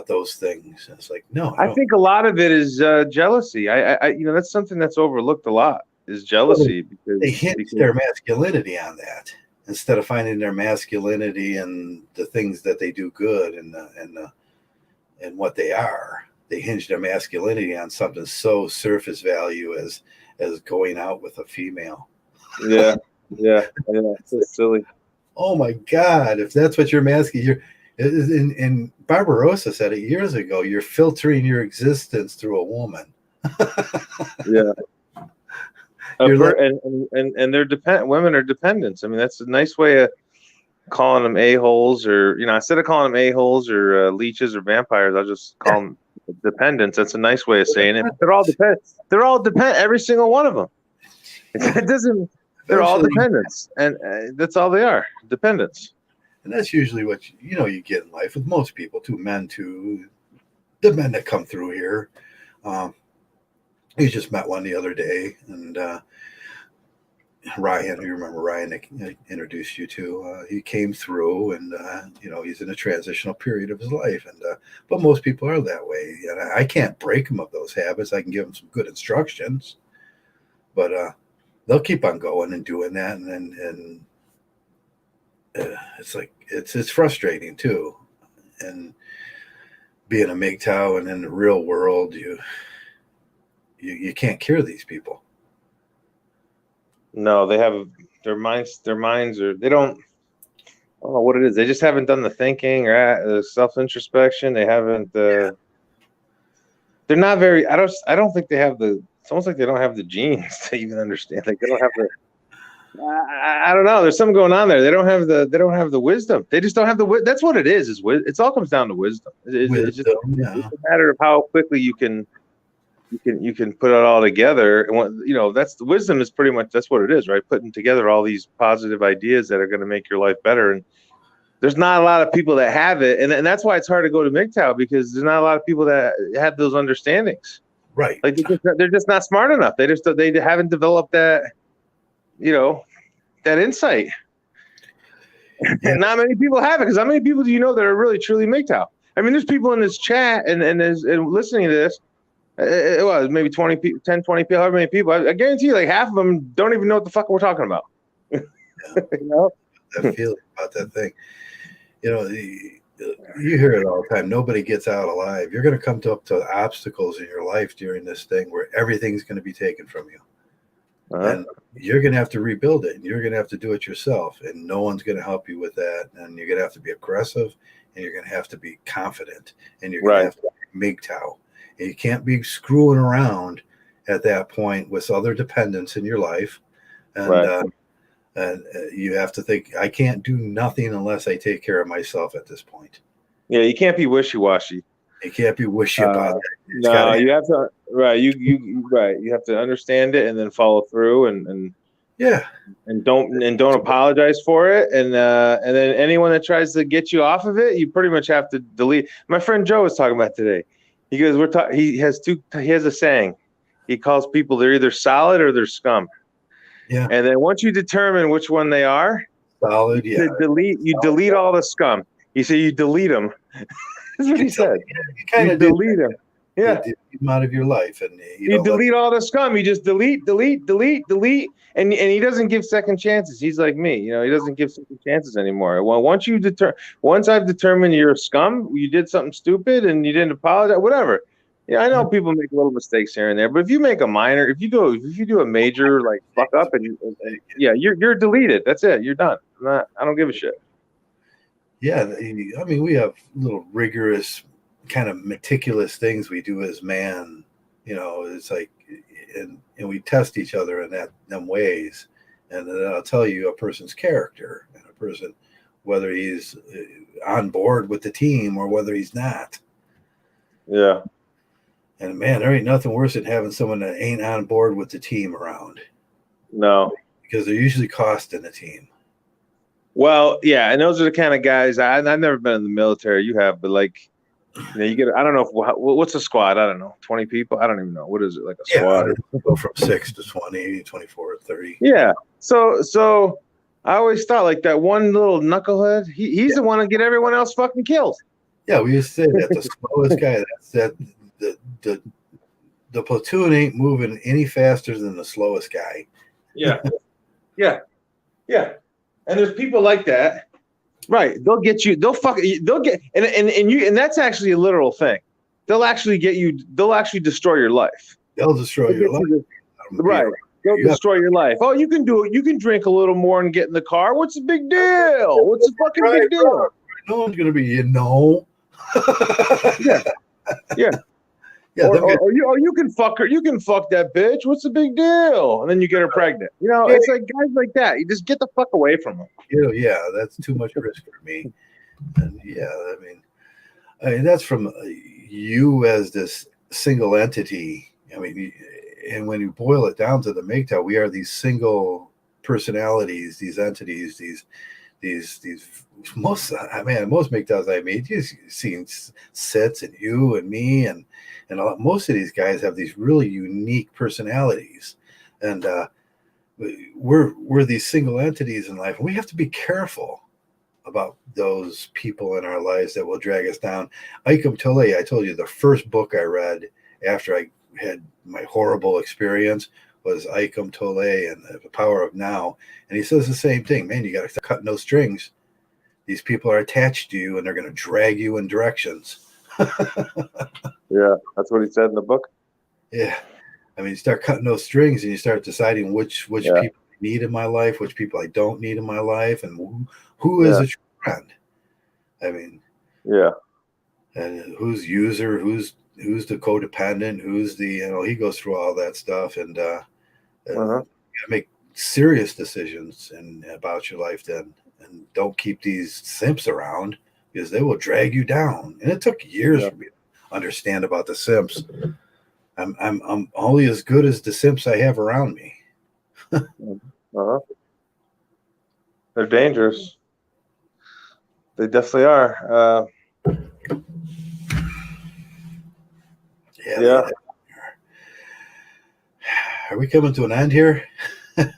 those things. And it's like, no. I think a lot of it is jealousy. I that's something that's overlooked a lot is jealousy, because they hinge their masculinity on that instead of finding their masculinity and the things that they do good and what they are. They hinge their masculinity on something so surface value as going out with a female. Yeah. It's so silly. Oh my God! If that's what you're masculine, and Barbarossa said it years ago. You're filtering your existence through a woman. Yeah. And they're women are dependents. I mean, that's a nice way of calling them a-holes, or instead of calling them a-holes or leeches or vampires, I'll just call them dependents. That's a nice way of saying it. But they're all dependent. Every single one of them. It doesn't. They're all dependents, and that's all they are, dependents. And that's usually what you get in life with most people, too. Men too. The men that come through here. We just met one the other day, and Ryan, you remember Ryan I introduced you to, he came through, and he's in a transitional period of his life, and but most people are that way, and I can't break him of those habits. I can give him some good instructions, but they'll keep on going and doing that, and it's like it's frustrating too, and being a Mgtow and in the real world, you can't cure these people. No, they have their minds are, they don't, I don't know what it is. They just haven't done the thinking or self-introspection. They haven't, they're not very, I don't think they have the it's almost like they don't have the genes to even understand. Like they don't have the. I don't know. There's something going on there. They don't have the wisdom. They just don't have the. That's what it is. It all comes down to wisdom. It's just it's a matter of how quickly you can put it all together. And that's the wisdom is pretty much that's what it is, right? Putting together all these positive ideas that are going to make your life better. And there's not a lot of people that have it, and that's why it's hard to go to Mgtow, because there's not a lot of people that have those understandings. Right. Like they're just not smart enough. They haven't developed that. That insight. Yeah. Not many people have it, because how many people do you know that are really truly Mgtow? I mean, there's people in this chat and listening to this. Maybe 20 people, 10, 20 people, however many people. I guarantee you, like half of them don't even know what the fuck we're talking about. That feeling about that thing. You hear it all the time. Nobody gets out alive. You're going to come up to obstacles in your life during this thing where everything's going to be taken from you. And you're going to have to rebuild it, and you're going to have to do it yourself, and no one's going to help you with that. And you're going to have to be aggressive, and you're going to have to be confident, and you're going to have to be Mgtow. And you can't be screwing around at that point with other dependents in your life. And you have to think, I can't do nothing unless I take care of myself at this point. Yeah, you can't be wishy-washy. You can't be wishy about it. No, you have to you have to understand it and then follow through and don't apologize for it. And then anyone that tries to get you off of it, you pretty much have to delete. My friend Joe was talking about today. He goes, he has a saying. He calls people, they're either solid or they're scum. Yeah. And then once you determine which one they are, solid, you delete all the scum. He said you delete them. That's what he said. You delete them. Yeah. You delete them out of your life. And you delete all the scum. You just delete. And he doesn't give second chances. He's like me. He doesn't give second chances anymore. Well, once I've determined you're a scum, you did something stupid and you didn't apologize, whatever. Yeah, I know people make little mistakes here and there, but if you make a minor, if you do a major like fuck up and you're deleted. That's it. You're done. I don't give a shit. Yeah, I mean, we have little rigorous, kind of meticulous things we do as man. It's like, and we test each other in them ways, and then I'll tell you a person's character and a person whether he's on board with the team or whether he's not. Yeah. And man, there ain't nothing worse than having someone that ain't on board with the team around. No, because they're usually costing the team. Well, yeah, and those are the kind of guys. I've never been in the military. You have, but like, you get. I don't know what's a squad. I don't know, 20 people. I don't even know what is it like a squad. Go from 6 to 20, 24, 30. Yeah. So I always thought like that one little knucklehead. He's the one to get everyone else fucking killed. Yeah, we used to say that the slowest guy. The platoon ain't moving any faster than the slowest guy. Yeah. And there's people like that, right? They'll get you. They'll get and that's actually a literal thing. They'll actually get you. They'll actually destroy your life. They'll destroy your life. Right. They'll destroy your life. Oh, you can do it. You can drink a little more and get in the car. What's the big deal? What's the fucking big deal? Bro. No one's gonna be, Yeah. Yeah, or you can fuck her. You can fuck that bitch. What's the big deal? And then you get her pregnant. It's like guys like that. You just get the fuck away from them. Yeah, that's too much risk for me. And I mean that's from you as this single entity. I mean, and when you boil it down to the Mgtow, we are these single personalities, these entities, these most Mgtows I meet, you've seen Sits and you and me and most of these guys have these really unique personalities, and we're these single entities in life, and we have to be careful about those people in our lives that will drag us down. Mgtow Today, I told you the first book I read after I had my horrible experience was Mgtow Today and The Power of Now, and he says the same thing. Man, you got to start cutting those strings. These people are attached to you, and they're going to drag you in directions. Yeah, that's what he said in the book. Yeah, I mean, you start cutting those strings, and you start deciding which people I need in my life, which people I don't need in my life, and who is a true friend. I mean, yeah, and who's user, who's who's the codependent, who's the, he goes through all that stuff, and you gotta make serious decisions and about your life then, and don't keep these simps around because they will drag you down. And it took years for me to understand about the simps. I'm only as good as the simps I have around me. They're dangerous. They definitely are. Yeah. Are we coming to an end here? Are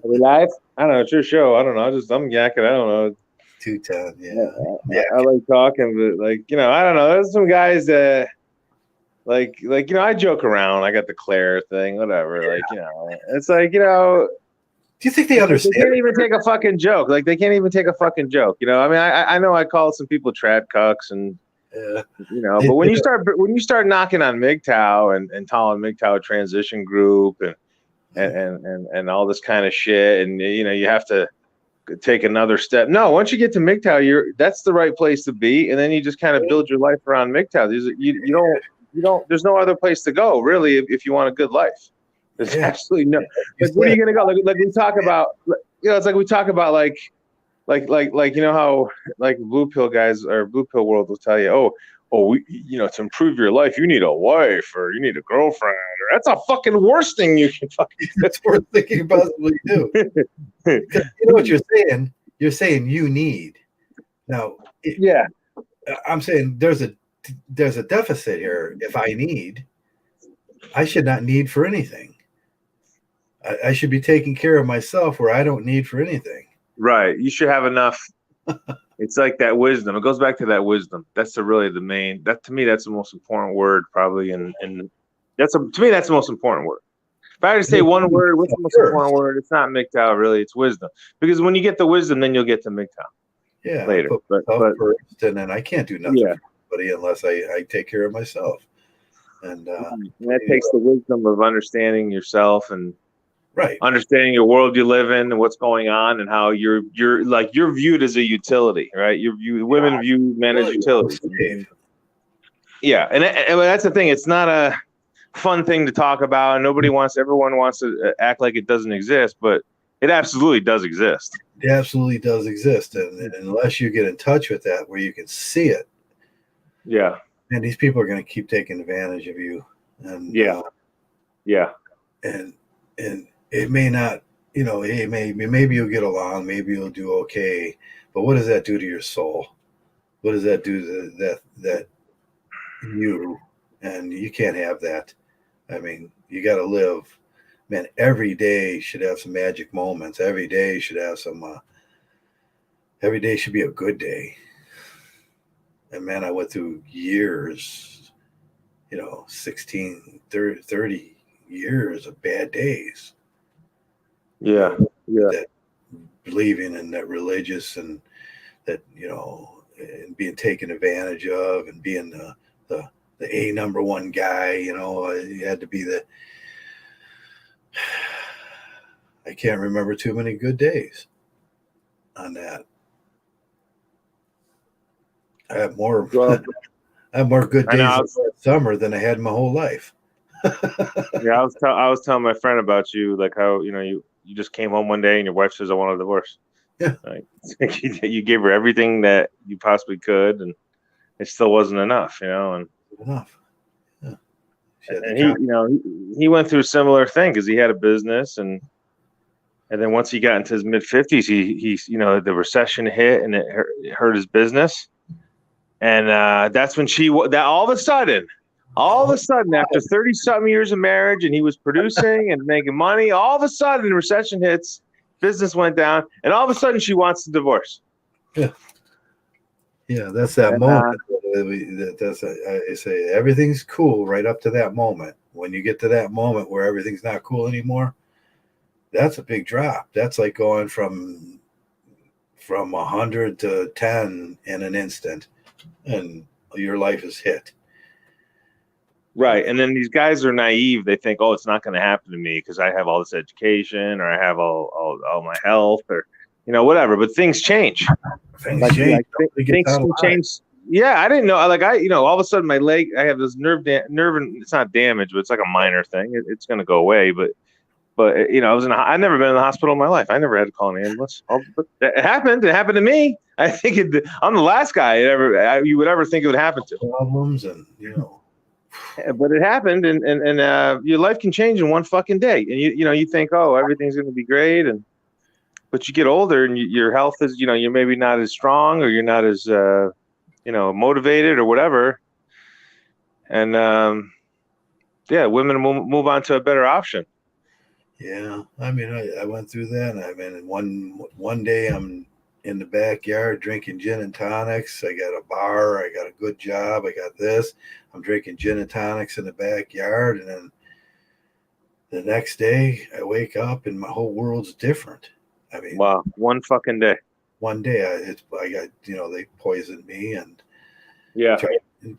we live? I don't know. It's your show. I don't know. I'm yakking. I don't know. 2:10. Yeah. I like talking, but I don't know. There's some guys that like I joke around. I got the Claire thing, whatever. It's like, do you think they understand? They can't even take a fucking joke. Like, they can't even take a fucking joke. I mean, I know I call some people trad cucks and but when you start knocking on Mgtow and calling Mgtow transition group and all this kind of shit, and you have to take another step. No, once you get to Mgtow, that's the right place to be, and then you just kind of build your life around Mgtow. You don't. There's no other place to go really if you want a good life. There's absolutely no. Like, where are you gonna go? Like we talk about. It's like we talk about like how like blue pill guys or blue pill world will tell you, to improve your life, you need a wife or you need a girlfriend. Or that's a fucking worst thing you can fucking. That's the worst thing you can possibly do. You know what you're saying? You're saying you need. Now, I'm saying there's a deficit here. If I need, I should not need for anything. I should be taking care of myself where I don't need for anything. Right. You should have enough. It's like that wisdom. It goes back to that wisdom. That's really the main. That to me, that's the most important word, probably. To me, that's the most important word. If I had to say one word, what's the most important word? It's not Mgtow, really. It's wisdom. Because when you get the wisdom, then you'll get to Mgtow. Yeah. Later. But first, and then I can't do nothing for anybody unless I take care of myself. And that takes the wisdom of understanding yourself and understanding your world you live in and what's going on and how you're viewed as a utility, right? Women view men as utilities. Yeah, and that's the thing. It's not a fun thing to talk about. Everyone wants to act like it doesn't exist, but it absolutely does exist. It absolutely does exist, and unless you get in touch with that, where you can see it, and these people are going to keep taking advantage of you, and and it may not, maybe you'll get along, maybe you'll do okay, but what does that do to your soul? What does that do to that you? And you can't have that. I mean, you got to live. Man, every day should have some magic moments. Every day should have some. Every day should be a good day. And man, I went through years, 16, 30 years of bad days. That believing in that religious and that, and being taken advantage of and being the number one guy, you had to be I can't remember too many good days on that. I have more good days this summer than I had my whole life. I was telling my friend about you, like how you just came home one day and your wife says, "I want a divorce." Yeah, you gave her everything that you possibly could, and it still wasn't enough, and enough. Yeah. And he went through a similar thing because he had a business, and then once he got into his mid-50s, he the recession hit and it hurt his business, and that's when all of a sudden after 30-something years of marriage and he was producing and making money, all of a sudden the recession hits, business went down, and all of a sudden she wants to divorce. Yeah, that's that moment. I say everything's cool right up to that moment. When you get to that moment where everything's not cool anymore, that's a big drop. That's like going from 100 to 10 in an instant, and your life is hit. Right. And then these guys are naive. They think, it's not going to happen to me because I have all this education or I have all my health or, whatever. But things change. Things can change. Yeah, I didn't know. Like all of a sudden my leg, I have this nerve, and it's not damaged, but it's like a minor thing. It's gonna go away. But I've never been in the hospital in my life. I never had to call an ambulance. But it happened. It happened to me. I think I'm the last guy you would ever think it would happen to. Problems and But it happened, and your life can change in one fucking day. And you think, oh, everything's gonna be great, but you get older and your health is, you're maybe not as strong, or you're not as motivated or whatever. And women move on to a better option. Yeah, I mean, I went through that. And I mean, one day I'm in the backyard drinking gin and tonics. I got a bar. I got a good job. I got this. I'm drinking gin and tonics in the backyard, and then the next day I wake up and my whole world's different. I mean, wow, one fucking day. One day I got they poisoned me and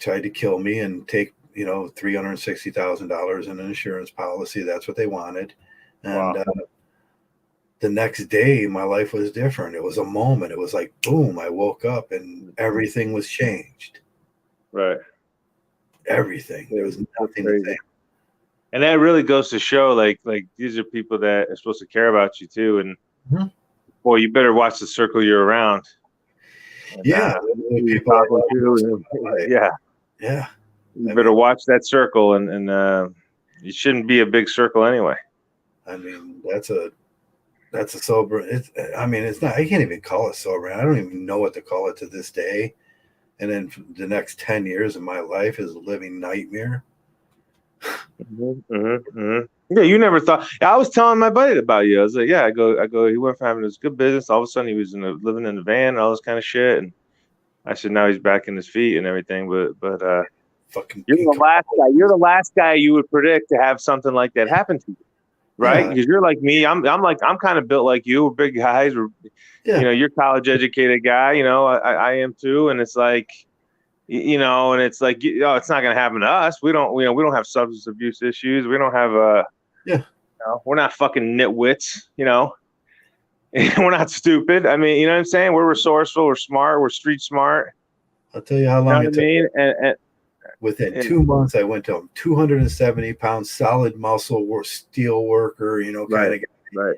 tried to kill me and take $360,000 in an insurance policy. That's what they wanted. And the next day, my life was different. It was a moment. It was like, boom, I woke up and everything was changed. Right. Everything. There was nothing the same. And that really goes to show, like these are people that are supposed to care about you too. And boy, you better watch the circle you're around. And, yeah. You're talking to, yeah. Yeah. You better watch that circle, and it shouldn't be a big circle anyway. I mean, that's a sober. It's not. I can't even call it sober. I don't even know what to call it to this day. And then the next 10 years of my life is a living nightmare. Yeah, you never thought. I was telling my buddy about you. I was like, yeah, I go. He went from having this good business. All of a sudden, he was living in the van and all this kind of shit. And I said, now he's back in his feet and everything. But fucking, you're the last guy. You're the last guy you would predict to have something like that happen to you, right? Because you're like me. I'm kind of built like you. We're big guys. You're college educated guy. I am too. And it's like, and it's like, it's not going to happen to us. We don't have substance abuse issues. We don't have we're not fucking nitwits. We're not stupid. I mean, you know what I'm saying? We're resourceful. We're smart. We're street smart. I'll tell you how long it took. And within 2 months, I went to 270 pounds, solid muscle, steel worker, kind of guy,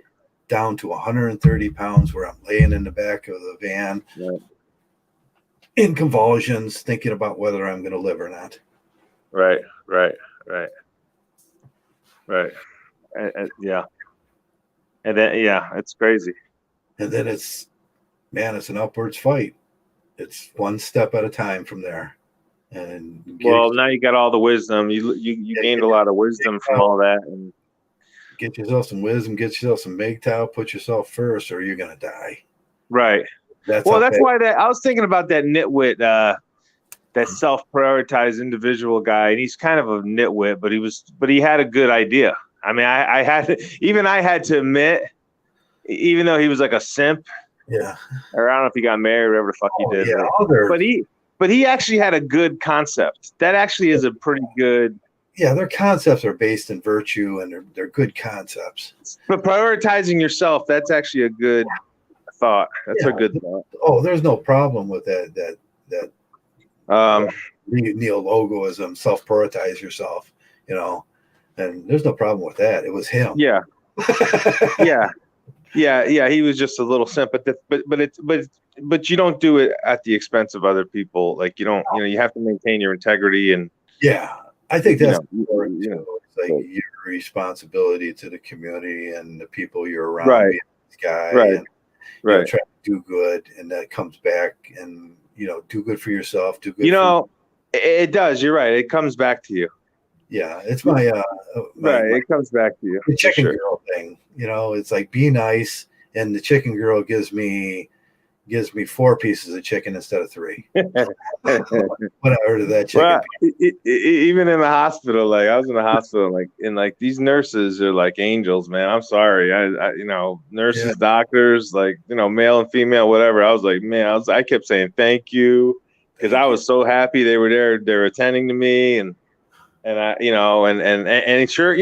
down to 130 pounds, where I'm laying in the back of the van in convulsions, thinking about whether I'm going to live or not. Right. And yeah. And then, it's crazy. And then it's an upwards fight. It's one step at a time from there. And now you got all the wisdom. You gained a lot of wisdom from all that. And get yourself some wisdom, get yourself some Mgtow, put yourself first, or you're going to die. Right. That's why I was thinking about that nitwit, that self-prioritized individual guy. And he's kind of a nitwit, but he had a good idea. I mean, I had to admit, even though he was like a simp, or I don't know if he got married or whatever the fuck he did, but he actually had a good concept. That actually is a pretty good. Yeah, their concepts are based in virtue, and they're good concepts. But prioritizing yourself, that's actually a good thought. That's a good thought. Oh, there's no problem with that neo-logoism, self-prioritize yourself, and there's no problem with that. It was him. Yeah. Yeah. He was just a little simp, but you don't do it at the expense of other people. Like you have to maintain your integrity and. Yeah, I think that's important. It's like your responsibility to the community and the people you're around. Right. Being this guy. Right. And, try to do good, and that comes back, and do good for yourself. Do good. It does. You're right. It comes back to you. Yeah, it's my it comes back to you. The chicken girl thing. It's like, be nice, and the chicken girl gives me 4 pieces of chicken instead of 3. When I heard of that chicken. Well, even in the hospital, like I was in the hospital, and these nurses are like angels, man. I'm sorry, nurses, doctors, male and female, whatever. I was like, man, I kept saying thank you, because I was so happy they were there. They were attending to me, and I, and sure,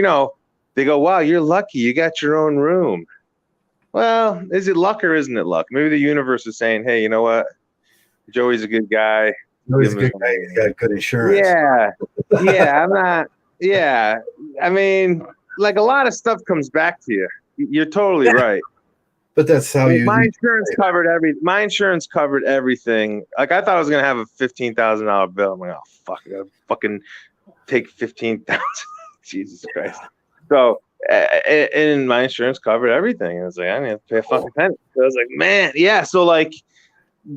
they go, wow, you're lucky, you got your own room. Well, is it luck or isn't it luck? Maybe the universe is saying, hey, you know what? Joey's a good guy. He's a good guy. He's got good insurance. Yeah, I'm not. Yeah, I mean, like a lot of stuff comes back to you. You're totally right. But that's how Like you. my insurance covered everything. Like I thought I was gonna have a $15,000 bill. I'm like, oh fuck, I gotta fucking take 15,000. Jesus Christ. So, and my insurance covered everything. I was like, I didn't have to pay a fucking penny. So I was like, man, yeah. So like,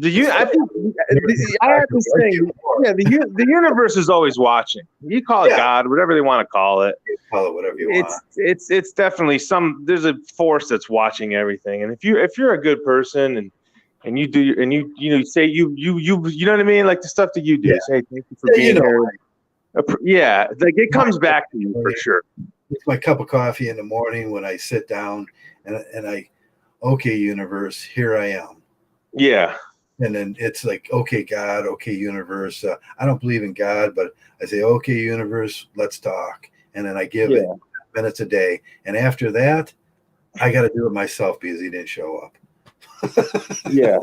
I have this thing. Yeah, the universe is always watching. You call it God, whatever they want to call it. Call it whatever you want. It's definitely there's a force that's watching everything. And if you're a good person and you do and you say you know what I mean, like the stuff that you do. Say thank you for being here. Yeah, like it comes back to you for sure. It's my cup of coffee in the morning when I sit down and I, okay, universe, here I am. Yeah. And then it's like, okay, God, okay, universe. I don't believe in God, but I say, okay, universe, let's talk. And then I give it minutes a day. And after that, I got to do it myself because he didn't show up. Yeah.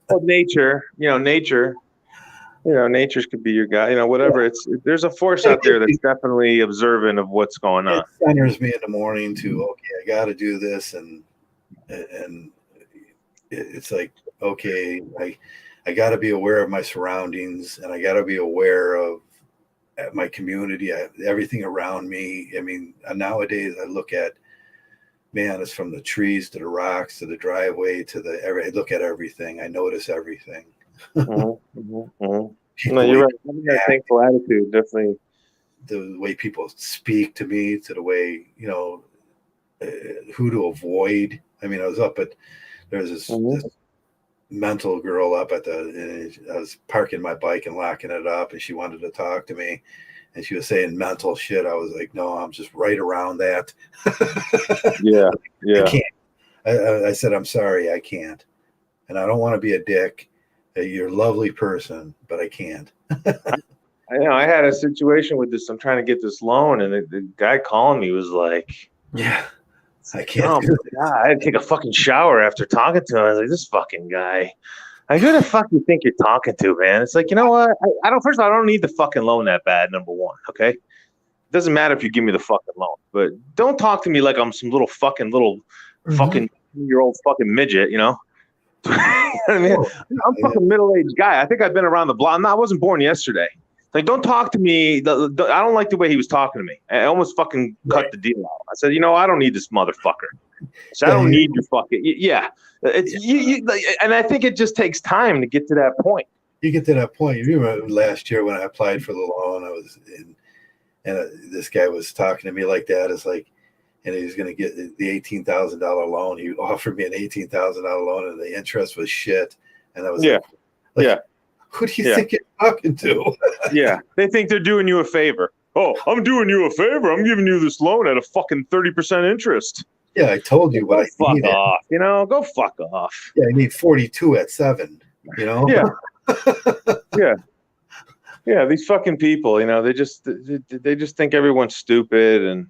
Well, nature could be your guy, whatever. There's a force out there that's definitely observant of what's going on. It centers me in the morning to, okay, I got to do this. And it's like, okay, I got to be aware of my surroundings and I got to be aware of my community, everything around me. I mean, nowadays I look at, man, it's from the trees to the rocks to the driveway to I look at everything. I notice everything. No, you're right. Having that thankful attitude, definitely. The way people speak to me, to the way, who to avoid. I mean, I was up there's this mental girl up I was parking my bike and locking it up and she wanted to talk to me and she was saying mental shit. I was like, no, I'm just right around that. Yeah. I can't. I said, I'm sorry, I can't. And I don't want to be a dick. You're a lovely person, but I can't. I had a situation with this. I'm trying to get this loan and the guy calling me was like, yeah. I can't. Oh my God, I had to take a fucking shower after talking to him. I was like, this fucking guy. Like, who the fuck you think you're talking to, man? It's like, you know what? First of all, I don't need the fucking loan that bad, number one, okay? It doesn't matter if you give me the fucking loan, but don't talk to me like I'm some little fucking year-old fucking midget, you know? You know what I mean? I'm a fucking middle-aged guy. I think I've been around the block. I wasn't born yesterday. Like, don't talk to me. I don't like the way he was talking to me. I almost fucking cut the deal out. I said, I don't need this motherfucker. So I don't need your fucking and I think it just takes time to get to that point. You get to that point. You remember last year when I applied for the loan, I was in, and this guy was talking to me like that. It's like, and he was going to get the $18,000 loan. He offered me an $18,000 loan, and the interest was shit. And I was like, who do you think you're talking to? Yeah, they think they're doing you a favor. Oh, I'm doing you a favor. I'm giving you this loan at a fucking 30% interest. Yeah, I told you what I needed. Fuck off. Go fuck off. Yeah, I need 42 at 7. Yeah. Yeah. These fucking people. They just think everyone's stupid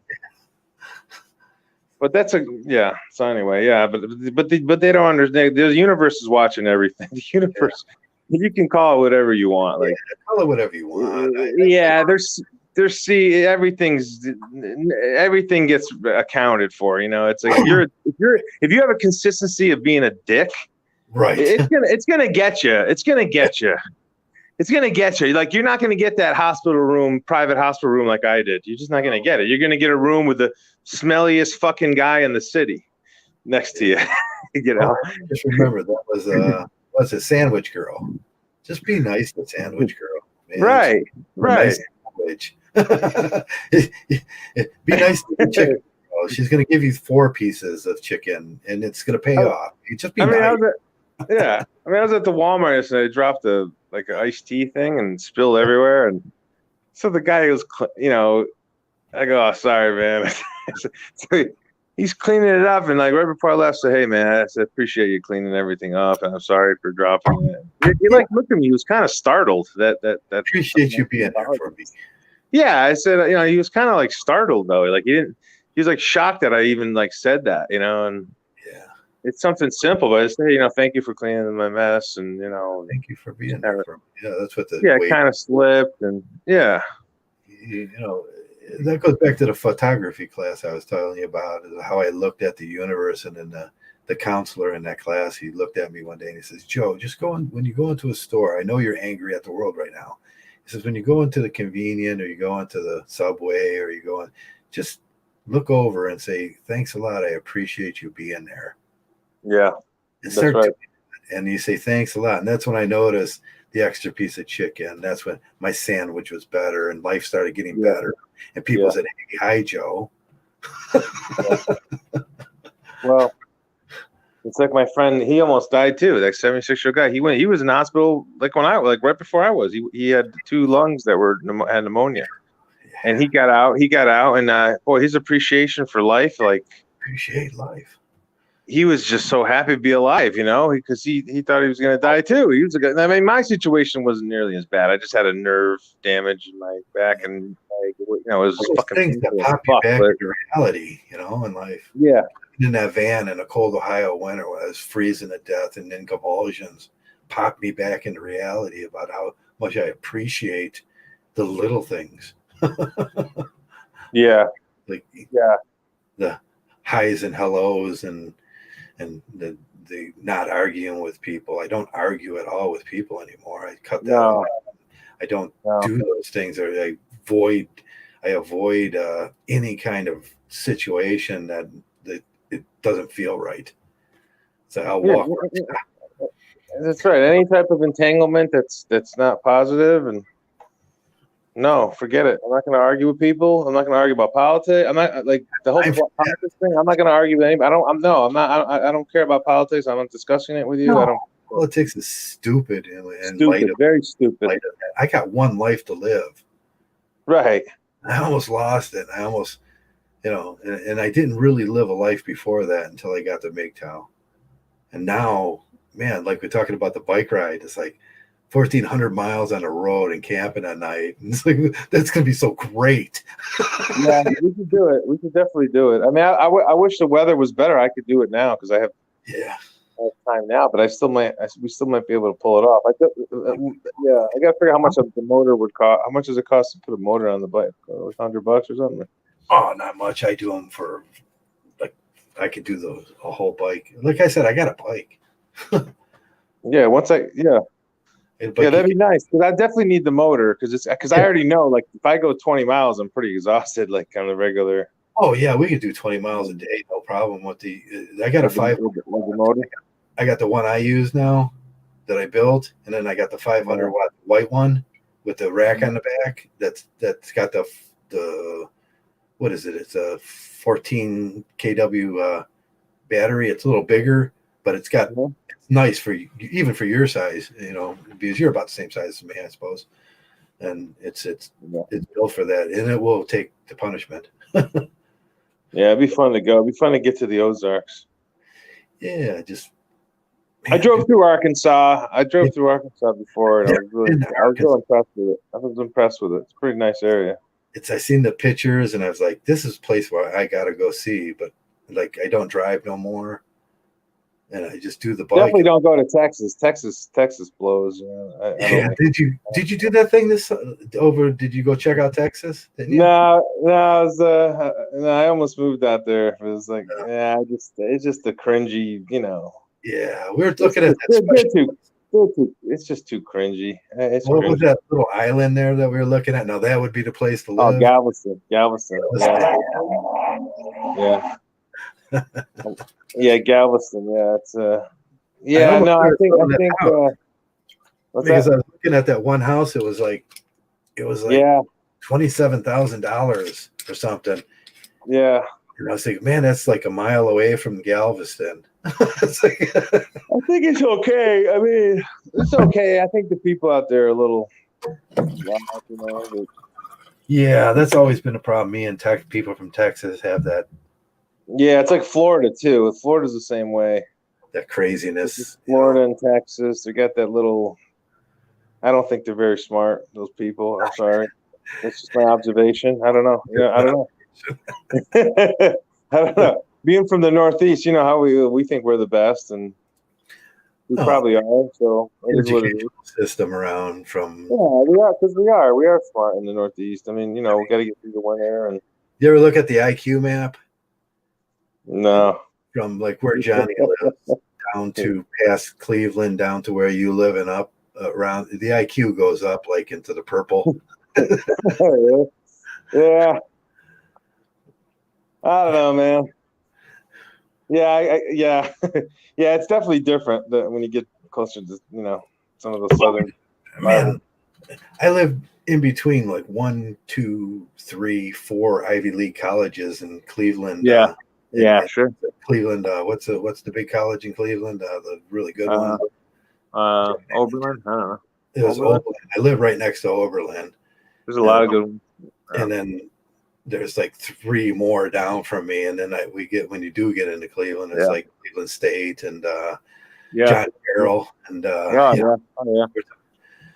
But that's So anyway, but they don't understand. The universe is watching everything. The universe. Yeah. You can call it whatever you want. Like call it whatever you want. Everything gets accounted for. It's like if you have a consistency of being a dick, right? It's gonna get you. It's gonna get you. It's gonna get you. Like you're not gonna get that private hospital room like I did. You're just not gonna get it. You're gonna get a room with the smelliest fucking guy in the city next to you. Just remember that was a sandwich girl. Just be nice to sandwich girl. Man. Right. Nice sandwich. Be nice to the chicken girl. She's going to give you 4 pieces of chicken, and it's going to pay off. You just be nice. I was at the Walmart yesterday. I dropped an iced tea thing and spilled everywhere. And so the guy goes, I go, oh, sorry, man. So he's cleaning it up, and like right before I left, said, "Hey, man, I said appreciate you cleaning everything up, and I'm sorry for dropping it." He like looked at me. He was kind of startled. That appreciate you being there for me. Yeah, I said, he was kind of like startled though. Like he was like shocked that I even like said that, and it's something simple, but it's, thank you for cleaning my mess, and Thank you for being there for me. Yeah, that's what the kind of slipped, and you know, that goes back to the photography class I was telling you about, how I looked at the universe. And then the counselor in that class, he looked at me one day and he says, Joe, just when you go into a store, I know you're angry at the world right now. He says, when you go into the convenient, or you go into the subway, or you go in, just look over and say, thanks a lot. I appreciate you being there. Yeah, and start right. And you say, thanks a lot. And that's when I noticed the extra piece of chicken. That's when my sandwich was better and life started getting better. And people said, hey, hi, Joe. Well, it's like my friend, he almost died too. That 76-year-old guy. He was in the hospital like right before I was. He had 2 lungs that had pneumonia. And he got out, and boy, his appreciation for life, appreciate life. He was just so happy to be alive, because he thought he was going to die too. He was my situation wasn't nearly as bad. I just had a nerve damage in my back, and it was fucking things that pop you back into reality, in life. Yeah. In that van in a cold Ohio winter when I was freezing to death and in convulsions, popped me back into reality about how much I appreciate the little things. Yeah. The highs and hellos and the not arguing with people. I don't argue at all with people anymore. I cut that out. I don't do those things. I avoid any kind of situation that it doesn't feel right. So I'll walk. That's right. Any type of entanglement that's not positive, and no, forget it. I'm not going to argue with people. I'm not going to argue about politics. I'm not the whole politics thing. I'm not going to argue with anybody. I don't care about politics. I'm not discussing it with you. No, politics is stupid and very stupid. I got one life to live. Right. I almost lost it. I almost, and I didn't really live a life before that until I got to Mgtow. And now, man, like we're talking about the bike ride, it's like 1,400 miles on a road and camping at night. And it's like, that's going to be so great. Yeah, we could do it. We could definitely do it. I mean, I wish the weather was better. I could do it now because I have time now, but we still might be able to pull it off. I got to figure out how much the motor would cost. How much does it cost to put a motor on the bike? $100 or something? Oh, not much. I do them for I could do a whole bike. Like I said, I got a bike. That'd be nice because I definitely need the motor because I already know if I go 20 miles, I'm pretty exhausted on the regular. Oh yeah, we could do 20 miles a day, no problem. With I got a 500 motor. I got the one I use now that I built, and then I got the 500 watt white one with the rack on the back. That's got the what is it? It's a 14 kW battery. It's a little bigger, but it's got it's nice for even for your size, because you're about the same size as me, I suppose. And it's built for that, and it will take the punishment. Yeah, it'd be fun to go. It'd be fun to get to the Ozarks. Yeah, I drove through Arkansas. Before, and I was really impressed with it. I was impressed with it. It's a pretty nice area. I seen the pictures and I was like, this is a place where I gotta go see, but I don't drive no more, and I just do the bike. Definitely don't go to Texas. Texas blows. Did you do that thing Did you go check out Texas? No, I almost moved out there. It was it's just a cringy, Yeah, we're looking at that. It's just too cringy. What was that little island there that we were looking at? No, that would be the place to live. Oh, Galveston. Yeah, Galveston. Yeah, it's I think. Because I was looking at that one house, it was like $27,000 or something. Yeah. And I was like, man, that's like a mile away from Galveston. I think it's okay. I mean, it's okay. I think the people out there are a little. Yeah, that's always been a problem. Me and people from Texas have that. Yeah, it's like Florida too. Florida's the same way. That craziness. Florida and Texas, they got that little. I don't think they're very smart. Those people. I'm sorry. That's just my observation. I don't know. Yeah, I don't know. I don't know. being from the Northeast, you know how we think we're the best, and we probably are. So it is what it is. System around from. Yeah, we are, because we are smart in the Northeast. I mean, you know, we got to get through the winter. And you ever look at the IQ map? No. From like where Johnny lives down to past Cleveland, down to where you live, and up around, the IQ goes up like into the purple. Yeah. I don't know, man. Yeah, yeah, yeah. It's definitely different when you get closer to, you know, some of the southern. Man, I live in between like 1, 2, 3, 4 Ivy League colleges in Cleveland. Yeah, sure. Cleveland. What's the big college in Cleveland? The really good one. Oberlin. I don't know. It was Oberlin. I live right next to Oberlin. There's a lot of good ones. And then there's like 3 more down from me, and then when you do get into Cleveland, it's like Cleveland State and John Carroll and I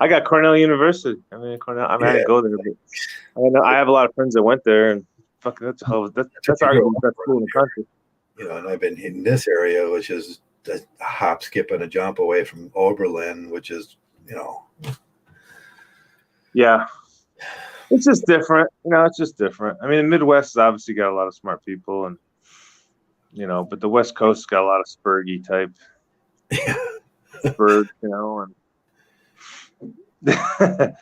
got Cornell University. I mean, Cornell. I had to go there, but I have a lot of friends that went there, and fucking that's arguably the best school in the country. You know, and I've been in this area, which is a hop, skip, and a jump away from Oberlin, which is, you know. Yeah. It's just different. You know, it's just different. I mean, the Midwest has obviously got a lot of smart people, and, you know, but the West Coast's got a lot of Spurgy type birds, you know, and I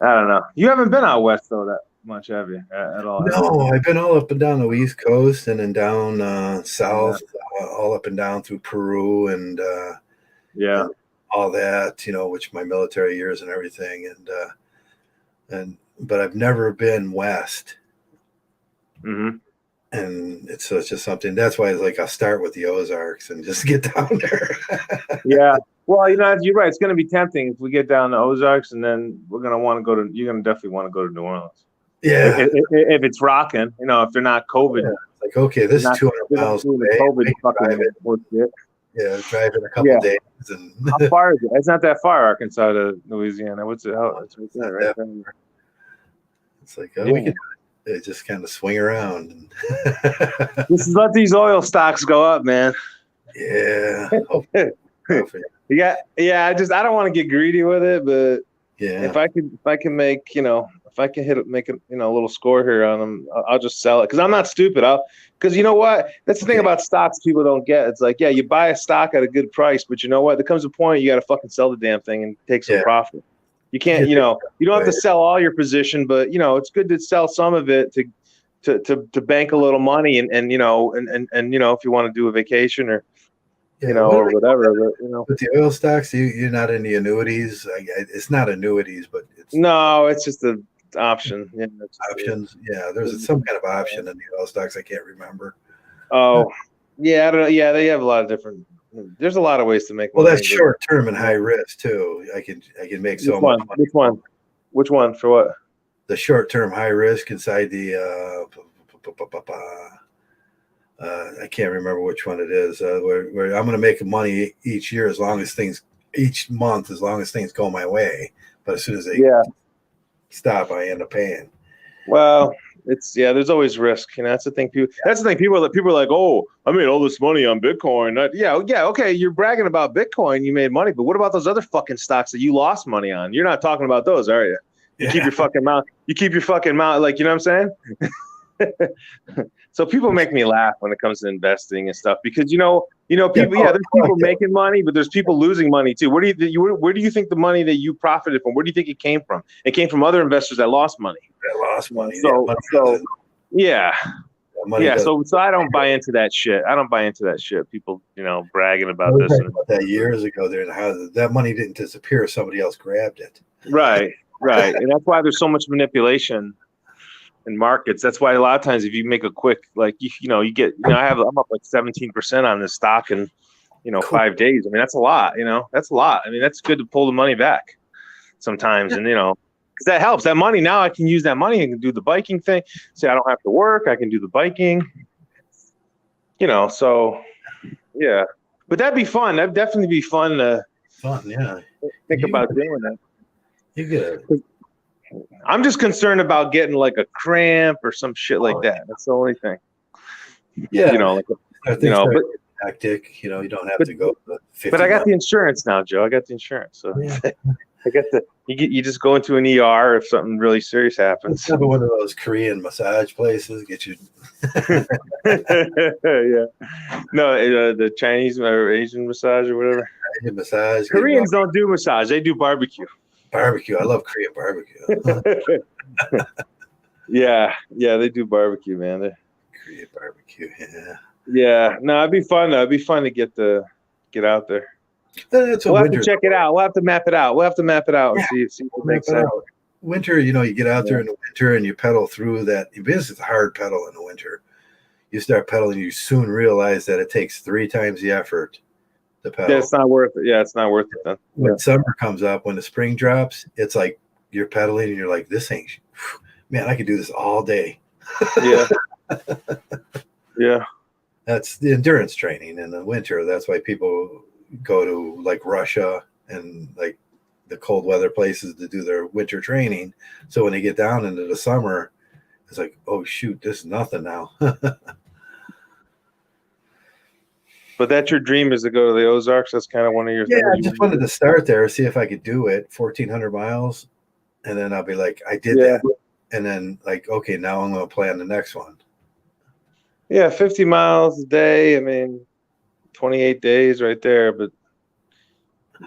don't know. You haven't been out west, though, that much, have you, at all? No, I've been all up and down the East Coast and then down south, all up and down through Peru and all that, you know, which my military years and everything, but I've never been west. Mm-hmm. And it's just something. That's why it's like I'll start with the Ozarks and just get down there. Yeah. Well, you know, you're right. It's going to be tempting if we get down the Ozarks, and then we're going to want to go to. You're going to definitely want to go to New Orleans. Yeah. If it's rocking, you know, if they're not COVID. Yeah. Like, okay, this is 200 miles away. COVID driving a couple days. And how far is it? It's not that far, Arkansas to Louisiana. What's it? It's right there, right there. It's like, we can just kind of swing around. And This is let these oil stocks go up, man. Yeah. I don't want to get greedy with it, but yeah, if I can make, you know, if I can make a, you know, a little score here on them, I'll just sell it, because I'm not stupid. Because you know what? That's the thing about stocks people don't get. It's like, yeah, you buy a stock at a good price, but you know what? There comes a point you got to fucking sell the damn thing and take some profit. You can't, you know, you don't have to sell all your position, but, you know, it's good to sell some of it to bank a little money and you know, and you know, if you want to do a vacation or, you know, or whatever, but, you know. With the oil stocks, you're not in the annuities. It's not annuities, but it's just an option. Yeah, options. Yeah, there's some kind of option in the oil stocks. I can't remember. Oh, yeah, I don't know. Yeah, they have a lot of different. There's a lot of ways to make money. Well, that's short term and high risk too. I can make so much money. Which one for what? The short term high risk inside the I can't remember which one it is. Where I'm going to make money each year each month as long as things go my way. But as soon as they stop, I end up paying. Well, there's always risk. You know, that's the thing. People are like, oh, I made all this money on Bitcoin. Okay, you're bragging about Bitcoin. You made money, but what about those other fucking stocks that you lost money on? You're not talking about those, are you? You keep your fucking mouth. Like, you know what I'm saying? So people make me laugh when it comes to investing and stuff, because you know, people. Yeah, there's people making money, but there's people losing money too. Where do you think the money that you profited from? Where do you think it came from? It came from other investors that lost money. So I don't buy into that shit. People, you know, bragging about this. That years ago, there, how that money didn't disappear. Somebody else grabbed it. Right, and that's why there's so much manipulation in markets. That's why a lot of times if you make a quick, like, I'm up like 17% on this stock in, 5 days. I mean, that's a lot. That's a lot. I mean, that's good to pull the money back sometimes, and because that helps. That money, now I can use that money. I can do the biking thing. Say I don't have to work. I can do the biking. So yeah. But that'd be fun. That'd definitely be fun to think about doing that. You good? I'm just concerned about getting like a cramp or some shit like that. That's the only thing. Yeah. you know, but hectic. You know, you don't have but- to go to 50 but I got miles. the insurance now, Joe. I got the insurance, so Yeah. I got you just go into an ER if something really serious happens. Have one of those Korean massage places. Get you. Yeah. No, the Chinese or Asian massage or whatever. Massage. Koreans don't do massage; they do barbecue. Barbecue. I love Korean barbecue. Yeah, they do barbecue, man. Korean barbecue. Yeah. Yeah, no, it'd be fun. It'd be fun to get out there. That's We'll what have to check it out. We'll have to map it out. And see if it makes sense. Winter, you know, you get out there in the winter and you pedal through that. This is a hard pedal in the winter. You start pedaling, you soon realize that it takes 3 times the effort to pedal. Yeah, it's not worth it. Yeah, it's not worth it then. When summer comes up, when the spring drops, it's like you're pedaling and you're like, this ain't, man, I could do this all day. Yeah. Yeah. That's the endurance training in the winter. That's why people go to like Russia and like the cold weather places to do their winter training. So when they get down into the summer, it's like, oh shoot, this is nothing now. But that's your dream, is to go to the Ozarks. That's kind of one of your things. Yeah, I just wanted to start there, see if I could do it, 1,400 miles, and then I'll be like, I did that, and then like, okay, now I'm going to plan the next one. Yeah, 50 miles a day. I mean, 28 days right there. But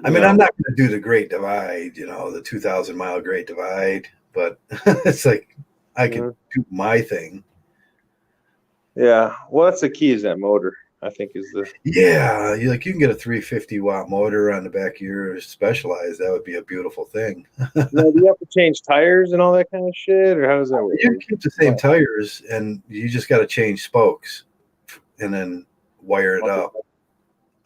I mean, I'm not going to do the Great Divide, you know, the 2,000-mile Great Divide, but it's like I can do my thing. Yeah, well, that's the key, is that motor. I think is the you can get a 350-watt motor on the back of your Specialized. That would be a beautiful thing. Now, do you have to change tires and all that kind of shit, or how does that work? You keep the same tires, and you just got to change spokes and then wire it up.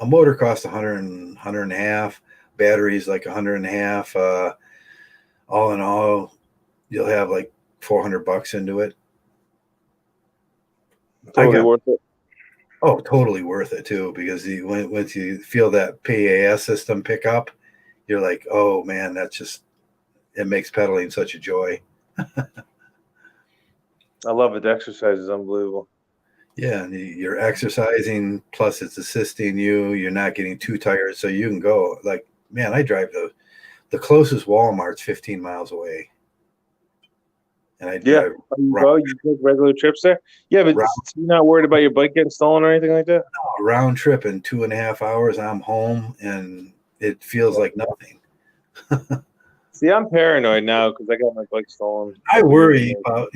A motor costs $100 and a half. Batteries like $100 and a half. All in all, you'll have like $400 into it. Totally worth it. Oh, totally worth it too, because once you feel that PAS system pick up, you're like, oh man, it makes pedaling such a joy. I love it. The exercise is unbelievable. Yeah, and you're exercising, plus it's assisting you. You're not getting too tired, so you can go. Like, man, I drive the closest Walmart's 15 miles away. And I drive you take regular trips there? Yeah, but you're not worried about your bike getting stolen or anything like that? No, round trip in 2.5 hours, I'm home, and it feels like nothing. See, I'm paranoid now because I got my bike stolen. I worry about,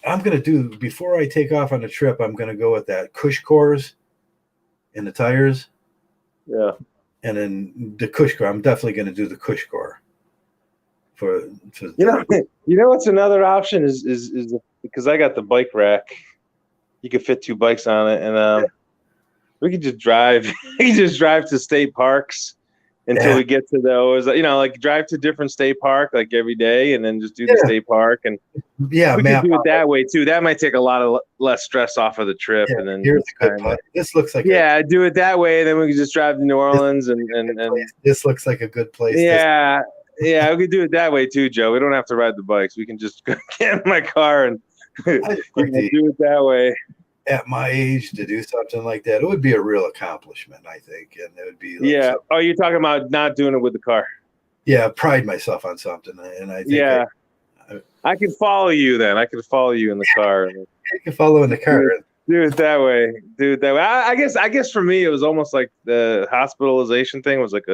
I'm going to do, before I take off on a trip, I'm going to go with that cush cores in the tires. Yeah. And then the cush core, I'm definitely going to do the cush core. What's another option is because I got the bike rack. You could fit 2 bikes on it, and we could just drive. We could just drive to state parks until we get to those. Like drive to different state park like every day, and then just do the state park. And we could do it that way too. That might take a lot of less stress off of the trip. And then here's a good part. This looks like do it that way. Then we could just drive to New Orleans and this looks like a good place. Yeah, we could do it that way too, Joe. We don't have to ride the bikes. We can just get in my car and do it that way. At my age, to do something like that, it would be a real accomplishment, I think. And it would be Oh, you're talking about not doing it with the car? Yeah, pride myself on something. And I think I can follow you then. I can follow you in the car. You can follow in the car. Do it that way. I guess for me, it was almost like the hospitalization thing was like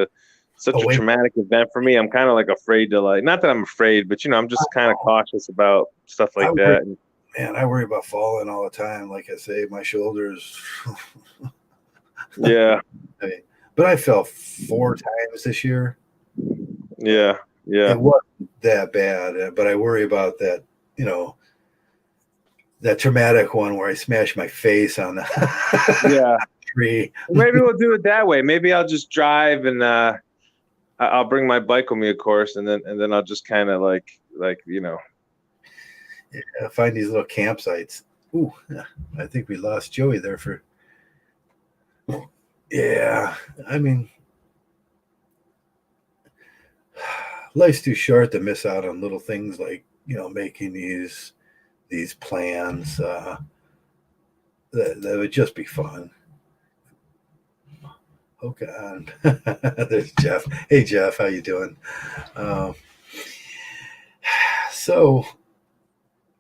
such a traumatic event for me. I'm kind of like afraid to not that I'm afraid, but I'm just kind of cautious about stuff like that. Man, I worry about falling all the time. Like I say, my shoulders. Yeah. But I fell 4 times this year. Yeah. It wasn't that bad, but I worry about that, that traumatic one where I smashed my face on the tree. Maybe we'll do it that way. Maybe I'll just drive and I'll bring my bike with me, of course, and then I'll just kind of find these little campsites. Ooh, I think we lost Joey there for. Yeah, I mean, life's too short to miss out on little things like making these plans. That would just be fun. Oh God. There's Jeff. Hey Jeff, how you doing? Um, so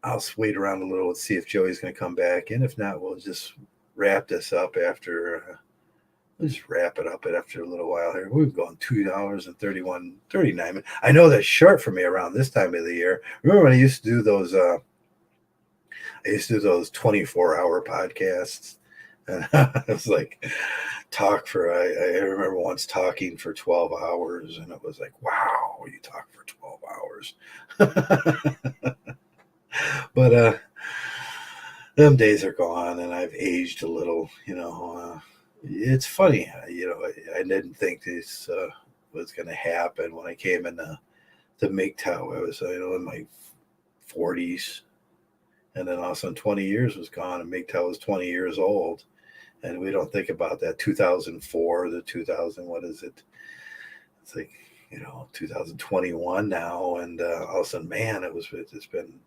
I'll wait around a little and see if Joey's going to come back in. If not, we'll just wrap this up after. We'll just wrap it up after a little while here. We've gone 2 hours and 39 minutes. I know that's short for me around this time of the year. Remember when I used to do those? I used to do those 24-hour podcasts, and I was like, talk for. I remember once talking for 12 hours, and it was like, wow, you talk for 12 hours. But them days are gone, and I've aged a little. It's funny. I didn't think this was going to happen when I came in the Mgtow. I was in my 40s, and then all of a sudden 20 years was gone, and Mgtow was 20 years old, and we don't think about that. 2004, the 2000, what is it? It's like 2021 now, and all of a sudden, man, it's been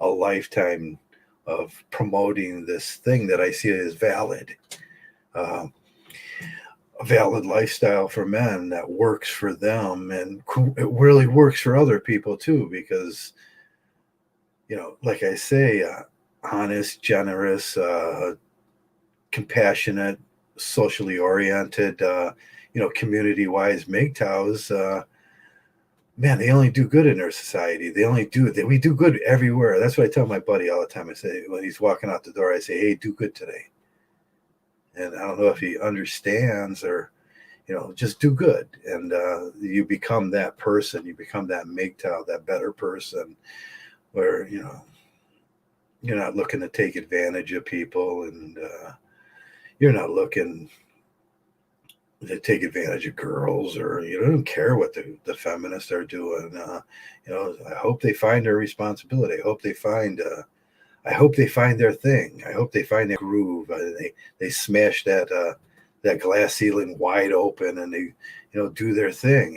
a lifetime of promoting this thing that I see as valid. A valid lifestyle for men that works for them, and it really works for other people too, because like I say, honest, generous, compassionate, socially oriented, community wise Mgtows, man, they only do good in our society. We do good everywhere. That's what I tell my buddy all the time. I say, when he's walking out the door, I say, hey, do good today. And I don't know if he understands, or just do good, and you become that person. You become that Mgtow, that better person, where you're not looking to take advantage of people, and you're not looking to take advantage of girls, or you don't care what the feminists are doing. I hope they find their responsibility. I hope they find their thing. I hope they find their groove. They smash that glass ceiling wide open, and they do their thing.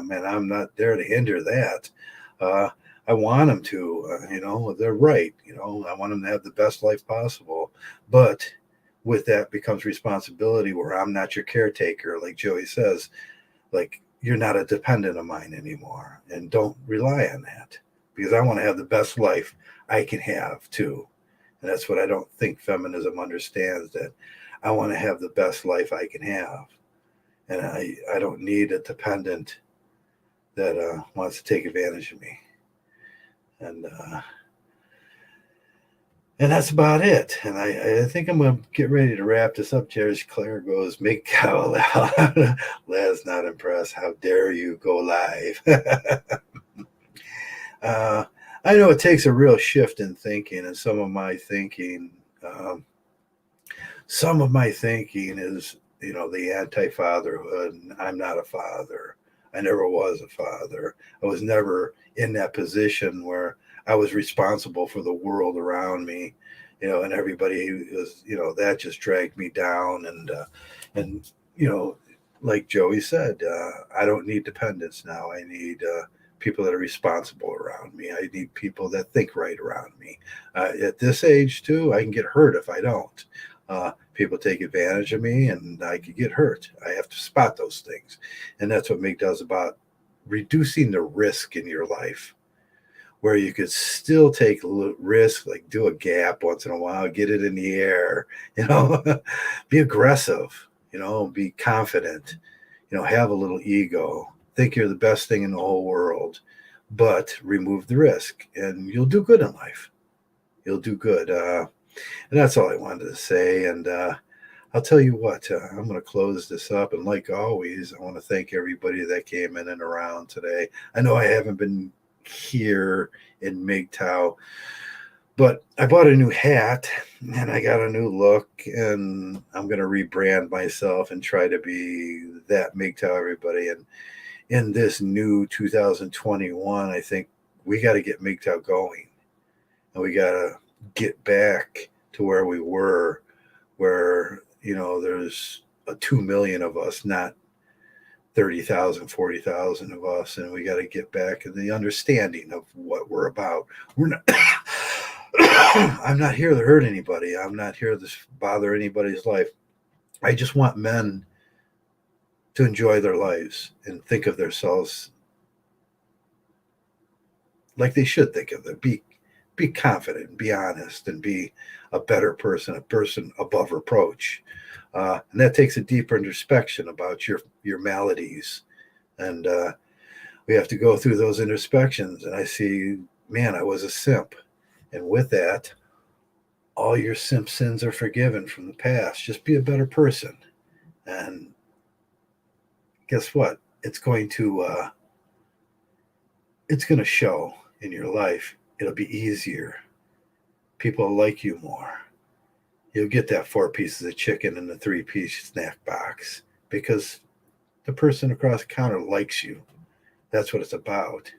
Man, I'm not there to hinder that. I want them to. They're right. I want them to have the best life possible. But with that becomes responsibility, where I'm not your caretaker, like Joey says. Like, you're not a dependent of mine anymore, and don't rely on that, because I want to have the best life I can have too. And that's what I don't think feminism understands, that I want to have the best life I can have. And I don't need a dependent that wants to take advantage of me. And that's about it. And I think I'm going to get ready to wrap this up. Jerry's Claire goes, Mgtow. Laz not impressed. How dare you go live? I know it takes a real shift in thinking, and some of my thinking is, the anti-fatherhood. I'm not a father. I never was a father. I was never in that position where I was responsible for the world around me, and everybody was, that just dragged me down. And like Joey said, I don't need dependents now. I need people that are responsible around me. I need people that think right around me. At this age too, I can get hurt if I don't. People take advantage of me, and I could get hurt. I have to spot those things. And that's what Mig does about reducing the risk in your life, where you could still take risk, like do a gap once in a while, get it in the air, be aggressive, be confident, have a little ego, think you're the best thing in the whole world, but remove the risk, and you'll do good in life. You'll do good. And that's all I wanted to say. And I'll tell you what, I'm going to close this up. And like always, I want to thank everybody that came in and around today. I know I haven't been here in Mgtow, but I bought a new hat, and I got a new look, and I'm going to rebrand myself and try to be that Mgtow everybody. And in this new 2021, I think we got to get Mgtow going, and we got to get back to where we were, where there's 2 million of us, not 30,000, 40,000 of us, and we got to get back in the understanding of what we're about. We're not. I'm not here to hurt anybody. I'm not here to bother anybody's life. I just want men to enjoy their lives and think of themselves like they should think of them. Be confident, be honest, and be a better person, a person above reproach. And that takes a deeper introspection about your maladies. And we have to go through those introspections. And I see, man, I was a simp. And with that, all your simp sins are forgiven from the past. Just be a better person. And guess what? It's going to show in your life. It'll be easier. People will like you more. You'll get that 4 pieces of chicken and the 3-piece snack box because the person across the counter likes you. That's what it's about.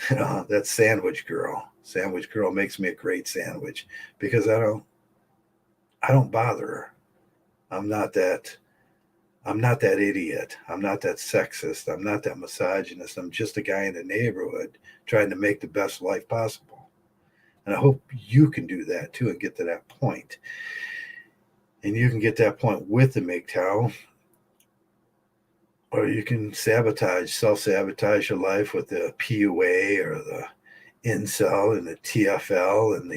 That sandwich girl. Sandwich girl makes me a great sandwich because I don't bother her. I'm not that idiot. I'm not that sexist. I'm not that misogynist. I'm just a guy in the neighborhood trying to make the best life possible. And I hope you can do that too and get to that point. And you can get that point with the Mgtow, or you can self-sabotage your life with the PUA or the incel and the TFL and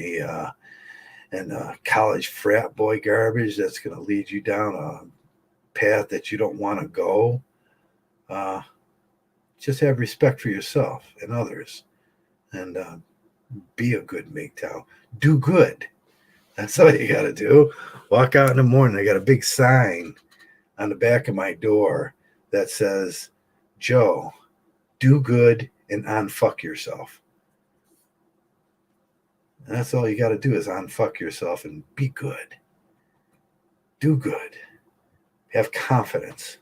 the college frat boy garbage that's going to lead you down a path that you don't want to go. Just have respect for yourself and others, and be a good Mgtow. Do good. That's all you got to do. Walk out in the morning. I got a big sign on the back of my door that says, Joe, do good and unfuck yourself. And that's all you got to do is unfuck yourself and be good. Do good. Have confidence.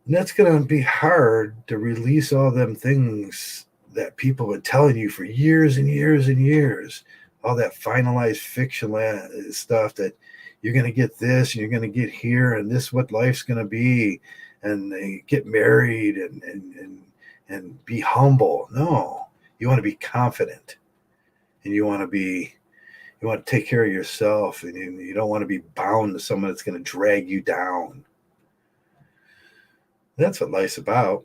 And that's going to be hard to release all them things that people have been telling you for years and years and years. All that finalized fiction stuff that you're going to get this and you're going to get here and this is what life's going to be. And they get married and be humble. No, you want to be confident, and you want to take care of yourself, and you don't want to be bound to someone that's going to drag you down. That's what life's about.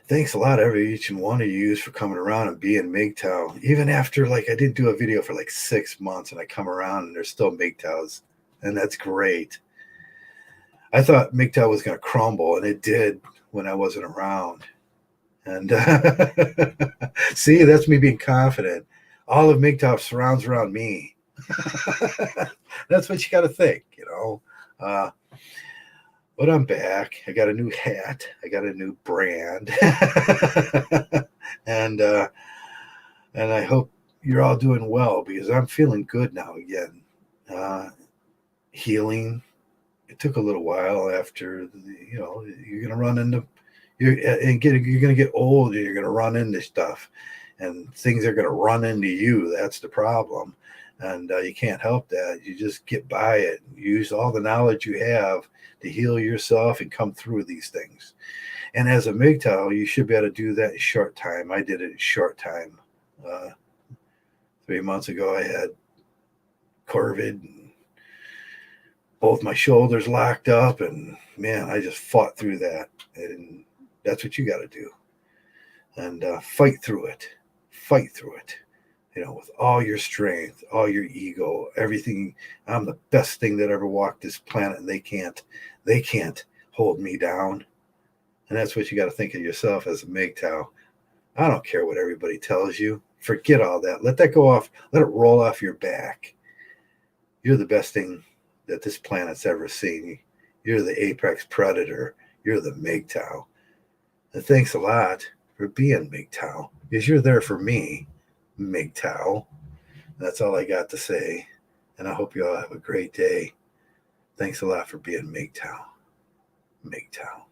Thanks a lot, each and one of you, for coming around and being Mgtow. Even after, I didn't do a video for 6 months, and I come around and there's still Mgtows, and that's great. I thought Mgtow was going to crumble, and it did when I wasn't around. And see, that's me being confident. All of Mgtow surrounds around me. That's what you got to think, But I'm back. I got a new hat. I got a new brand. And I hope you're all doing well, because I'm feeling good now again. Healing. It took a little while after, you're going to run into, you're going to get old, and you're going to run into stuff, and things are going to run into you. That's the problem. And you can't help that. You just get by it. Use all the knowledge you have to heal yourself and come through these things. And as a Mgtow, you should be able to do that in short time. I did it in short time. 3 months ago, I had COVID, and both my shoulders locked up, and man, I just fought through that. And that's what you got to do. And fight through it. Fight through it. With all your strength, all your ego, everything. I'm the best thing that ever walked this planet, and they can't hold me down. And that's what you got to think of yourself as a Mgtow. I don't care what everybody tells you. Forget all that. Let that go off. Let it roll off your back. You're the best thing that this planet's ever seen. You're the apex predator. You're the Mgtow. And thanks a lot for being Mgtow, because you're there for me, Mgtow. That's all I got to say. And I hope you all have a great day. Thanks a lot for being Mgtow. Mgtow.